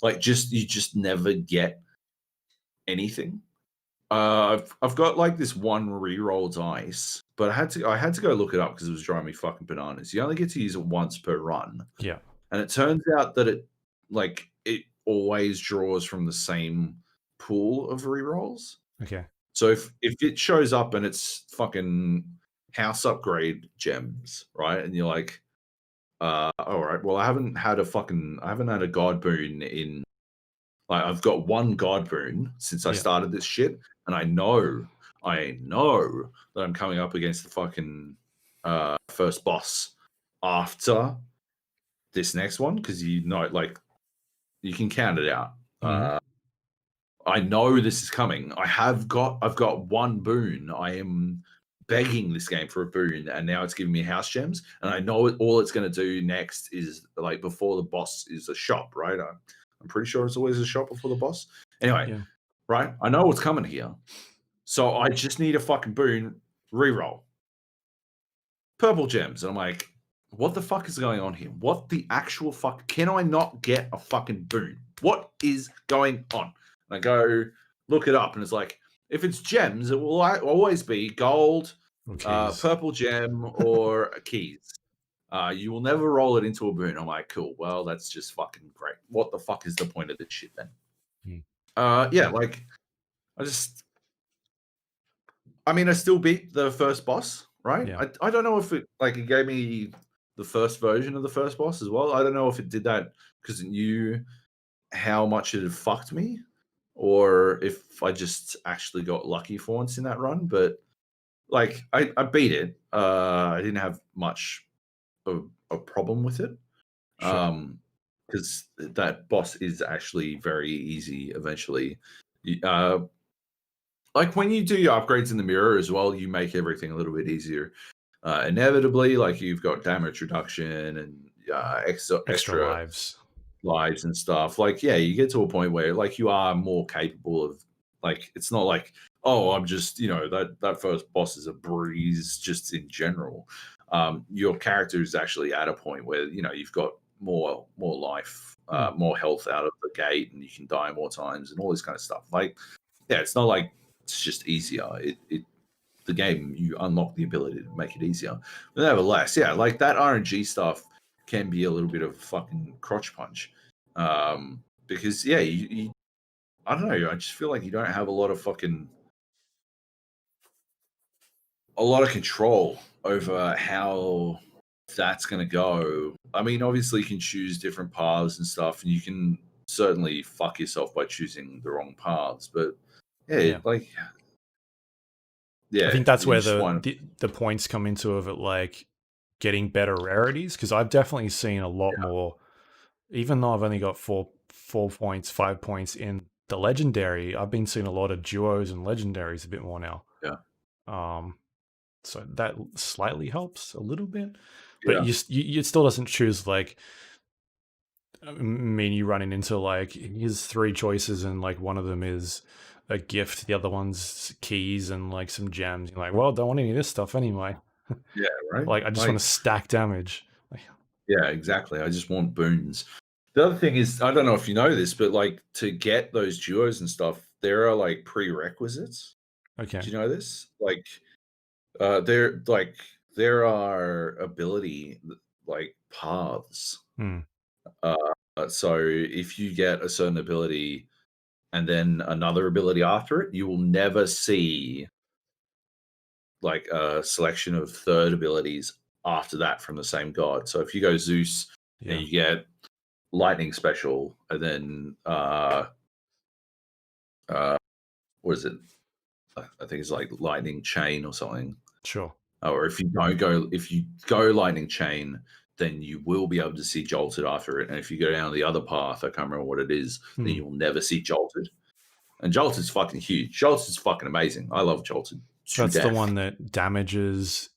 you just never get anything. I've got like this one reroll dice, but I had to go look it up because it was driving me fucking bananas. You only get to use it once per run. Yeah. And it turns out that it always draws from the same pool of rerolls. Okay. So if it shows up and it's fucking house upgrade gems, right? And you're like, all right, well, I haven't had a god boon in, like, I've got one god boon since I started this shit, and I know that I'm coming up against the fucking first boss after this next one, because like you can count it out. I know this is coming. I've got one boon. I am begging this game for a boon, and now it's giving me house gems, and I know all it's going to do next is, like, before the boss is a shop, right? I'm pretty sure it's always a shop before the boss. Anyway, right? I know what's coming here, so I just need a fucking boon reroll. Purple gems, and I'm like, what the fuck is going on here? What the actual fuck? Can I not get a fucking boon? What is going on? And I go look it up, and it's like, if it's gems, it will always be gold, purple gem, or keys. You will never roll it into a boon. I'm like, cool. Well, that's just fucking great. what the fuck is the point of this shit then? Hmm. Like I mean, I still beat the first boss, right? Yeah. I don't know if it gave me the first version of the first boss as well. I don't know if it did that because it knew how much it had fucked me, or if I just actually got lucky for once in that run. But like, I beat it. I didn't have much of a problem with it. Sure. Because that boss is actually very easy eventually. Like when you do your upgrades in the mirror as well, you make everything a little bit easier. Inevitably, like you've got damage reduction and Extra extra lives. lives and stuff. Like, yeah, you get to a point where like you are more capable of, like, it's not like, oh, I'm just, that first boss is a breeze just in general. Your character is actually at a point where, you've got more life, more health out of the gate, and you can die more times and all this kind of stuff. Like, yeah, it's not like it's just easier. The game, you unlock the ability to make it easier. But nevertheless, yeah, like that RNG stuff can be a little bit of a fucking crotch punch. Because yeah, you I don't know, I just feel like you don't have a lot of control over how that's going to go. I mean, obviously you can choose different paths and stuff, and you can certainly fuck yourself by choosing the wrong paths, but Yeah. I think that's you where just the points come into of it, like getting better rarities, because I've definitely seen a lot more. Even though I've only got 4 points, 5 points in the legendary, I've been seeing a lot of duos and legendaries a bit more now. Yeah. So that slightly helps a little bit, but Yeah. it still doesn't choose, like, I mean, you running into like, here's 3 choices and like one of them is a gift, the other one's keys and like some gems. You're like, well, don't want any of this stuff anyway. Yeah, right? Like, I just want to stack damage. Yeah, exactly. I just want boons. The other thing is, I don't know if you know this, but like to get those duos and stuff, there are like prerequisites. Okay. Do you know this? Like, there are ability like paths. Hmm. So if you get a certain ability and then another ability after it, you will never see like a selection of third abilities after that from the same god. So if you go Zeus and Yeah. you get lightning special, and then what is it? I think it's like lightning chain or something. Sure. Or if you go lightning chain, then you will be able to see jolted after it. And if you go down the other path, I can't remember what it is, then you will never see jolted. And jolted's fucking huge. Jolted's fucking amazing. I love jolted. That's the one that damages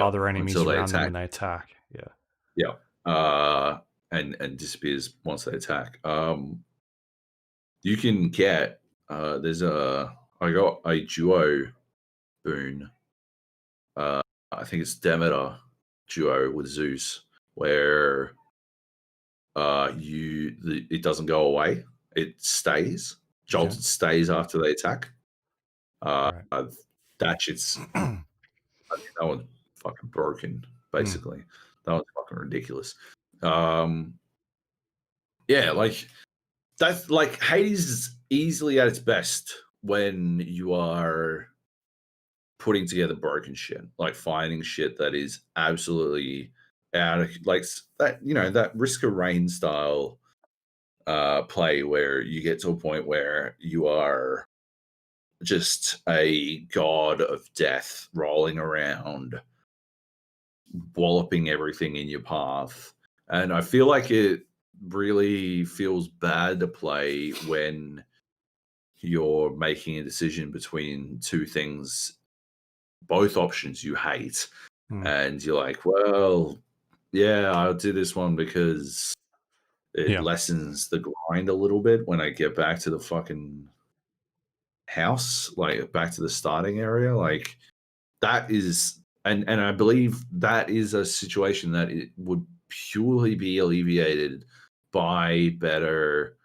other enemies until they around them when attack. they attack. Yeah. Yeah. And disappears once they attack. You can get I got a duo boon. I think it's Demeter duo with Zeus, where it doesn't go away. It stays. Jolted stays after they attack. Right. That shit's that one's fucking broken, basically. That was fucking ridiculous. Yeah, like that's like Hades is easily at its best when you are putting together broken shit, like finding shit that is absolutely out of like that, that Risk of Rain style play where you get to a point where you are just a god of death rolling around, walloping everything in your path. And I feel like it really feels bad to play when you're making a decision between two things, both options you hate, and you're like, well, yeah, I'll do this one because it lessens the grind a little bit when I get back to the fucking house, like back to the starting area. Like that is, and I believe that is a situation that it would purely be alleviated by better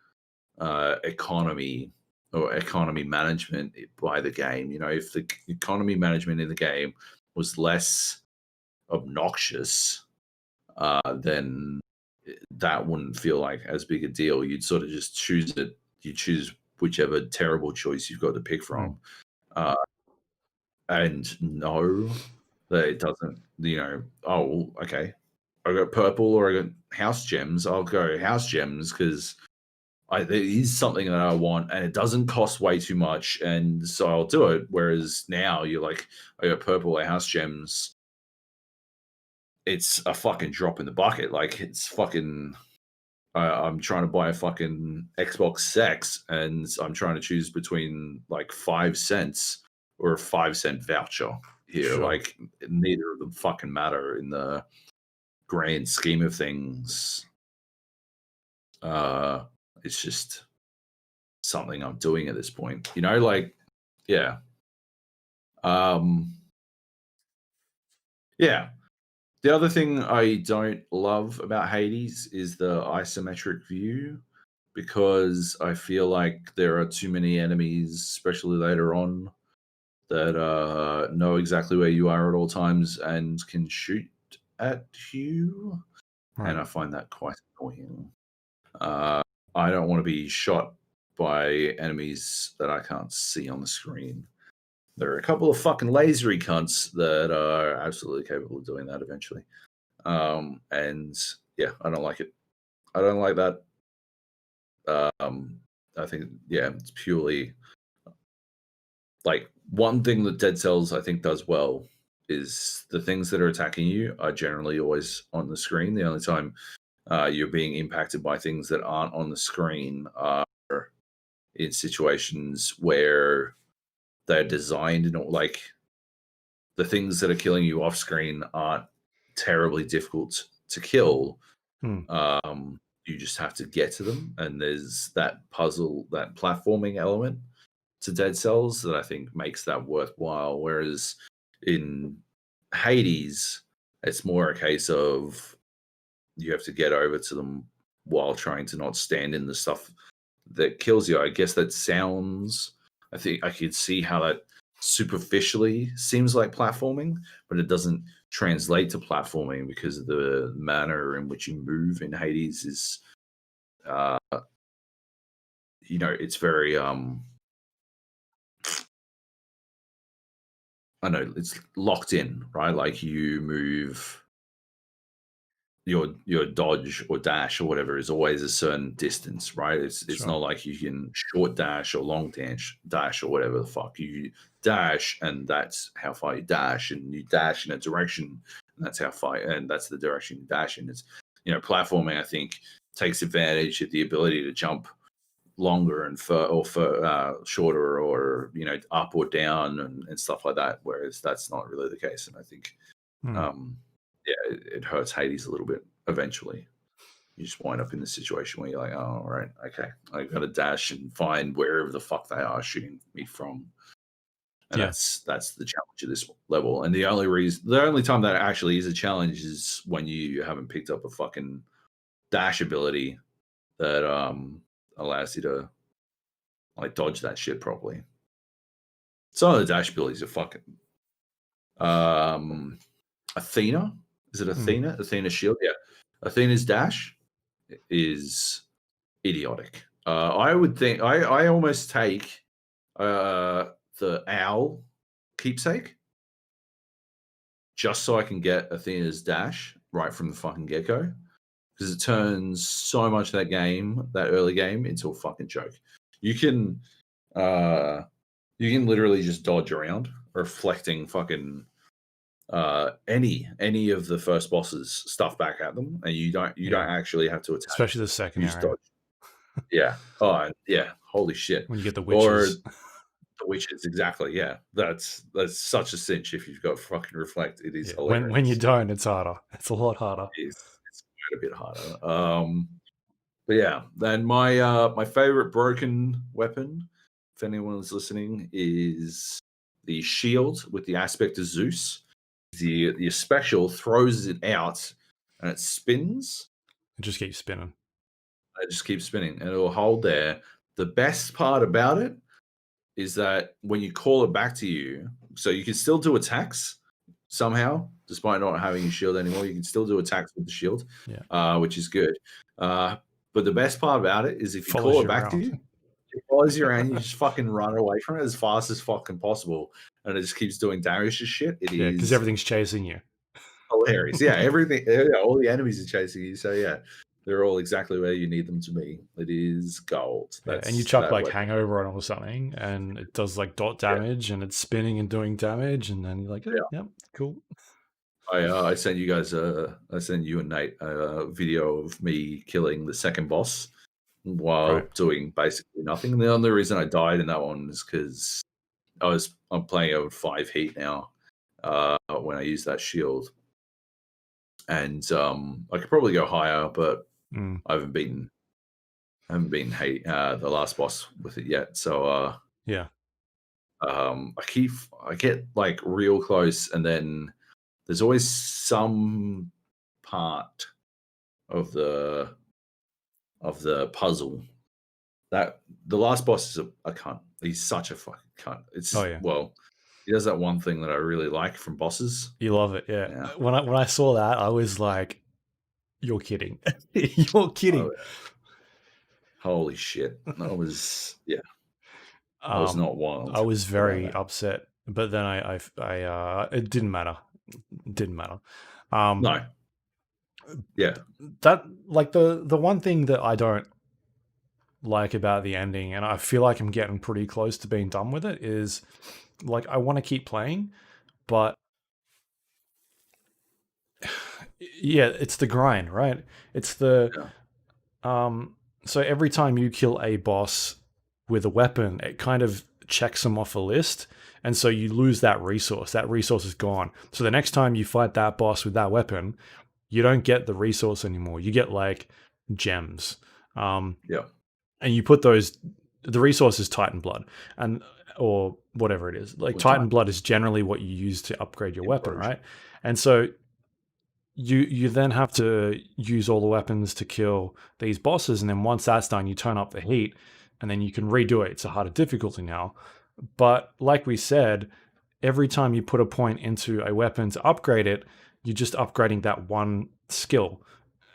economy or economy management by the game. If the economy management in the game was less obnoxious, then that wouldn't feel like as big a deal. You'd sort of just choose it. You choose whichever terrible choice you've got to pick from. And know that it doesn't, oh, okay, I got purple or I got house gems. I'll go house gems because there is something that I want and it doesn't cost way too much. And so I'll do it. Whereas now you're like, I got purple or house gems. It's a fucking drop in the bucket. Like it's fucking, I'm trying to buy a fucking Xbox X and I'm trying to choose between like 5 cents or a 5-cent voucher here. Sure. Like neither of them fucking matter in the grand scheme of things. It's just something I'm doing at this point, like, yeah. Yeah. The other thing I don't love about Hades is the isometric view, because I feel like there are too many enemies, especially later on, that know exactly where you are at all times and can shoot at you. Right. And I find that quite annoying. I don't want to be shot by enemies that I can't see on the screen. There are a couple of fucking lasery cunts that are absolutely capable of doing that eventually. And yeah, I don't like it. I don't like that. I think, yeah, it's purely like one thing that Dead Cells I think does well is the things that are attacking you are generally always on the screen. The only time you're being impacted by things that aren't on the screen are in situations where they're designed, like the things that are killing you off screen aren't terribly difficult to kill. You just have to get to them, and there's that puzzle, that platforming element to Dead Cells that I think makes that worthwhile. Whereas in Hades, it's more a case of you have to get over to them while trying to not stand in the stuff that kills you. I guess that sounds, I think I could see how that superficially seems like platforming, but it doesn't translate to platforming because of the manner in which you move in Hades is, it's very, I know, it's locked in, right? Like you move your dodge or dash or whatever is always a certain distance, right? It's sure. Not like you can short dash or long dash or whatever the fuck. You dash and that's how far you dash, and you dash in a direction and that's how far, and that's the direction you dash in. It's, platforming, I think, takes advantage of the ability to jump longer and shorter, or up or down and stuff like that, whereas that's not really the case. And I think it hurts Hades a little bit eventually. You just wind up in the situation where you're like, oh, all right, okay, I got to dash and find wherever the fuck they are shooting me from. And that's the challenge of this level. And the only time that actually is a challenge is when you haven't picked up a fucking dash ability that allows you to like dodge that shit properly. Some of the dash abilities are fucking Athena. Is it Athena? Athena's shield? Yeah. Athena's dash is idiotic. I would think I almost take the owl keepsake just so I can get Athena's dash right from the fucking get-go, because it turns so much of that early game into a fucking joke. You can literally just dodge around, reflecting fucking any of the first bosses stuff back at them, and you don't actually have to attack, especially the second area. Dodge. Yeah. Oh yeah, holy shit, when you get the witches. Or the witches, exactly. Yeah, that's such a cinch if you've got fucking reflect. It is hilarious. When you don't, it's harder. It's a lot harder. It's quite a bit harder. But yeah, then my favorite broken weapon, if anyone is listening, is the shield with the aspect of Zeus. The special throws it out and it spins. It just keeps spinning. It just keeps spinning and it'll hold there. The best part about it is that when you call it back to you, so you can still do attacks. somehow, despite not having a shield anymore. You can still do attacks with the shield, which is good. But the best part about it is if you call it back to you, it follows you around, you just fucking run away from it as fast as fucking possible, and it just keeps doing damage to shit. It is because everything's chasing you. Hilarious. Yeah, everything. Yeah, all the enemies are chasing you. So yeah, they're all exactly where you need them to be. It is gold. And you chuck like Hangover on or something, and it does like dot damage, and it's spinning and doing damage, and then you're like, yep, cool. I sent you guys I sent you and Nate a video of me killing the second boss while doing basically nothing. The only reason I died in that one is because I'm playing over 5 heat now when I use that shield. And I could probably go higher, but I haven't beaten hate the last boss with it yet. So I get like real close, and then there's always some part of the puzzle that the last boss is a cunt. He's such a fucking cunt. It's well, he does that one thing that I really like from bosses. You love it, yeah. When I saw that, I was like, "You're kidding! You're kidding!" Oh, yeah. Holy shit! That was I was not wild. I was very upset, but then I it didn't matter. It didn't matter. No. Yeah. That like the one thing that I don't like about the ending, and I feel like I'm getting pretty close to being done with it, is like I want to keep playing, but yeah, it's the grind, right? It's the so every time you kill a boss with a weapon, it kind of checks them off a list, and so you lose that resource. That resource is gone. So the next time you fight that boss with that weapon, you don't get the resource anymore. You get like gems. And you put those. The resource is Titan blood, or whatever it is. Like Titan blood is generally what you use to upgrade your weapon, right? And so you then have to use all the weapons to kill these bosses, and then once that's done, you turn up the heat, and then you can redo it. It's a harder difficulty now. But like we said, every time you put a point into a weapon to upgrade it, you're just upgrading that one skill.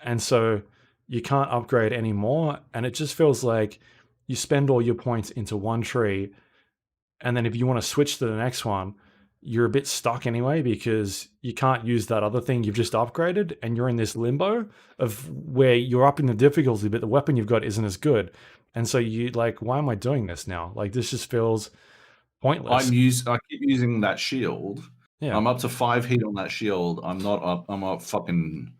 And so you can't upgrade anymore, and it just feels like you spend all your points into one tree, and then if you want to switch to the next one, you're a bit stuck anyway because you can't use that other thing you've just upgraded, and you're in this limbo of where you're up in the difficulty, but the weapon you've got isn't as good. And so you like, why am I doing this now? Like, this just feels pointless. I keep using that shield. Yeah. I'm up to 5 heat on that shield. I'm up fucking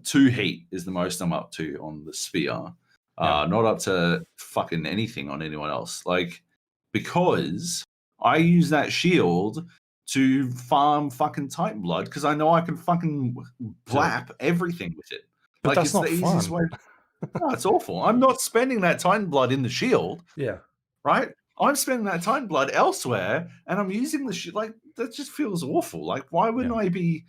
2 heat is the most I'm up to on the spear. Not up to fucking anything on anyone else. Like, because I use that shield to farm fucking Titan blood because I know I can fucking blap everything with it. But like, that's not the easiest way. No, it's awful. I'm not spending that Titan blood in the shield. Yeah. Right? I'm spending that Titan blood elsewhere, and I'm using the shield. Like, that just feels awful. Like, why wouldn't I be?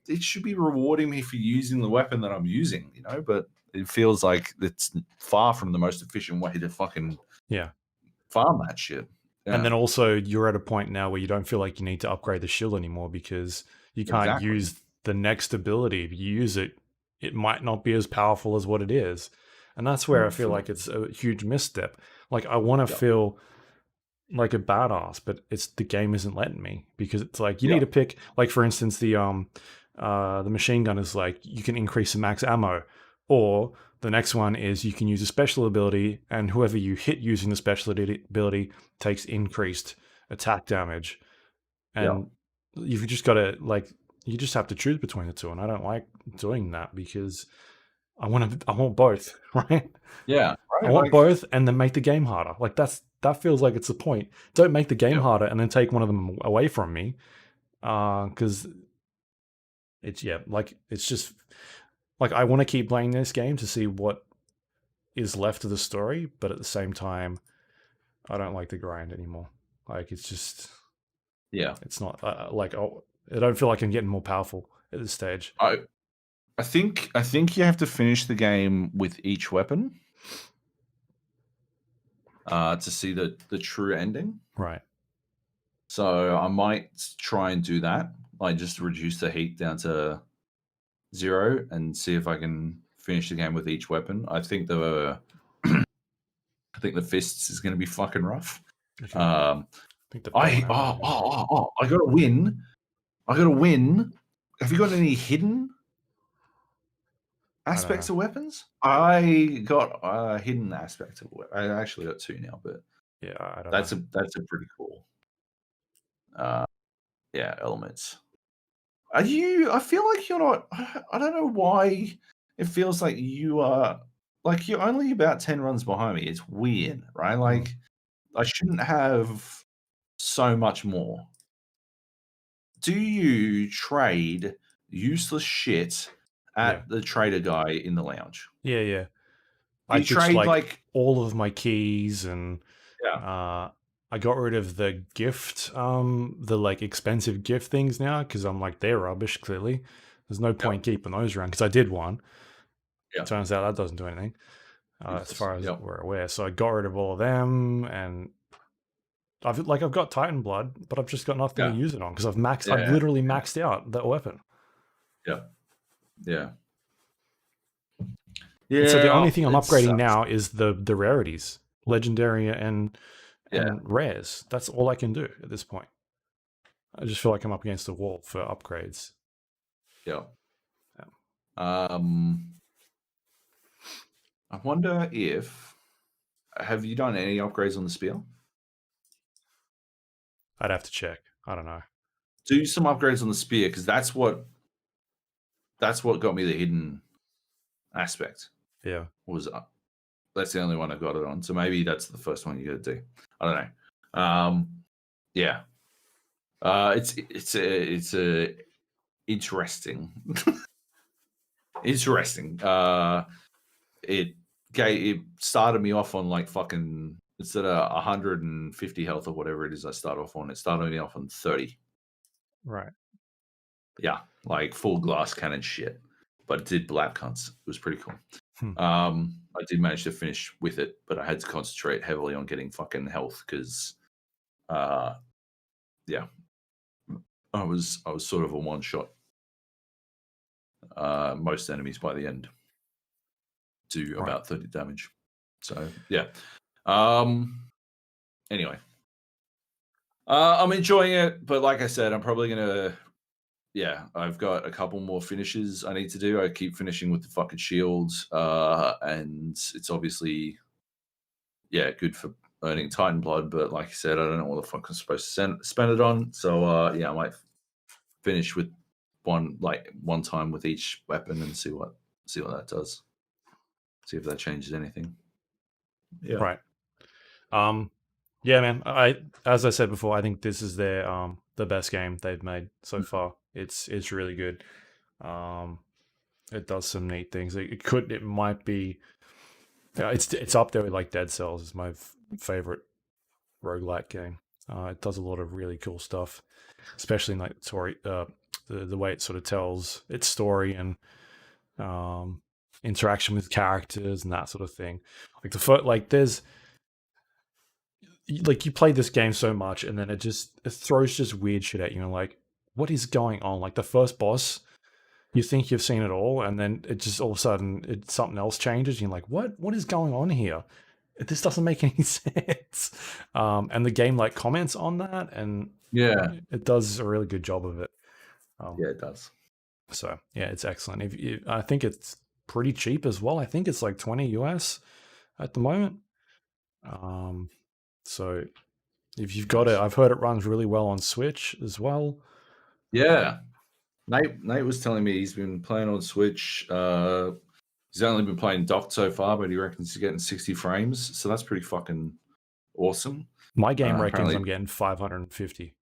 It should be rewarding me for using the weapon that I'm using, you know? But it feels like it's far from the most efficient way to fucking farm that shit. Yeah. And then also you're at a point now where you don't feel like you need to upgrade the shield anymore because you can't use the next ability. If you use it, it might not be as powerful as what it is. And that's where I feel like it's a huge misstep. Like, I want to feel like a badass, but it's the game isn't letting me, because it's like you need to pick, like, for instance, the machine gun is like you can increase the max ammo, or the next one is you can use a special ability, and whoever you hit using the special ability takes increased attack damage. And you've just got to, like, you just have to choose between the two, and I don't like doing that because I want both, right? Yeah, I want both, and then make the game harder. Like, that feels like it's the point. Don't make the game harder and then take one of them away from me, because it's it's just like I want to keep playing this game to see what is left of the story, but at the same time, I don't like the grind anymore. Like, it's just it's not like I don't feel like I'm getting more powerful at this stage. I think you have to finish the game with each weapon to see the true ending. Right. So I might try and do that like just reduce the heat down to 0 and see if I can finish the game with each weapon. I think the fists is going to be fucking rough. Okay. I think the I got to win. I got to win. Have you got any hidden aspects of weapons? I got a hidden aspect of weapons. I actually got 2 now, but yeah, I don't that's know. That's a pretty cool. Elements. Are you? I feel like you're not. I don't know why. It feels like you are. Like you're only about 10 runs behind me. It's weird, right? Like I shouldn't have so much more. Do you trade useless shit at the trader guy in the lounge? Yeah. I trade like all of my keys and yeah. I got rid of the gift, the like expensive gift things now because I'm like they're rubbish. Clearly, there's no point keeping those around because I did one. Yeah. Turns out that doesn't do anything as far as we're aware. So I got rid of all of them, and I've got Titan Blood, but I've just got nothing to use it on because I've literally maxed out that weapon. Yeah. Yeah. And so the only thing I'm upgrading now is the rarities, legendary and rares. That's all I can do at this point. I just feel like I'm up against the wall for upgrades. Yeah. I wonder have you done any upgrades on the spear? I'd have to check. I don't know. Do some upgrades on the spear because that's what got me the hidden aspect. Yeah. That's the only one I got it on. So maybe that's the first one you got to do. I don't know. Yeah. It's a interesting. Interesting. It started me off on like fucking instead of 150 health or whatever it is I start off on, it started me off on 30. Right. Yeah, like full glass cannon shit. But it did black cunts. It was pretty cool. I did manage to finish with it, but I had to concentrate heavily on getting fucking health because yeah. I was sort of a one shot. Most enemies by the end do about 30 damage. So yeah. Anyway. I'm enjoying it, but like I said, I'm probably gonna I've got a couple more finishes I need to do. I keep finishing with the fucking shields, and it's obviously good for earning Titan blood, but like I said, I don't know what the fuck I'm supposed to spend it on. So I might finish with one time with each weapon and see what that does. See if that changes anything. Yeah. Right. Yeah, man. As I said before, I think this is their the best game they've made so far. It's really good. It does some neat things. It might be it's up there with like Dead Cells is my favorite roguelike game. It does a lot of really cool stuff, especially in like story, the way it sort of tells its story and interaction with characters and that sort of thing. Like there's like you play this game so much and then it throws just weird shit at you and like what is going on? Like the first boss, you think you've seen it all and then it just all of a sudden something else changes and you're like what is going on here? This doesn't make any sense. And the game like comments on that and it does a really good job of it. It does. So yeah, it's excellent. I think it's pretty cheap as well. I think it's like 20 US at the moment. So if you've got it, I've heard it runs really well on Switch as well. Yeah. Nate was telling me he's been playing on Switch. He's only been playing docked so far, but he reckons he's getting 60 frames. So that's pretty fucking awesome. My game reckons I'm getting 550.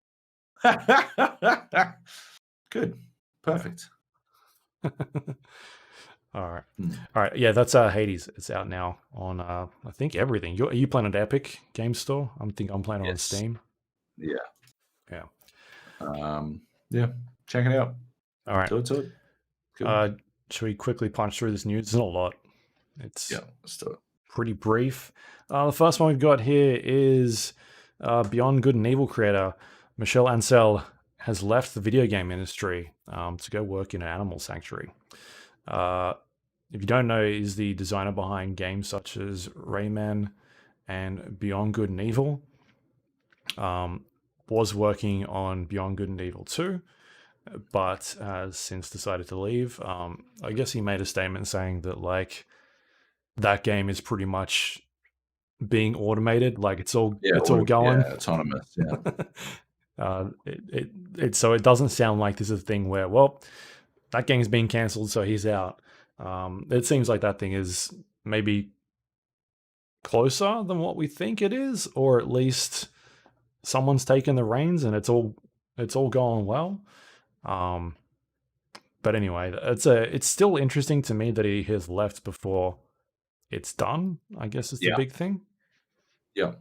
Good. Perfect. Yeah. All right. Yeah, that's Hades. It's out now on I think everything. Are you playing at Epic Game Store? I'm playing on Steam. Yeah. Yeah. Yeah. Check it out. All right. Do it. Cool. Should we quickly punch through this news? It's not a lot. It's let's do it. Pretty brief. The first one we've got here is Beyond Good and Evil creator Michel Ancel has left the video game industry to go work in an animal sanctuary. If you don't know, he's the designer behind games such as Rayman and Beyond Good and Evil. Was working on Beyond Good and Evil 2, but has since decided to leave. I guess he made a statement saying that like that game is pretty much being automated, like it's all going autonomous. So it doesn't sound like this is a thing where, well, that game's been cancelled, so he's out. It seems like that thing is maybe closer than what we think it is, or at least someone's taken the reins and it's all going well. But anyway, it's still interesting to me that he has left before it's done, I guess is the big thing. Yeah.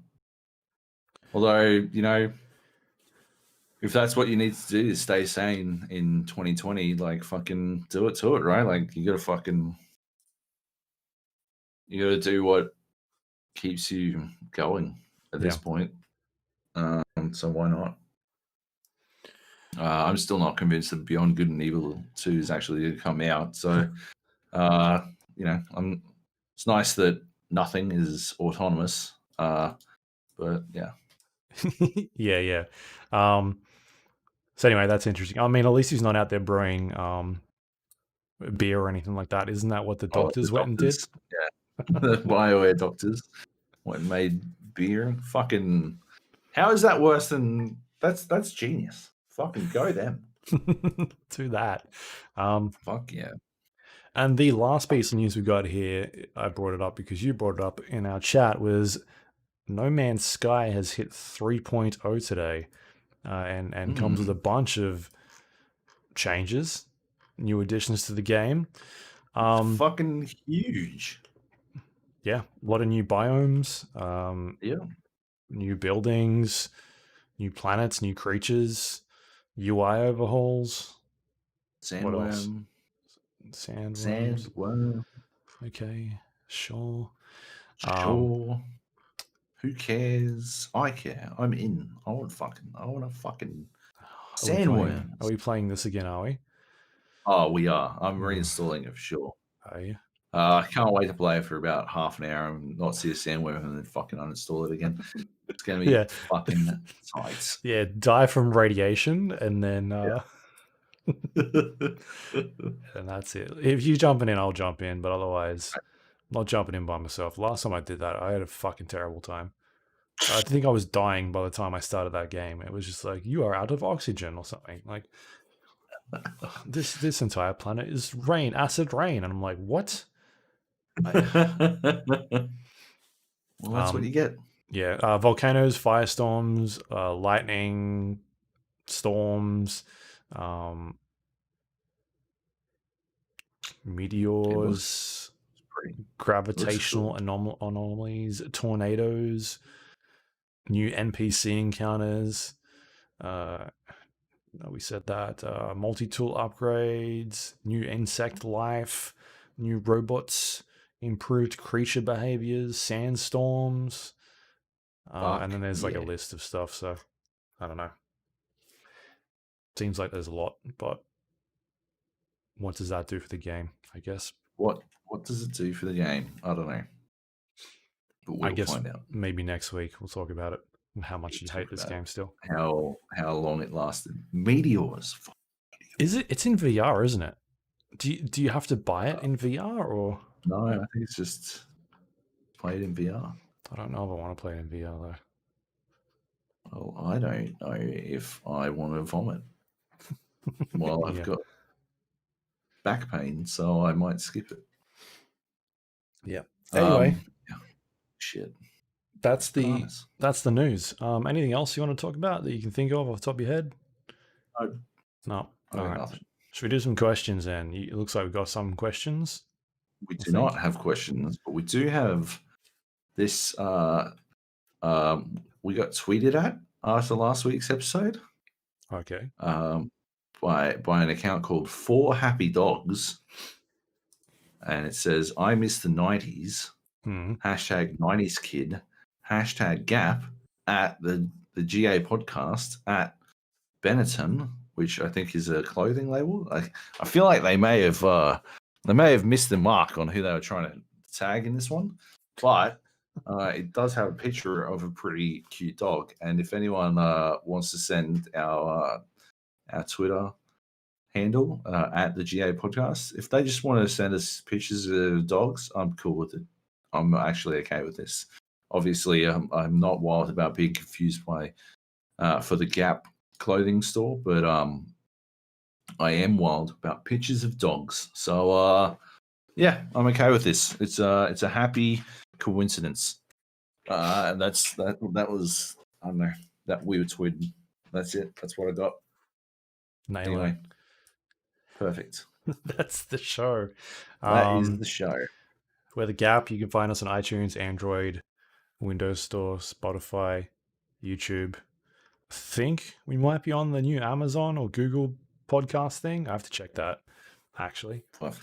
Although, you know, if that's what you need to do to stay sane in 2020, like fucking do it to it, right? Like you gotta do what keeps you going at this point. So why not? I'm still not convinced that Beyond Good and Evil 2 is actually going to come out. So, you know, it's nice that nothing is autonomous. But yeah. yeah. So anyway, that's interesting. I mean, at least he's not out there brewing beer or anything like that. Isn't that what the doctors went and did? Yeah. The BioWare doctors went and made beer. Fucking, how is that worse than that's genius? Fucking go them. To that. Fuck yeah. And the last piece of news we got here, I brought it up because you brought it up in our chat, was No Man's Sky has hit 3.0 today, and comes with a bunch of changes, new additions to the game. Fucking huge. Yeah, a lot of new biomes. New buildings, new planets, new creatures, UI overhauls. Sandworm. Sandworm. Okay, sure. Sure. Who cares? I care. I'm in. I want a fucking sandworm. Are we playing this again, are we? Oh, we are. I'm reinstalling it for sure. Are you? I can't wait to play it for about half an hour and not see a sandworm and then fucking uninstall it again. It's going to be fucking tight. Yeah, die from radiation and then... and that's it. If you're jumping in, I'll jump in, but otherwise, I'm not jumping in by myself. Last time I did that, I had a fucking terrible time. I think I was dying by the time I started that game. It was just like, you are out of oxygen or something. Like, this entire planet is acid rain. And I'm like, what? Well, that's what you get. Yeah, volcanoes, firestorms, lightning, storms, meteors, gravitational anomalies, tornadoes, new NPC encounters. We said that. Multi-tool upgrades, new insect life, new robots, improved creature behaviors, sandstorms. And then there's like a list of stuff. So I don't know. Seems like there's a lot, but what does that do for the game? I guess. What does it do for the game? I don't know. But we'll find out. Maybe next week we'll talk about it and how much you hate this game still. How long it lasted. Meteors. Is it? It's in VR, isn't it? Do you have to buy it in VR or? No, I think it's just play it in VR. I don't know if I want to play it in VR though. Well, I don't know if I want to vomit. Well, I've got back pain, so I might skip it. Yeah. Anyway, shit. That's the news. Anything else you want to talk about that you can think of off the top of your head? No. All right. Nothing. Should we do some questions then? It looks like we've got some questions. We do not have questions, but we do have this. We got tweeted at after last week's episode. Okay. By an account called 4 Happy Dogs, and it says, "I miss the 90s." Hashtag 90s kid. Hashtag Gap at the GA podcast at Benetton, which I think is a clothing label. I feel like they may have missed the mark on who they were trying to tag in this one, but it does have a picture of a pretty cute dog. And if anyone wants to send our Twitter handle at the GA podcast, if they just want to send us pictures of dogs, I'm cool with it. I'm actually okay with this. Obviously, I'm not wild about being confused by for the Gap clothing store, but I am wild about pictures of dogs. So yeah, I'm okay with this. It's a happy coincidence. And that was, I don't know, that weird tweet. That's it. That's what I got. Anyway, perfect. That's the show. That is the show. We're the Gap. You can find us on iTunes, Android, Windows Store, Spotify, YouTube. I think we might be on the new Amazon or Google podcast thing. I have to check that, actually. But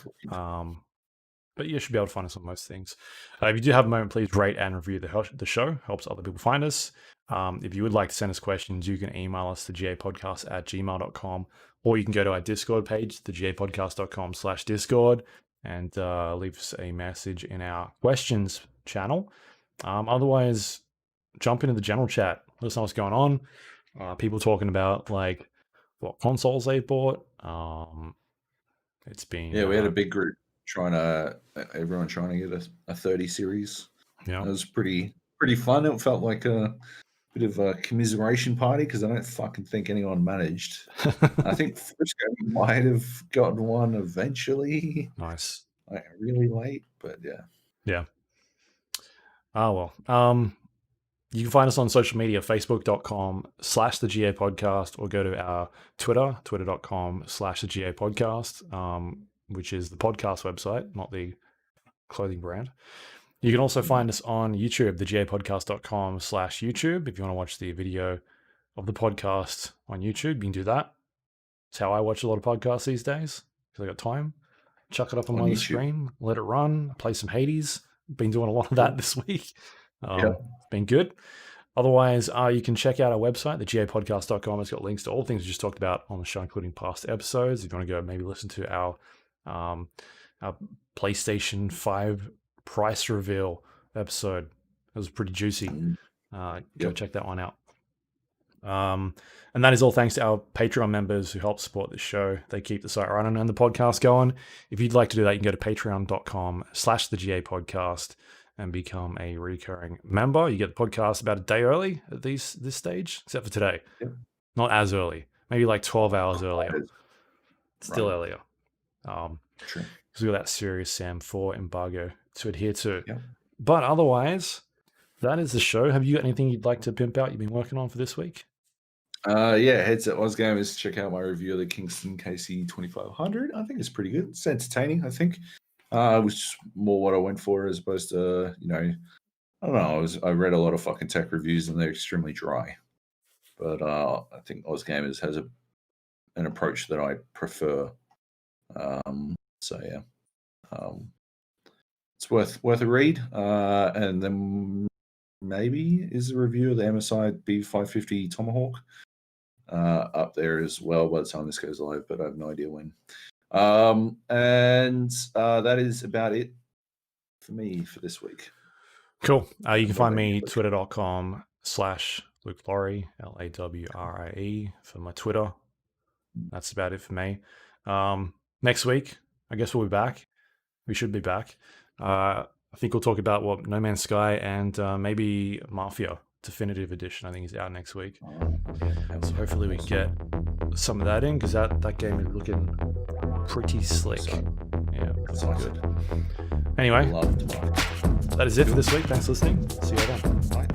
you should be able to find us on most things. If you do have a moment, please rate and review the show. Helps other people find us. If you would like to send us questions, you can email us to gapodcast@gmail.com, or you can go to our Discord page, thegapodcast.com/Discord, and leave us a message in our questions channel. Otherwise, jump into the general chat. Let us know what's going on. People talking about like what consoles they bought. It's been we had a big group everyone trying to get a 30 series. Yeah, it was pretty fun. It felt like a bit of a commiseration party because I don't fucking think anyone managed. I think Frisco might have gotten one eventually. Nice. Like really late, but yeah. Oh well. You can find us on social media, facebook.com/the GA podcast, or go to our Twitter, twitter.com/the GA podcast, which is the podcast website, not the clothing brand. You can also find us on YouTube, thegapodcast.com/YouTube. If you want to watch the video of the podcast on YouTube, you can do that. It's how I watch a lot of podcasts these days because I got time. Chuck it up on my screen, let it run, play some Hades. Been doing a lot of that this week. It's been good. Otherwise, you can check out our website, thegapodcast.com. It's got links to all the things we just talked about on the show, including past episodes. If you want to go maybe listen to our PlayStation 5 price reveal episode, it was pretty juicy. Go check that one out. And that is all thanks to our Patreon members who help support this show. They keep the site running and the podcast going. If you'd like to do that, you can go to patreon.com/thegA podcast and become a recurring member. You get the podcast about a day early at this stage, except for today. Yep. Not as early, maybe like 12 hours earlier. Still earlier. True. Because we got that Serious Sam 4 embargo to adhere to. Yep. But otherwise, that is the show. Have you got anything you'd like to pimp out you've been working on for this week? Headset OzGamers, check out my review of the Kingston KC 2500. I think it's pretty good. It's entertaining, I think. It was more what I went for as opposed to, I don't know. I read a lot of fucking tech reviews and they're extremely dry. But I think OzGamers has an approach that I prefer. It's worth a read. And then maybe is a review of the MSI B550 Tomahawk up there as well by the time this goes live, but I have no idea when. And that is about it for me for this week. Cool. You can find me twitter.com/Luke Lawrie, LAWRIE for my Twitter. That's about it for me. Next week, I guess we'll be back. We should be back. I think we'll talk about what No Man's Sky and maybe Mafia Definitive Edition. I think is out next week. So hopefully we can get some of that in because that game is looking pretty slick. Yeah, it's good. Anyway, that is it for this week. Thanks for listening. See you then. Bye.